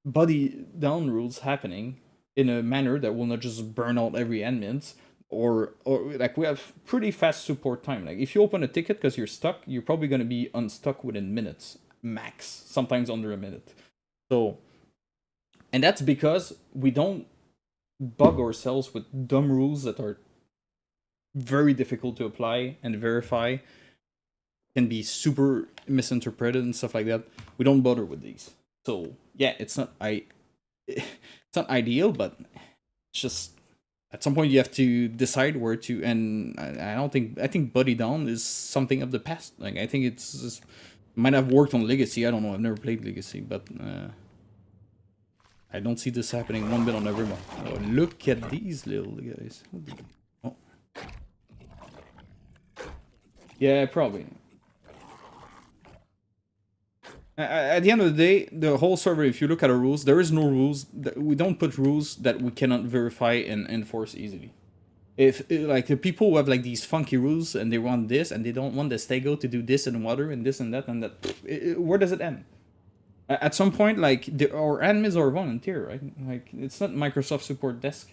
buddy down rules happening in a manner that will not just burn out every admins, or like we have pretty fast support time. Like if you open a ticket because you're stuck, you're probably gonna be unstuck within minutes max, sometimes under a minute. So, and that's because we don't bug ourselves with dumb rules that are very difficult to apply and verify, can be super misinterpreted and stuff like that. We don't bother with these. So yeah, it's not ideal, but it's just At some point, you have to decide where to. And I don't think I think Buddy Down is something of the past. Like I think it's just, might have worked on Legacy. I don't know. I've never played Legacy, but I don't see this happening one bit on Evrima. Oh, look at these little guys. Oh. Yeah, probably. At the end of the day, the whole server, if you look at the rules, there is no rules. We don't put rules that we cannot verify and enforce easily. If, like, the people who have, like, these funky rules and they want this and they don't want the stego to do this in water and this and that, where does it end? At some point, like, our admins are volunteer, right? Like, it's not Microsoft support desk.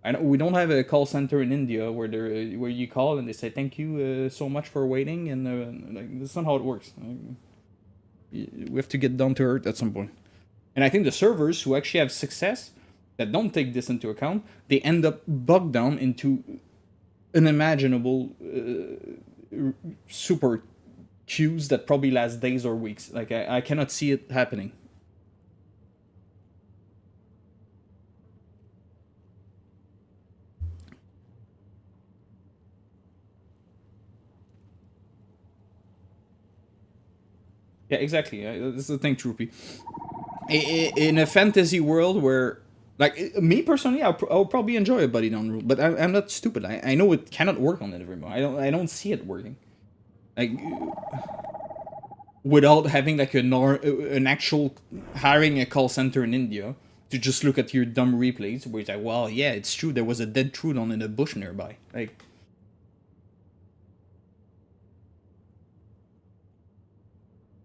I know we don't have a call center in India where where you call and they say thank you so much for waiting, and like, that's not how it works. We have to get down to earth at some point. And I think the servers who actually have success that don't take this into account, they end up bogged down into unimaginable super queues that probably last days or weeks. Like, I cannot see it happening. Yeah, exactly. This is the thing, Troopy. In a fantasy world where, like, me personally, I'll probably enjoy a buddy down rule, but I'm not stupid. I know it cannot work on it anymore. I don't see it working. Like, without having like an actual hiring a call center in India to just look at your dumb replays, where it's like, well, yeah, it's true. There was a dead Trudon in a bush nearby. Like.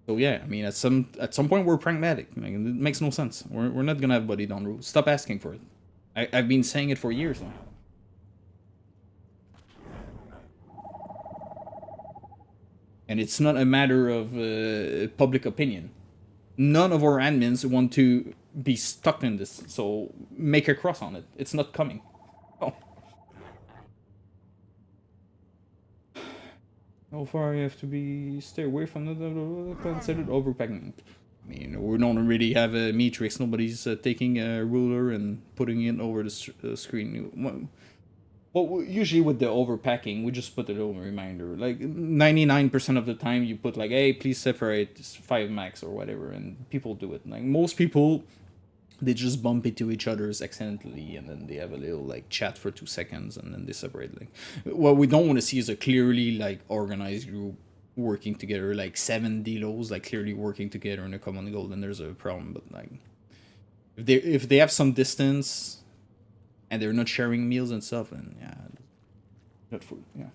So yeah, I mean, at some point we're pragmatic. Like, it makes no sense. We're not gonna have buddy down rules. Stop asking for it. I've been saying it for years now. And it's not a matter of public opinion. None of our admins want to be stuck in this, so make a cross on it. It's not coming. Oh. How far you have to be? Stay away from the considered overpacking. I mean, we don't really have a matrix. Nobody's taking a ruler and putting it over the screen. Well, usually with the overpacking, we just put a little reminder. Like 99% of the time, you put like, "Hey, please separate 5 max" or whatever, and people do it. Like most people, they just bump into each other's accidentally, and then they have a little like chat for 2 seconds, and then they separate. Like, what we don't want to see is a clearly like organized group working together, like 7 delos, like clearly working together in a common goal. Then there's a problem. But like, if they have some distance, and they're not sharing meals and stuff, and yeah, not food. Yeah.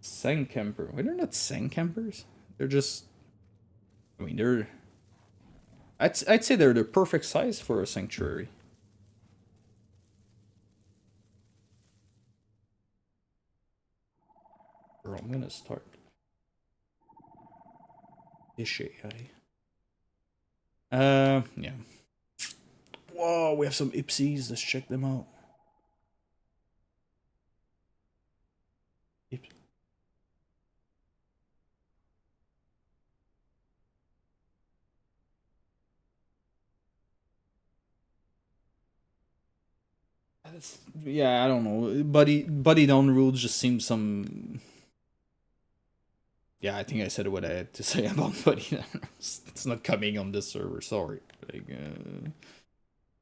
Sang camper. Well, they're not sang campers. They're just. I mean, they're. I'd say they're the perfect size for a sanctuary. Or I'm gonna start. Ish AI. Yeah. Whoa, we have some Ipsies. Let's check them out. Ips. Yeah, I don't know. Buddy down rules just seems some. Yeah, I think I said what I had to say about buddy down rules. It's not coming on this server. Sorry. Like,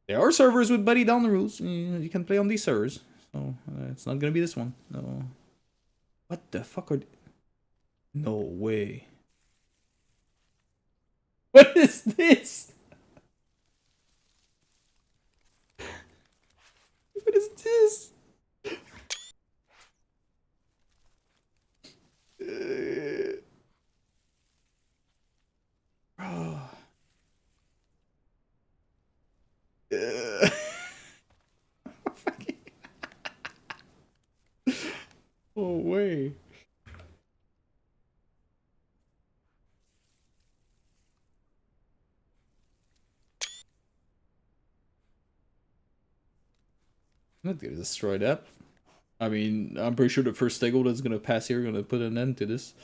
there are servers with buddy down rules. You can play on these servers, so it's not gonna be this one. No. What the fuck are? No way. What is this? What is this? Bro. Oh way. I'm not gonna destroy that. I mean, I'm pretty sure the first stego that's gonna pass here gonna put an end to this.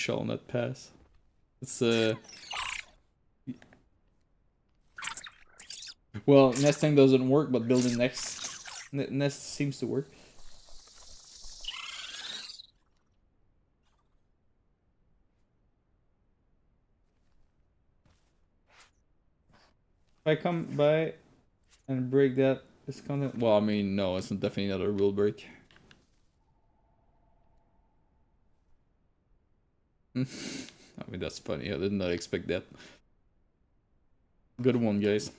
shall not pass. It's well, nesting doesn't work, but building nest seems to work. If I come by and break that, it's gonna. Well, I mean, no, it's definitely not a rule break. I mean, that's funny. I did not expect that. Good one, guys.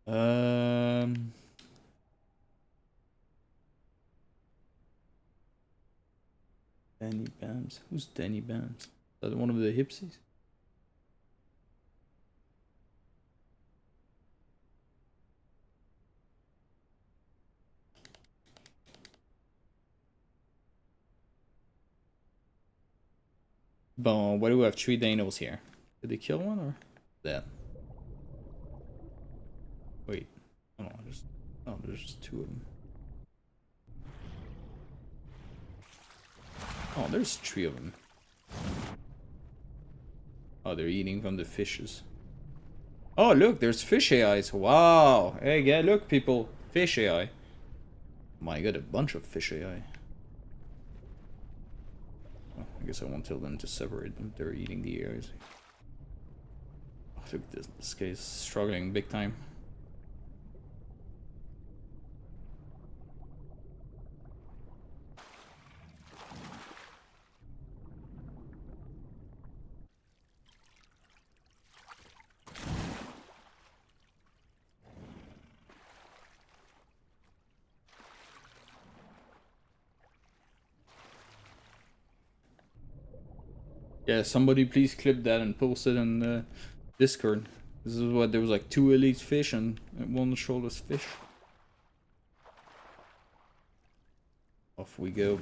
Danny Bams. Who's Danny Bams? Is that one of the hipsies? Bon, why do we have 3 dinos here? Did they kill one or that? Wait, oh, there's just 2 of them. Oh, there's 3 of them. Oh, they're eating from the fishes. Oh, look, there's fish AIs. Wow. Hey, yeah, look, people. Fish AI. My God, a bunch of fish AI. Oh, I guess I won't tell them to separate them. They're eating the AIs. Oh, look, this guy's struggling big time. Yeah, somebody please clip that and post it in Discord. This is what, there was like 2 elite fish and 1 shoulders fish. Off we go.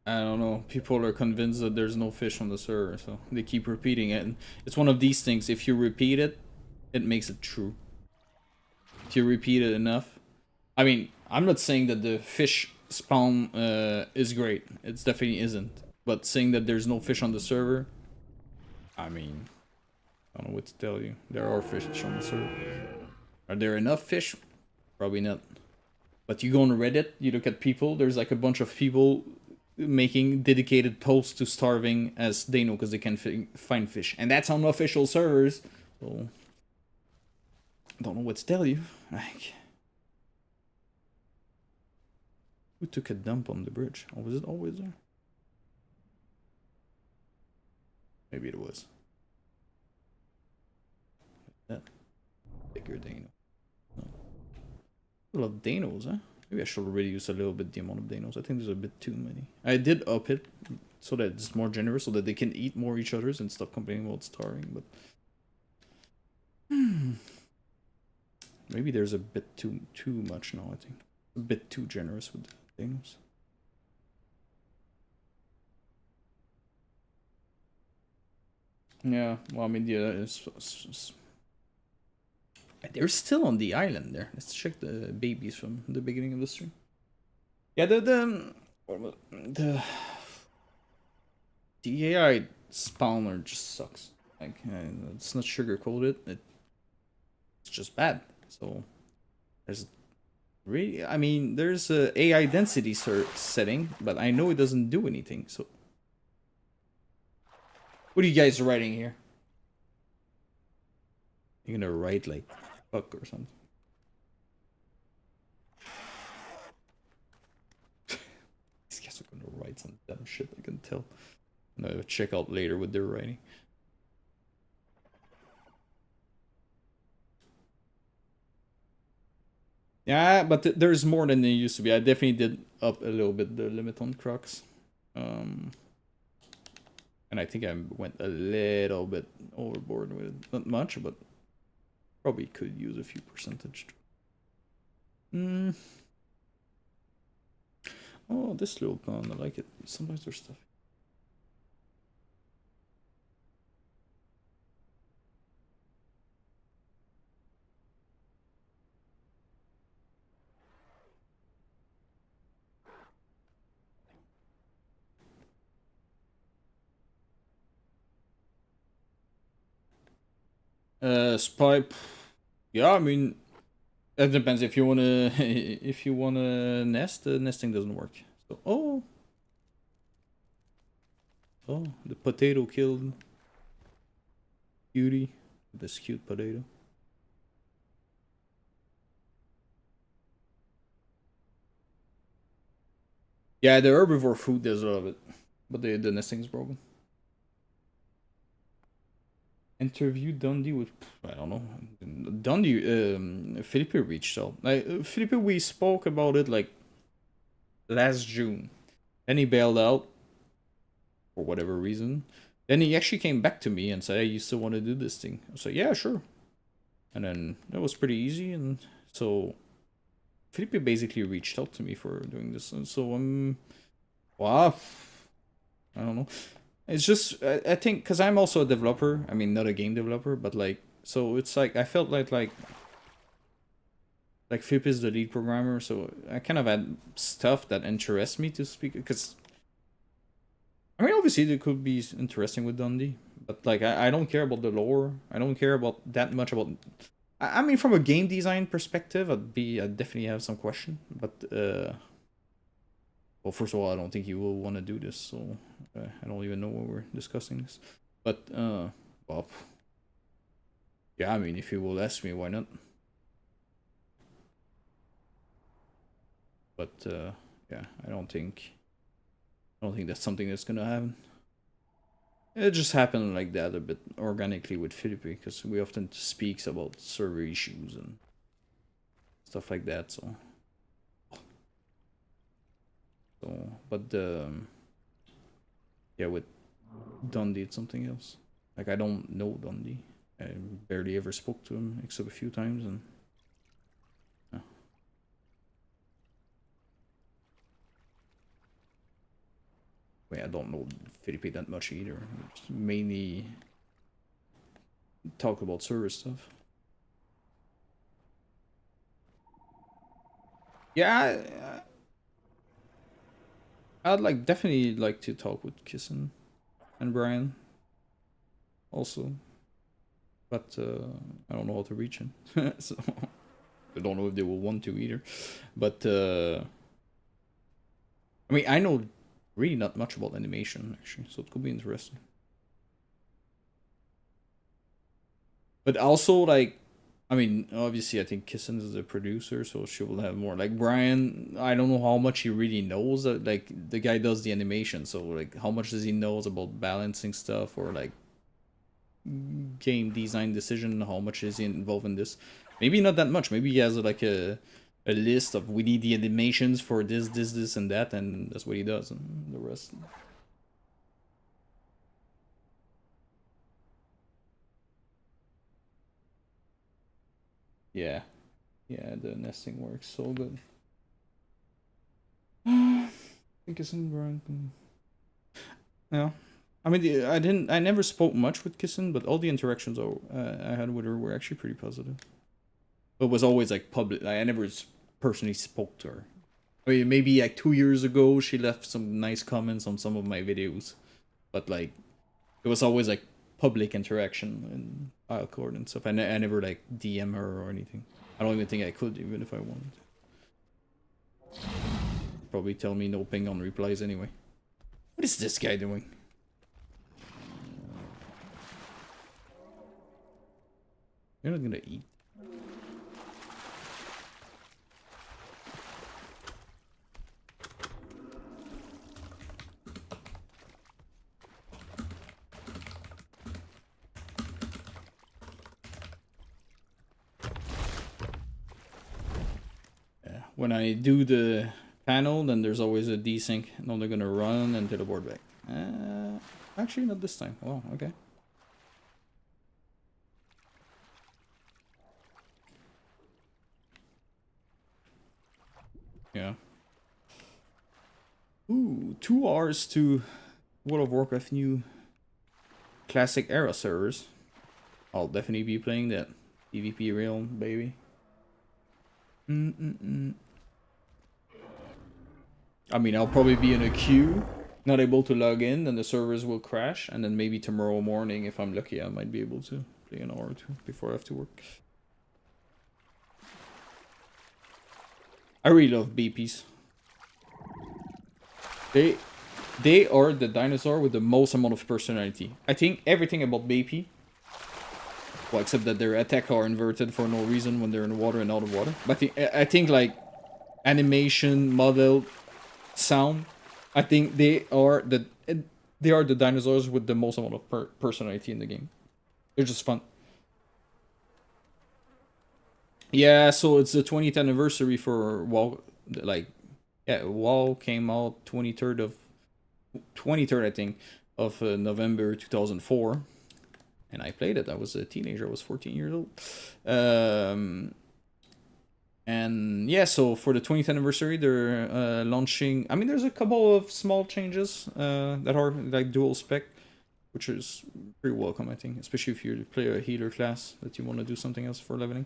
I don't know, people are convinced that there's no fish on the server, so they keep repeating it. And it's one of these things, if you repeat it, it makes it true. If you repeat it enough. I mean, I'm not saying that the fish spawn is great. It definitely isn't. But saying that there's no fish on the server, I mean, I don't know what to tell you. There are fish on the server. Are there enough fish? Probably not. But you go on Reddit, you look at people, there's like a bunch of people making dedicated posts to starving as they know because they can find fish. And that's on official servers. So, I don't know what to tell you. Like, who took a dump on the bridge? Or was it always there? Maybe it was. That bigger Dano. No. A lot of Danos, huh? Maybe I should reduce a little bit the amount of Danos. I think there's a bit too many. I did up it so that it's more generous, so that they can eat more each other's and stop complaining about starving, but... Maybe there's a bit too much now, I think. A bit too generous with the Danos. Yeah, well, I mean, yeah, they're still on the island there. Let's check the babies from the beginning of the stream. Yeah, the AI spawner just sucks. Like, it's not sugarcoated. It's just bad. So there's really, I mean, there's a AI density setting, but I know it doesn't do anything. So what are you guys writing here? You're gonna write like fuck or something. These guys are gonna write some dumb shit, I can tell. I'm gonna check out later what they're writing. Yeah, but there's more than there used to be. I definitely did up a little bit the limit on crocs. And I think I went a little bit overboard with it. Not much, but probably could use a few percentage. Oh, this little pond, I like it. Sometimes there's stuff. Spy. Yeah, I mean, it depends if you wanna if you wanna nest. The nesting doesn't work. So, oh, the potato killed Cutie. This cute potato. Yeah, the herbivore food does a lot of it, but the nesting's broken. Interview Dundee with, I don't know, Dundee. Felipe reached out. Felipe, we spoke about it like last June. Then he bailed out for whatever reason. Then he actually came back to me and said, "Hey, you still want to do this thing?" I was like, "Yeah, sure." And then that was pretty easy, and so Felipe basically reached out to me for doing this, and so wow, I don't know. It's just I think because I'm also a developer. I mean, not a game developer, but like, so it's like I felt like Felipe is the lead programmer, so I kind of had stuff that interests me to speak, because I mean, obviously it could be interesting with Dundee, but like I don't care about the lore. I don't care about that much about. I mean, from a game design perspective, I'd definitely have some question, but well, first of all, I don't think you will want to do this, so I don't even know why we're discussing this. But well, yeah, I mean, if you will ask me, why not? But yeah, I don't think that's something that's gonna happen. It just happened like that a bit organically with Philippe, because we often speaks about server issues and stuff like that. So, but yeah, with Dundee, it's something else. Like, I don't know Dundee. I barely ever spoke to him except a few times, and yeah. Wait, I don't know Philippe that much either. Just mainly talk about server stuff. Yeah, I'd like definitely like to talk with Kissen and Brian also, but I don't know how to reach him, so I don't know if they will want to either. But I mean, I know really not much about animation actually, so it could be interesting. But also, like, I mean, obviously, I think Kissen is the producer, so she will have more. Like Brian, I don't know how much he really knows. Like, the guy does the animation, so like, how much does he knows about balancing stuff, or like game design decision? How much is he involved in this? Maybe not that much. Maybe he has like a list of, we need the animations for this, and that, and that's what he does, and the rest. Yeah, yeah, the nesting works so good. I think it's in Brian. Yeah. I mean, I never spoke much with Kissen, but all the interactions I had with her were actually pretty positive. But it was always like public. I never personally spoke to her. I mean, maybe like 2 years ago, she left some nice comments on some of my videos, but like, it was always like public interaction and Discord and stuff. I never like DM her or anything. I don't even think I could, even if I wanted. Probably tell me no ping on replies anyway. What is this guy doing? You're not gonna eat. Yeah. When I do the panel, then there's always a desync. No, they're gonna run and teleport back. Actually, not this time. Oh, okay. Yeah. Ooh, 2 hours to World of Warcraft new classic era servers. I'll definitely be playing that. PvP realm, baby. I mean, I'll probably be in a queue, not able to log in, then the servers will crash, and then maybe tomorrow morning, if I'm lucky, I might be able to play an hour or two before I have to work. I really love Beipis. They are the dinosaur with the most amount of personality. I think everything about Beipi, well, except that their attack are inverted for no reason when they're in water and out of water. But I think like animation, model, sound, I think they are the dinosaurs with the most amount of personality in the game. They're just fun. Yeah, so it's the 20th anniversary for WoW. Like, yeah, WoW came out 23rd, I think, of November 2004, and I played it. I was a teenager. I was 14 years old. And yeah, so for the 20th anniversary, they're launching. I mean, there's a couple of small changes that are like dual spec, which is pretty welcome, I think, especially if you play a healer class that you want to do something else for leveling.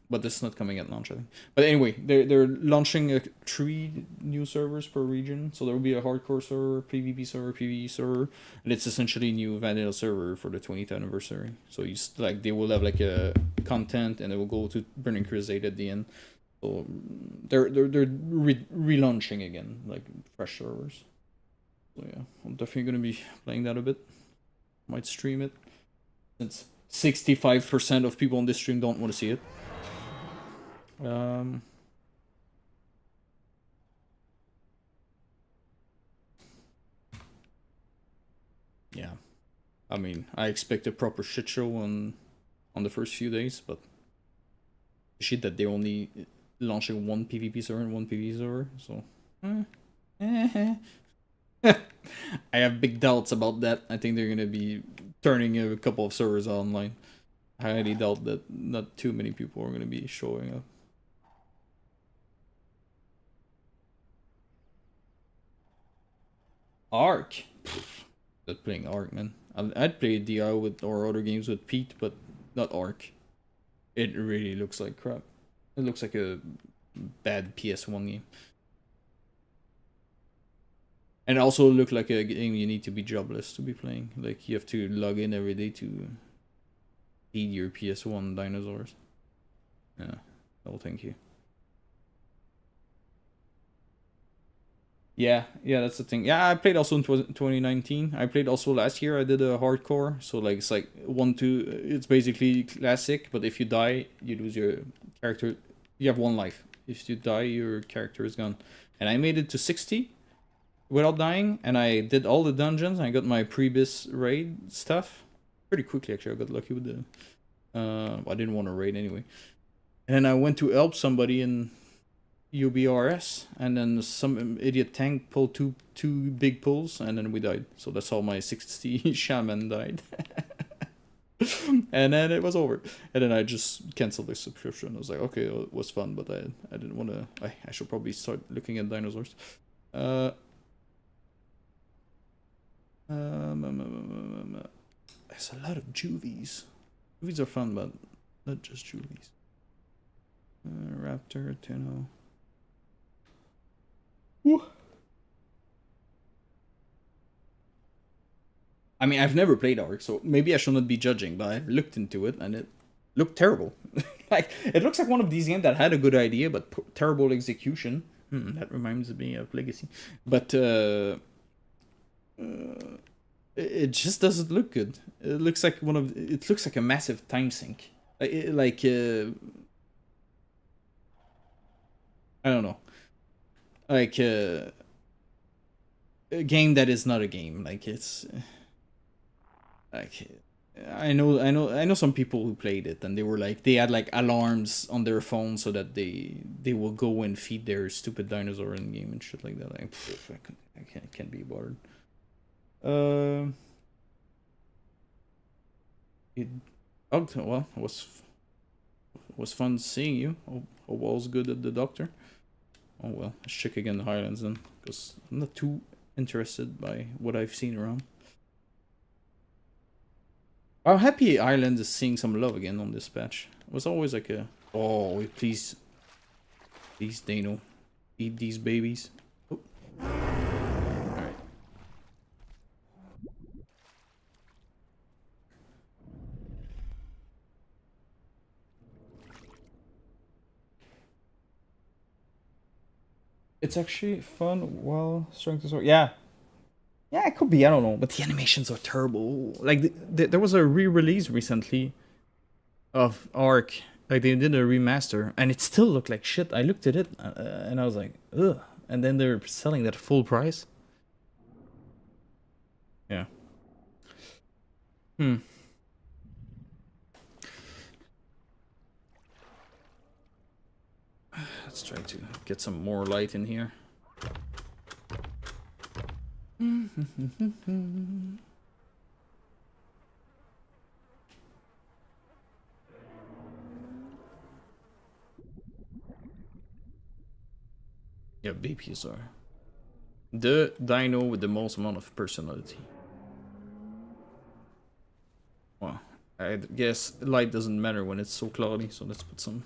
But this is not coming at launch, I think. But anyway, they're launching 3 new servers per region. So there will be a hardcore server, PvP server, PvE server, and it's essentially a new vanilla server for the 20th anniversary. So you like they will have like a content, and it will go to Burning Crusade at the end. So they're relaunching again, like fresh servers. So yeah, I'm definitely gonna be playing that a bit. Might stream it, since 65% of people on this stream don't want to see it. Yeah, I mean, I expect a proper shit show on the first few days, but shit that they're only launching 1 PvP server and 1 PvE server, so I have big doubts about that. I think they're gonna be turning a couple of servers online. I highly doubt that not too many people are gonna be showing up. Ark. Not playing Ark, man. I'd play DI with or other games with Pete, but not Ark. It really looks like crap. It looks like a bad PS1 game. And also look like a game you need to be jobless to be playing. Like you have to log in every day to feed your PS1 dinosaurs. Yeah, no thank you. Yeah, that's the thing. Yeah, I played also in 2019. I played also last year. I did a hardcore, so like it's like 1-2. It's basically classic, but if you die, you lose your character. You have 1 life. If you die, your character is gone. And I made it to 60 without dying, and I did all the dungeons. I got my Prebis raid stuff pretty quickly. Actually, I got lucky with the. I didn't want to raid anyway, and then I went to help somebody in UBRS, and then some idiot tank pulled two big pulls, and then we died. So that's how my 60 shaman died. And then it was over. And then I just canceled the subscription. I was like, okay, it was fun, but I didn't want to. I should probably start looking at dinosaurs. There's a lot of juvies. Juvies are fun, but not just juvies. Raptor, Tenno. Woo. I mean, I've never played Ark, so maybe I should not be judging, but I've looked into it, and it looked terrible. Like, it looks like one of these games that had a good idea, but terrible execution. That reminds me of Legacy. But, it just doesn't look good. It looks like it looks like a massive time sink. I don't know. Like, a game that is not a game. Like, it's like, I know some people who played it, and they were like, they had like alarms on their phone so that they will go and feed their stupid dinosaur in game and shit like that. Like, I can't be bothered. Well, it was fun seeing you. Hope all's good at the doctor. Oh well, let's check again the Highlands then, because I'm not too interested by what I've seen around. I'm happy Ireland is seeing some love again on this patch. It was always like a, oh please, Dano, eat these babies. Oh. Alright. It's actually fun while strength to sword. Yeah. Yeah, it could be, I don't know. But the animations are terrible. Like, there was a re-release recently of Ark. Like, they did a remaster, and it still looked like shit. I looked at it, and I was like, ugh. And then they're selling that full price. Yeah. Let's try to get some more light in here. Yeah, Beipis are the dino with the most amount of personality. Well, I guess light doesn't matter when it's so cloudy, so let's put some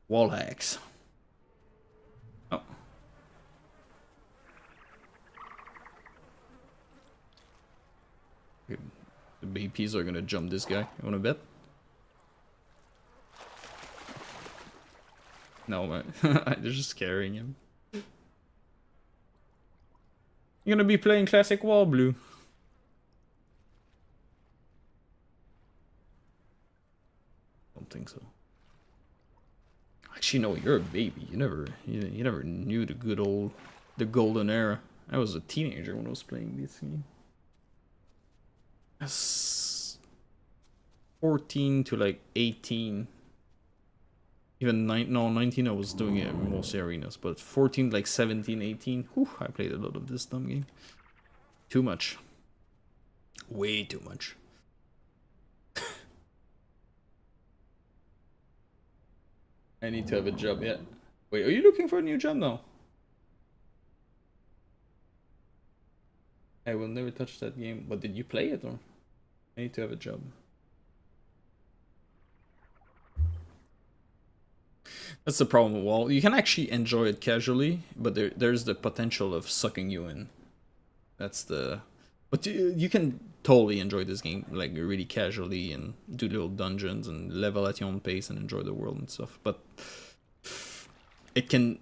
wall hacks. Oh. Okay. The Beipis are gonna jump this guy. You wanna bet? No, man. They're just carrying him. You're gonna be playing classic wall blue. Don't think so. Actually, no, you're a baby. You never knew the good old, the golden era. I was a teenager when I was playing this game. That's 14 to like 18. Even 19 I was doing it in most arenas, but 14, like 17, 18, whew, I played a lot of this dumb game. Too much. Way too much. I need to have a job, yeah. Wait, are you looking for a new job now? I will never touch that game. But did you play it or? I need to have a job. That's the problem with WoW. You can actually enjoy it casually, but there's the potential of sucking you in. That's the... But you can totally enjoy this game, like, really casually, and do little dungeons, and level at your own pace, and enjoy the world and stuff. But it can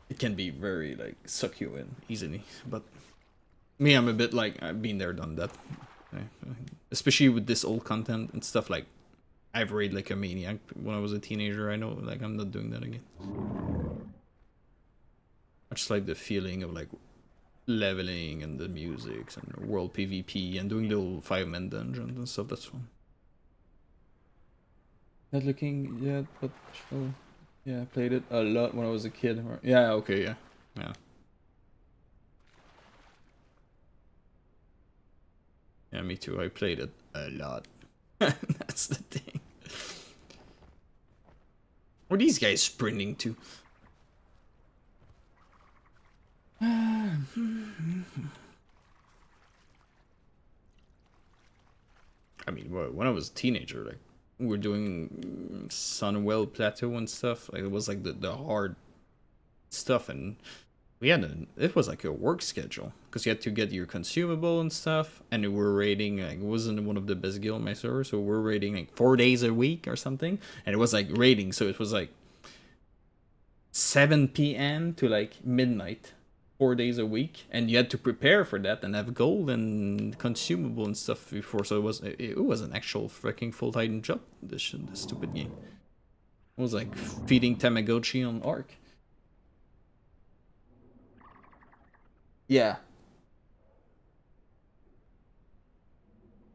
be very, like, suck you in easily. But me, I'm a bit like, I've been there, done that. Especially with this old content and stuff, like, I've raided like a maniac when I was a teenager. I know, like, I'm not doing that again. I just like the feeling of, like, leveling and the music and world PvP and doing little 5-man dungeons and stuff. That's fun. Not looking yet, but sure. Yeah, I played it a lot when I was a kid. Yeah, okay, yeah. Yeah. Yeah, me too. I played it a lot. That's the thing. What are these guys sprinting to? I mean, when I was a teenager, like, we were doing Sunwell Plateau and stuff. Like, it was like the hard stuff, and we had it was like a work schedule because you had to get your consumable and stuff, and we were raiding, like, it wasn't one of the best guild on my server, so we're raiding like 4 days a week or something, and it was like raiding, so it was like 7 p.m. to like midnight, 4 days a week, and you had to prepare for that and have gold and consumable and stuff before. So it was an actual freaking full-time job. This stupid game. It was like feeding Tamagotchi on Ark. Yeah.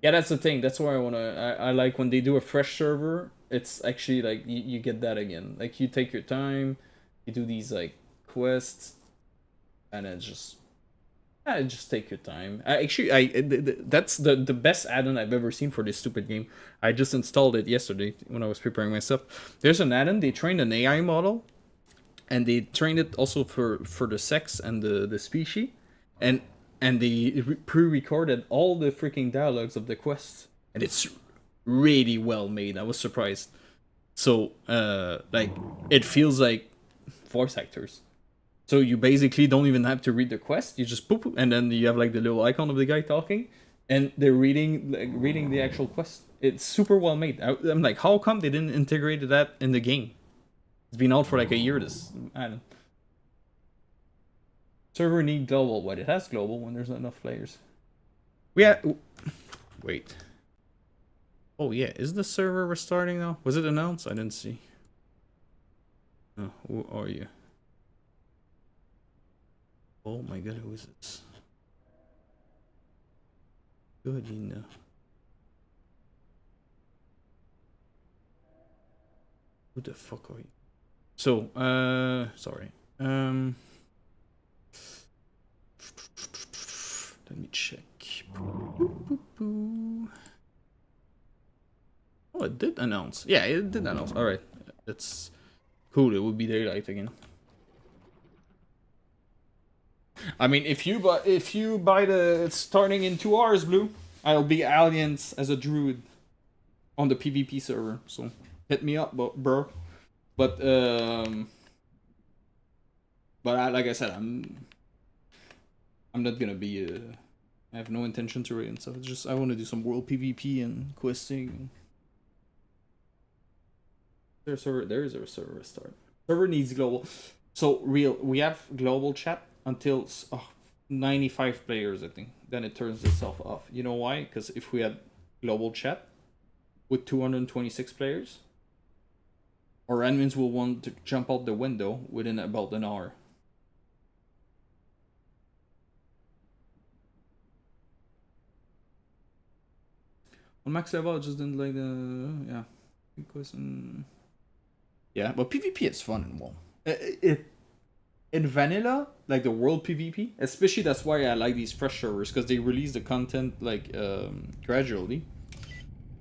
Yeah, that's the thing. That's why I like when they do a fresh server. It's actually like you get that again. Like, you take your time, you do these like quests, and it's just take your time. That's the best add-on I've ever seen for this stupid game. I just installed it yesterday when I was preparing my stuff. There's an add-on. They trained an AI model, and they trained it also for the sex and the species, and they pre-recorded all the freaking dialogues of the quests, and it's really well made. I was surprised. So like it feels like voice actors. So you basically don't even have to read the quest. You just poop, and then you have like the little icon of the guy talking, and they're reading the actual quest. It's super well made. I'm like, how come they didn't integrate that in the game? It's been out for like a year. I don't. Server need global. What, it has global when there's not enough players. Wait. Oh yeah, is the server restarting now? Was it announced? I didn't see. Oh, who are you? Oh my god, who is this? Good enough. Who the fuck are you? So, sorry. Let me check. Oh, it did announce. Yeah, it did announce. Alright. That's cool. It would be daylight again. I mean, if you buy the, it's starting in 2 hours, Blue. I'll be aliens as a druid on the PvP server. So hit me up, bro. But like I said, I'm not gonna be. I have no intention to raid and stuff. It's just I want to do some world PvP and questing. There is a server start. Server needs global. So we have global chat until 95 players, I think. Then it turns itself off. You know why? Because if we had global chat with 226 players, our admins will want to jump out the window within about an hour. On max level, I just didn't like the because yeah, but PvP is fun and WoW. In vanilla, like the world PvP, especially that's why I like these fresh servers, because they release the content like gradually,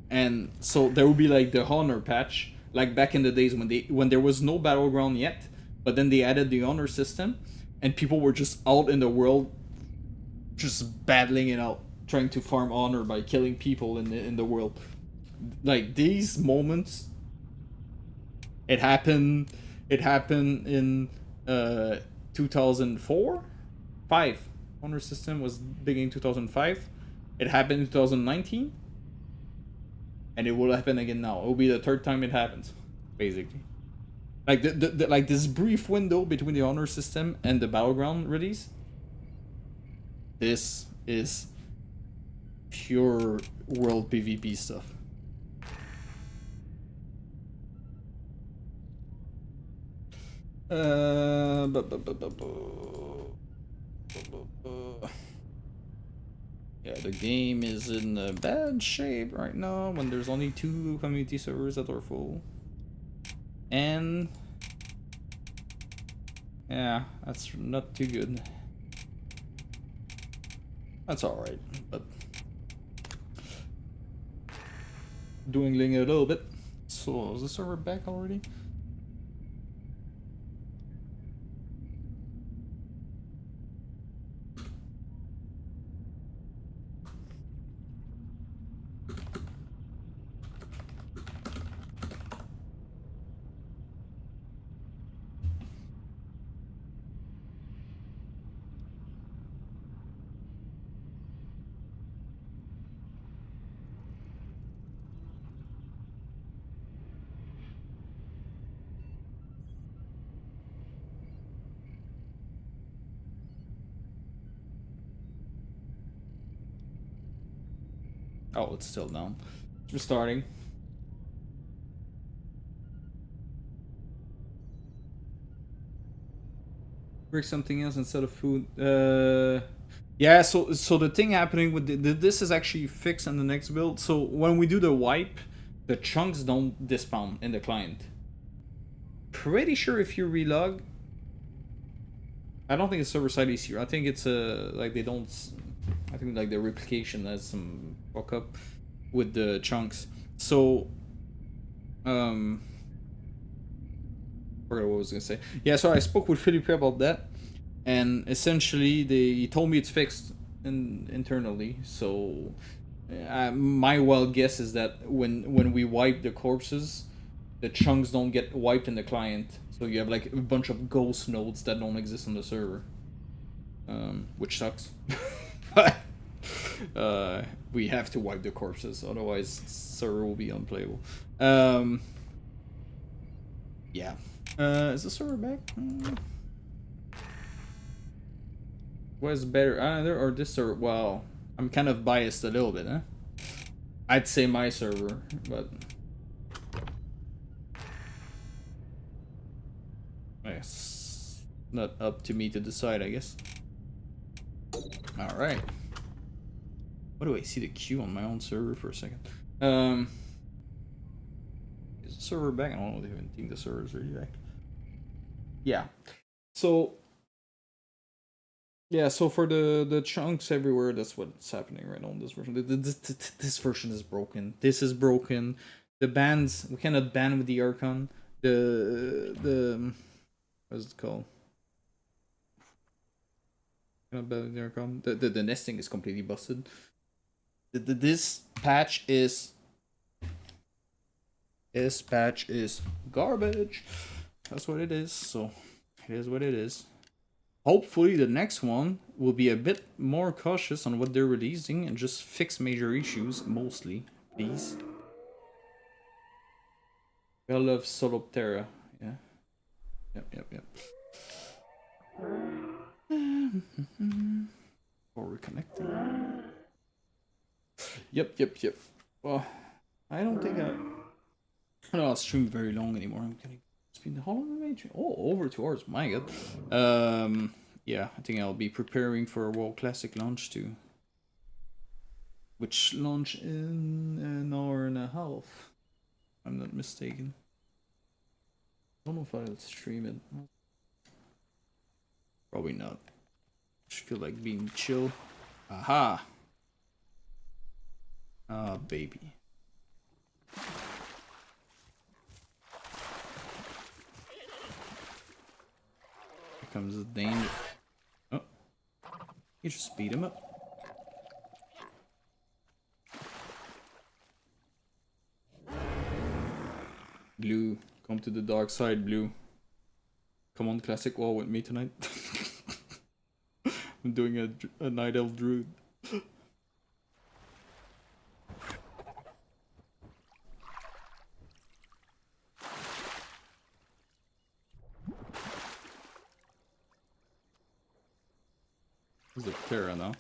and so there will be like the honor patch, like back in the days when there was no battleground yet, but then they added the honor system, and people were just out in the world, just battling it out, trying to farm honor by killing people in the world. Like these moments, it happened in 2004, 5. Honor system was big in 2005. It happened in 2019, and it will happen again now. It will be the 3rd time it happens, basically. Like the like this brief window between the honor system and the battleground release. This is pure world PvP stuff. Yeah, the game is in bad shape right now when there's only 2 community servers that are full. And yeah, that's not too good. That's alright, but dwindling a little bit. So, is the server back already? Oh, it's still down. It's restarting. Break something else instead of food. Yeah, so the thing happening with this is actually fixed in the next build. So when we do the wipe, the chunks don't despawn in the client. Pretty sure if you relog, I don't think it's server side issue. I think it's like they don't. I think like the replication has some fuck up with the chunks. So Forgot what I was gonna say. Yeah, so I spoke with Philippe about that, and essentially he told me it's fixed internally. So my wild guess is that when we wipe the corpses, the chunks don't get wiped in the client. So you have like a bunch of ghost nodes that don't exist on the server, which sucks. But we have to wipe the corpses, otherwise server will be unplayable. Yeah. Is the server back? What is better, either or this server? Well, I'm kind of biased a little bit, huh? I'd say my server, but it's not up to me to decide, I guess. All right. What do I see the queue on my own server for a second? Is the server back? I don't even think the server is really back. Yeah. So yeah, so for the chunks everywhere, that's what's happening right now in this version. This version is broken. This is broken. The bans, we cannot ban with the Archon. The what's it called? Cannot ban with the Archon. The nesting is completely busted. This patch is garbage. That's what it is. So it is what it is. Hopefully the next one will be a bit more cautious on what they're releasing and just fix major issues, mostly, please. I love Soloptera, yeah. Yep. Or reconnecting. Yep. Well, I don't think I'll stream very long anymore. I'm getting speed. How long am I? Oh, over 2 hours. My God. Yeah, I think I'll be preparing for a WoW Classic launch too. Which launch in an hour and a half. If I'm not mistaken. I don't know if I'll stream it. Probably not. Just feel like being chill. Aha! Ah, baby. Here comes the danger. Oh. You just beat him up. Blue, come to the dark side, Blue. Come on, Classic Wall with me tonight. I'm doing a Night Elf Druid. This is a Terra now.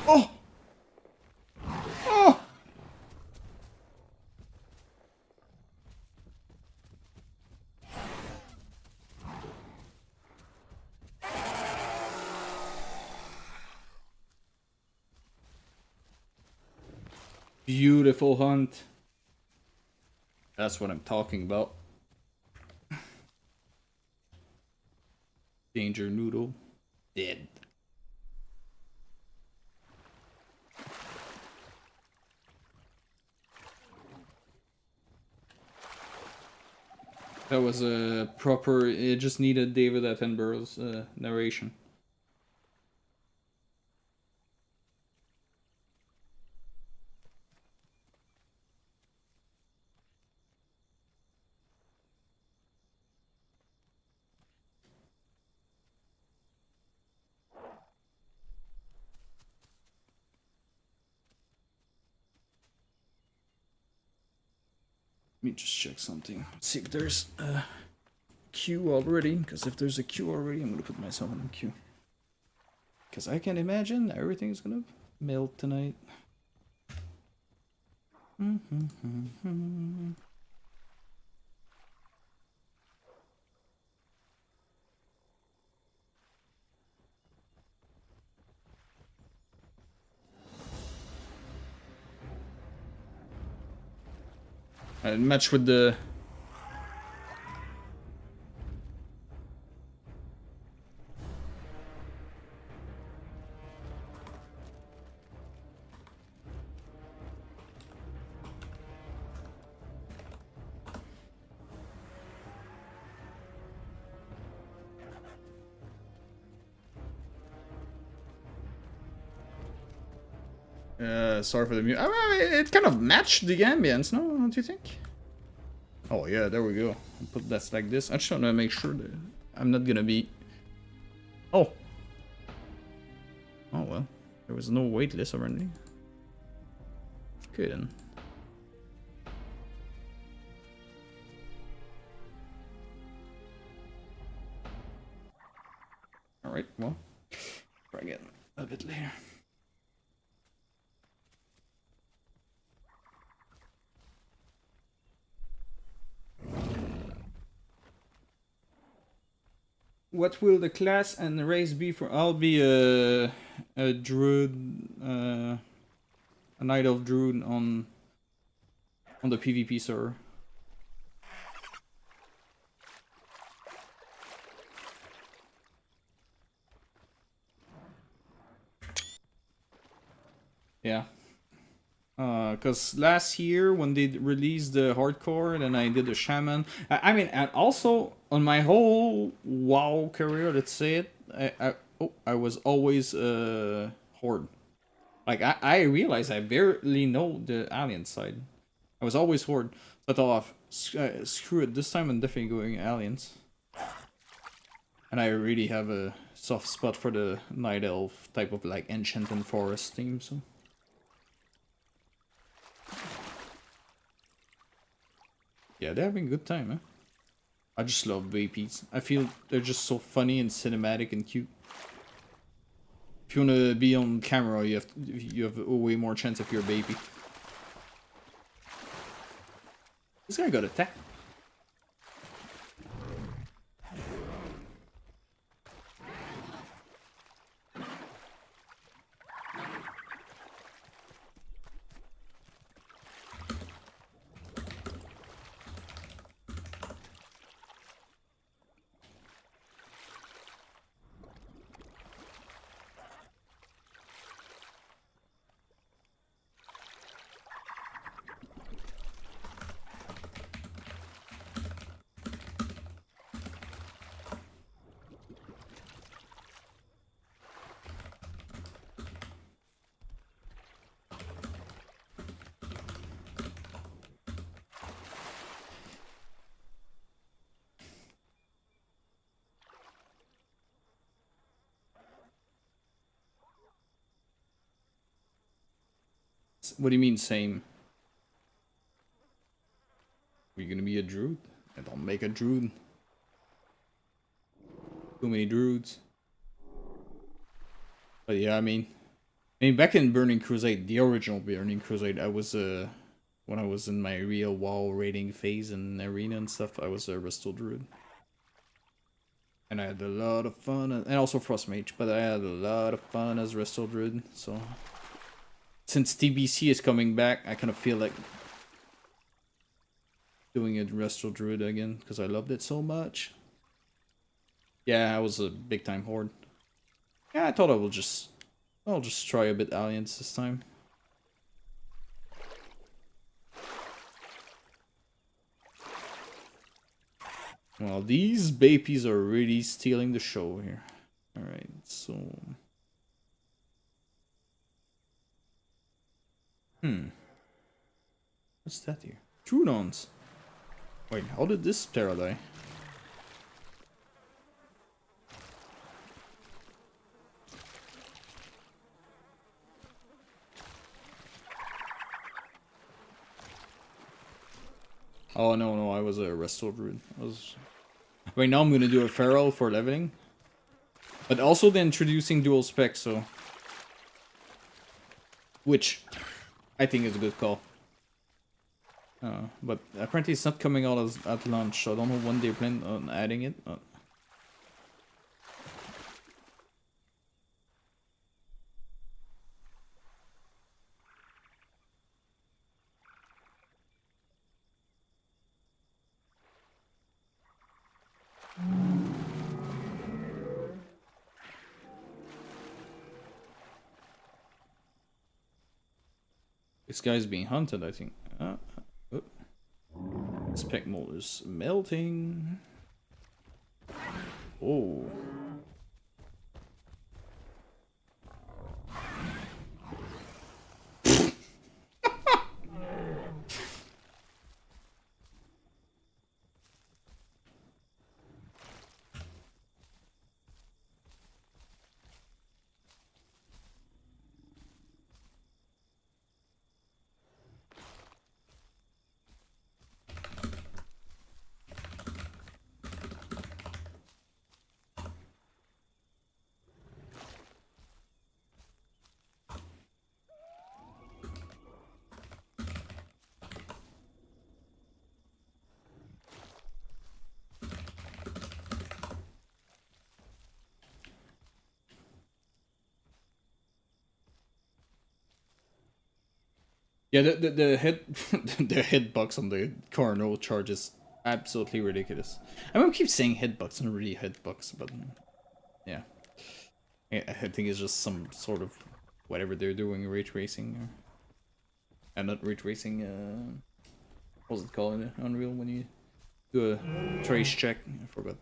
Oh! Oh! Beautiful hunt. That's what I'm talking about. Danger Noodle. Dead. That was a proper... It just needed David Attenborough's narration. Let me just check something. See if there's a queue already. Because if there's a queue already, I'm gonna put myself in a queue. Because I can imagine everything's gonna melt tonight. Match with the... sorry for the mute. I mean, it kind of matched the ambience, no? Don't you think? Oh yeah, there we go. I'll put that like this. I just want to make sure that I'm not gonna be... Oh! Oh well. There was no wait list or anything. Okay then. Alright, well. Try again a bit later. What will the class and the race be for? I'll be a druid, a night elf druid on the PvP server. Yeah. Cause last year when they released the hardcore, then I did the shaman. I mean, and also on my whole WoW career, let's say it, I was always horde. Like I realized I barely know the alien side. I was always horde. So I thought, screw it, this time I'm definitely going aliens. And I really have a soft spot for the night elf type of like enchanted forest theme. So. Yeah, they're having a good time, huh? I just love Beipis. I feel they're just so funny and cinematic and cute. If you wanna be on camera, you have a way more chance if you're a Beipi. This guy got attacked. What do you mean, same? Are you gonna be a druid? I don't make a druid. Too many druids. But yeah, I mean back in Burning Crusade, the original Burning Crusade, I was when I was in my real WoW raiding phase and arena and stuff, I was a Resto druid. And I had a lot of fun, and also Frost Mage, but I had a lot of fun as Resto druid, so... Since TBC is coming back, I kind of feel like doing a Resto druid again, because I loved it so much. Yeah, I was a big time horde. Yeah, I thought I'll just try a bit aliens this time. Well, these Beipis are really stealing the show here. Alright, so... What's that here? Pteranodons. Wait, how did this Ptera die? Oh no, I was a resto druid. Right now I'm gonna do a feral for leveling. But also they're introducing dual spec, so... Which I think is a good call. But apparently it's not coming out as at launch, so I don't know when they plan on adding it. This guy's being hunted, I think. Spec mold is melting. Oh. Yeah, the head the hitbox on the Carnivore charge is absolutely ridiculous. I mean, I keep saying hitbox and really hitbox, but yeah, I think it's just some sort of whatever they're doing, ray tracing, and not ray tracing. What's it called in Unreal when you do a trace check? I forgot.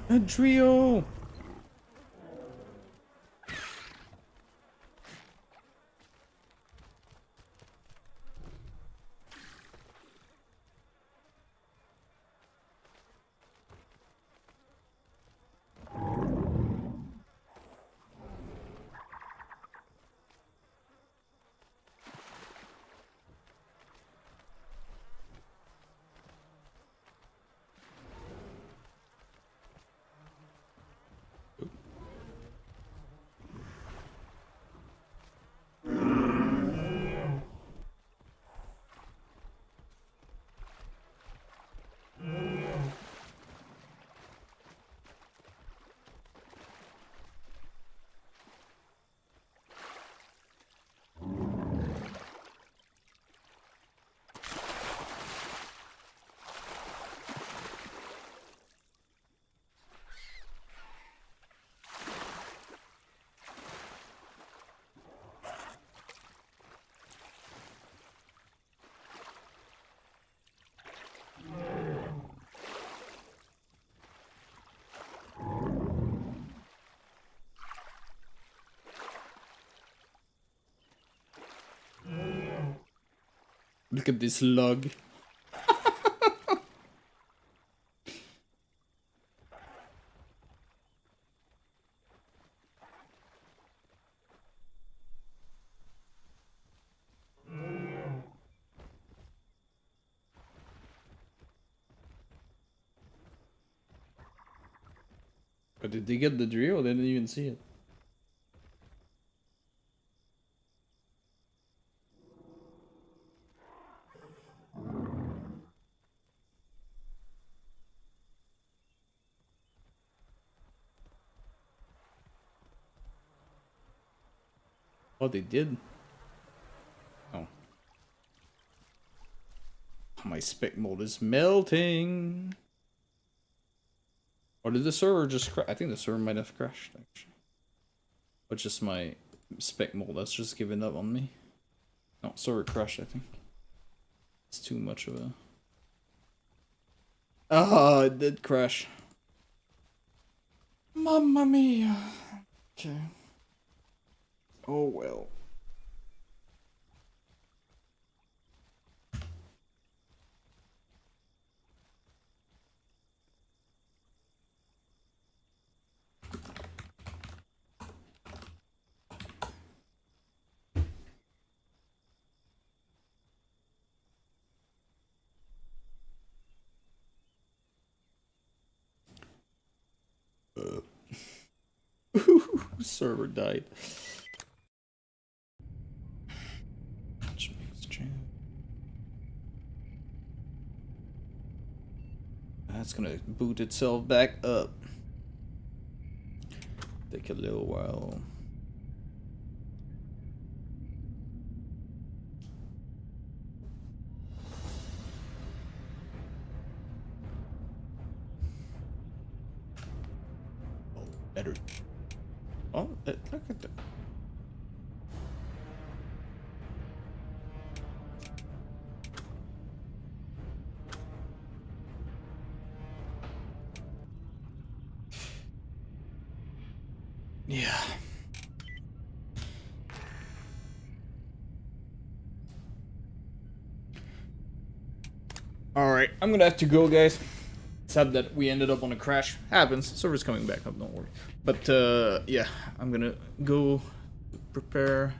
A trio. Look at this log. But did they get the drill? They didn't even see it. Oh, they did? Oh. My spec mode is melting. Or did the server just crash? I think the server might have crashed, actually. But just my spec mode that's just given up on me. No, server crashed, I think. It's too much of a... Ah, it did crash. Mamma mia. Okay. Oh well. Server died. That's gonna boot itself back up. Take a little while. Oh, better. Oh, look at that. Yeah. Alright, I'm gonna have to go, guys. Sad that we ended up on a crash. Happens. Server's coming back up, don't worry. But, yeah, I'm gonna go prepare.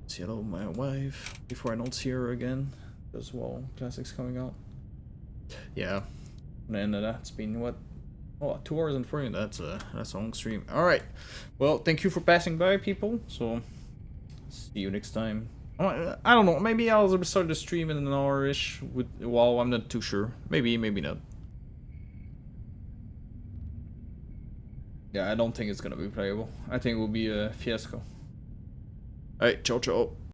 Say hello to my wife before I don't see her again. Because, well, Classic's coming out. Yeah. And then that's been, what? Oh, 2 hours and 40. That's a long stream. Alright. Well, thank you for passing by, people. So, see you next time. I don't know. Maybe I'll start the stream in an hour-ish with WoW. I'm not too sure. Maybe, maybe not. Yeah, I don't think it's gonna be playable. I think it will be a fiasco. Alright, ciao ciao.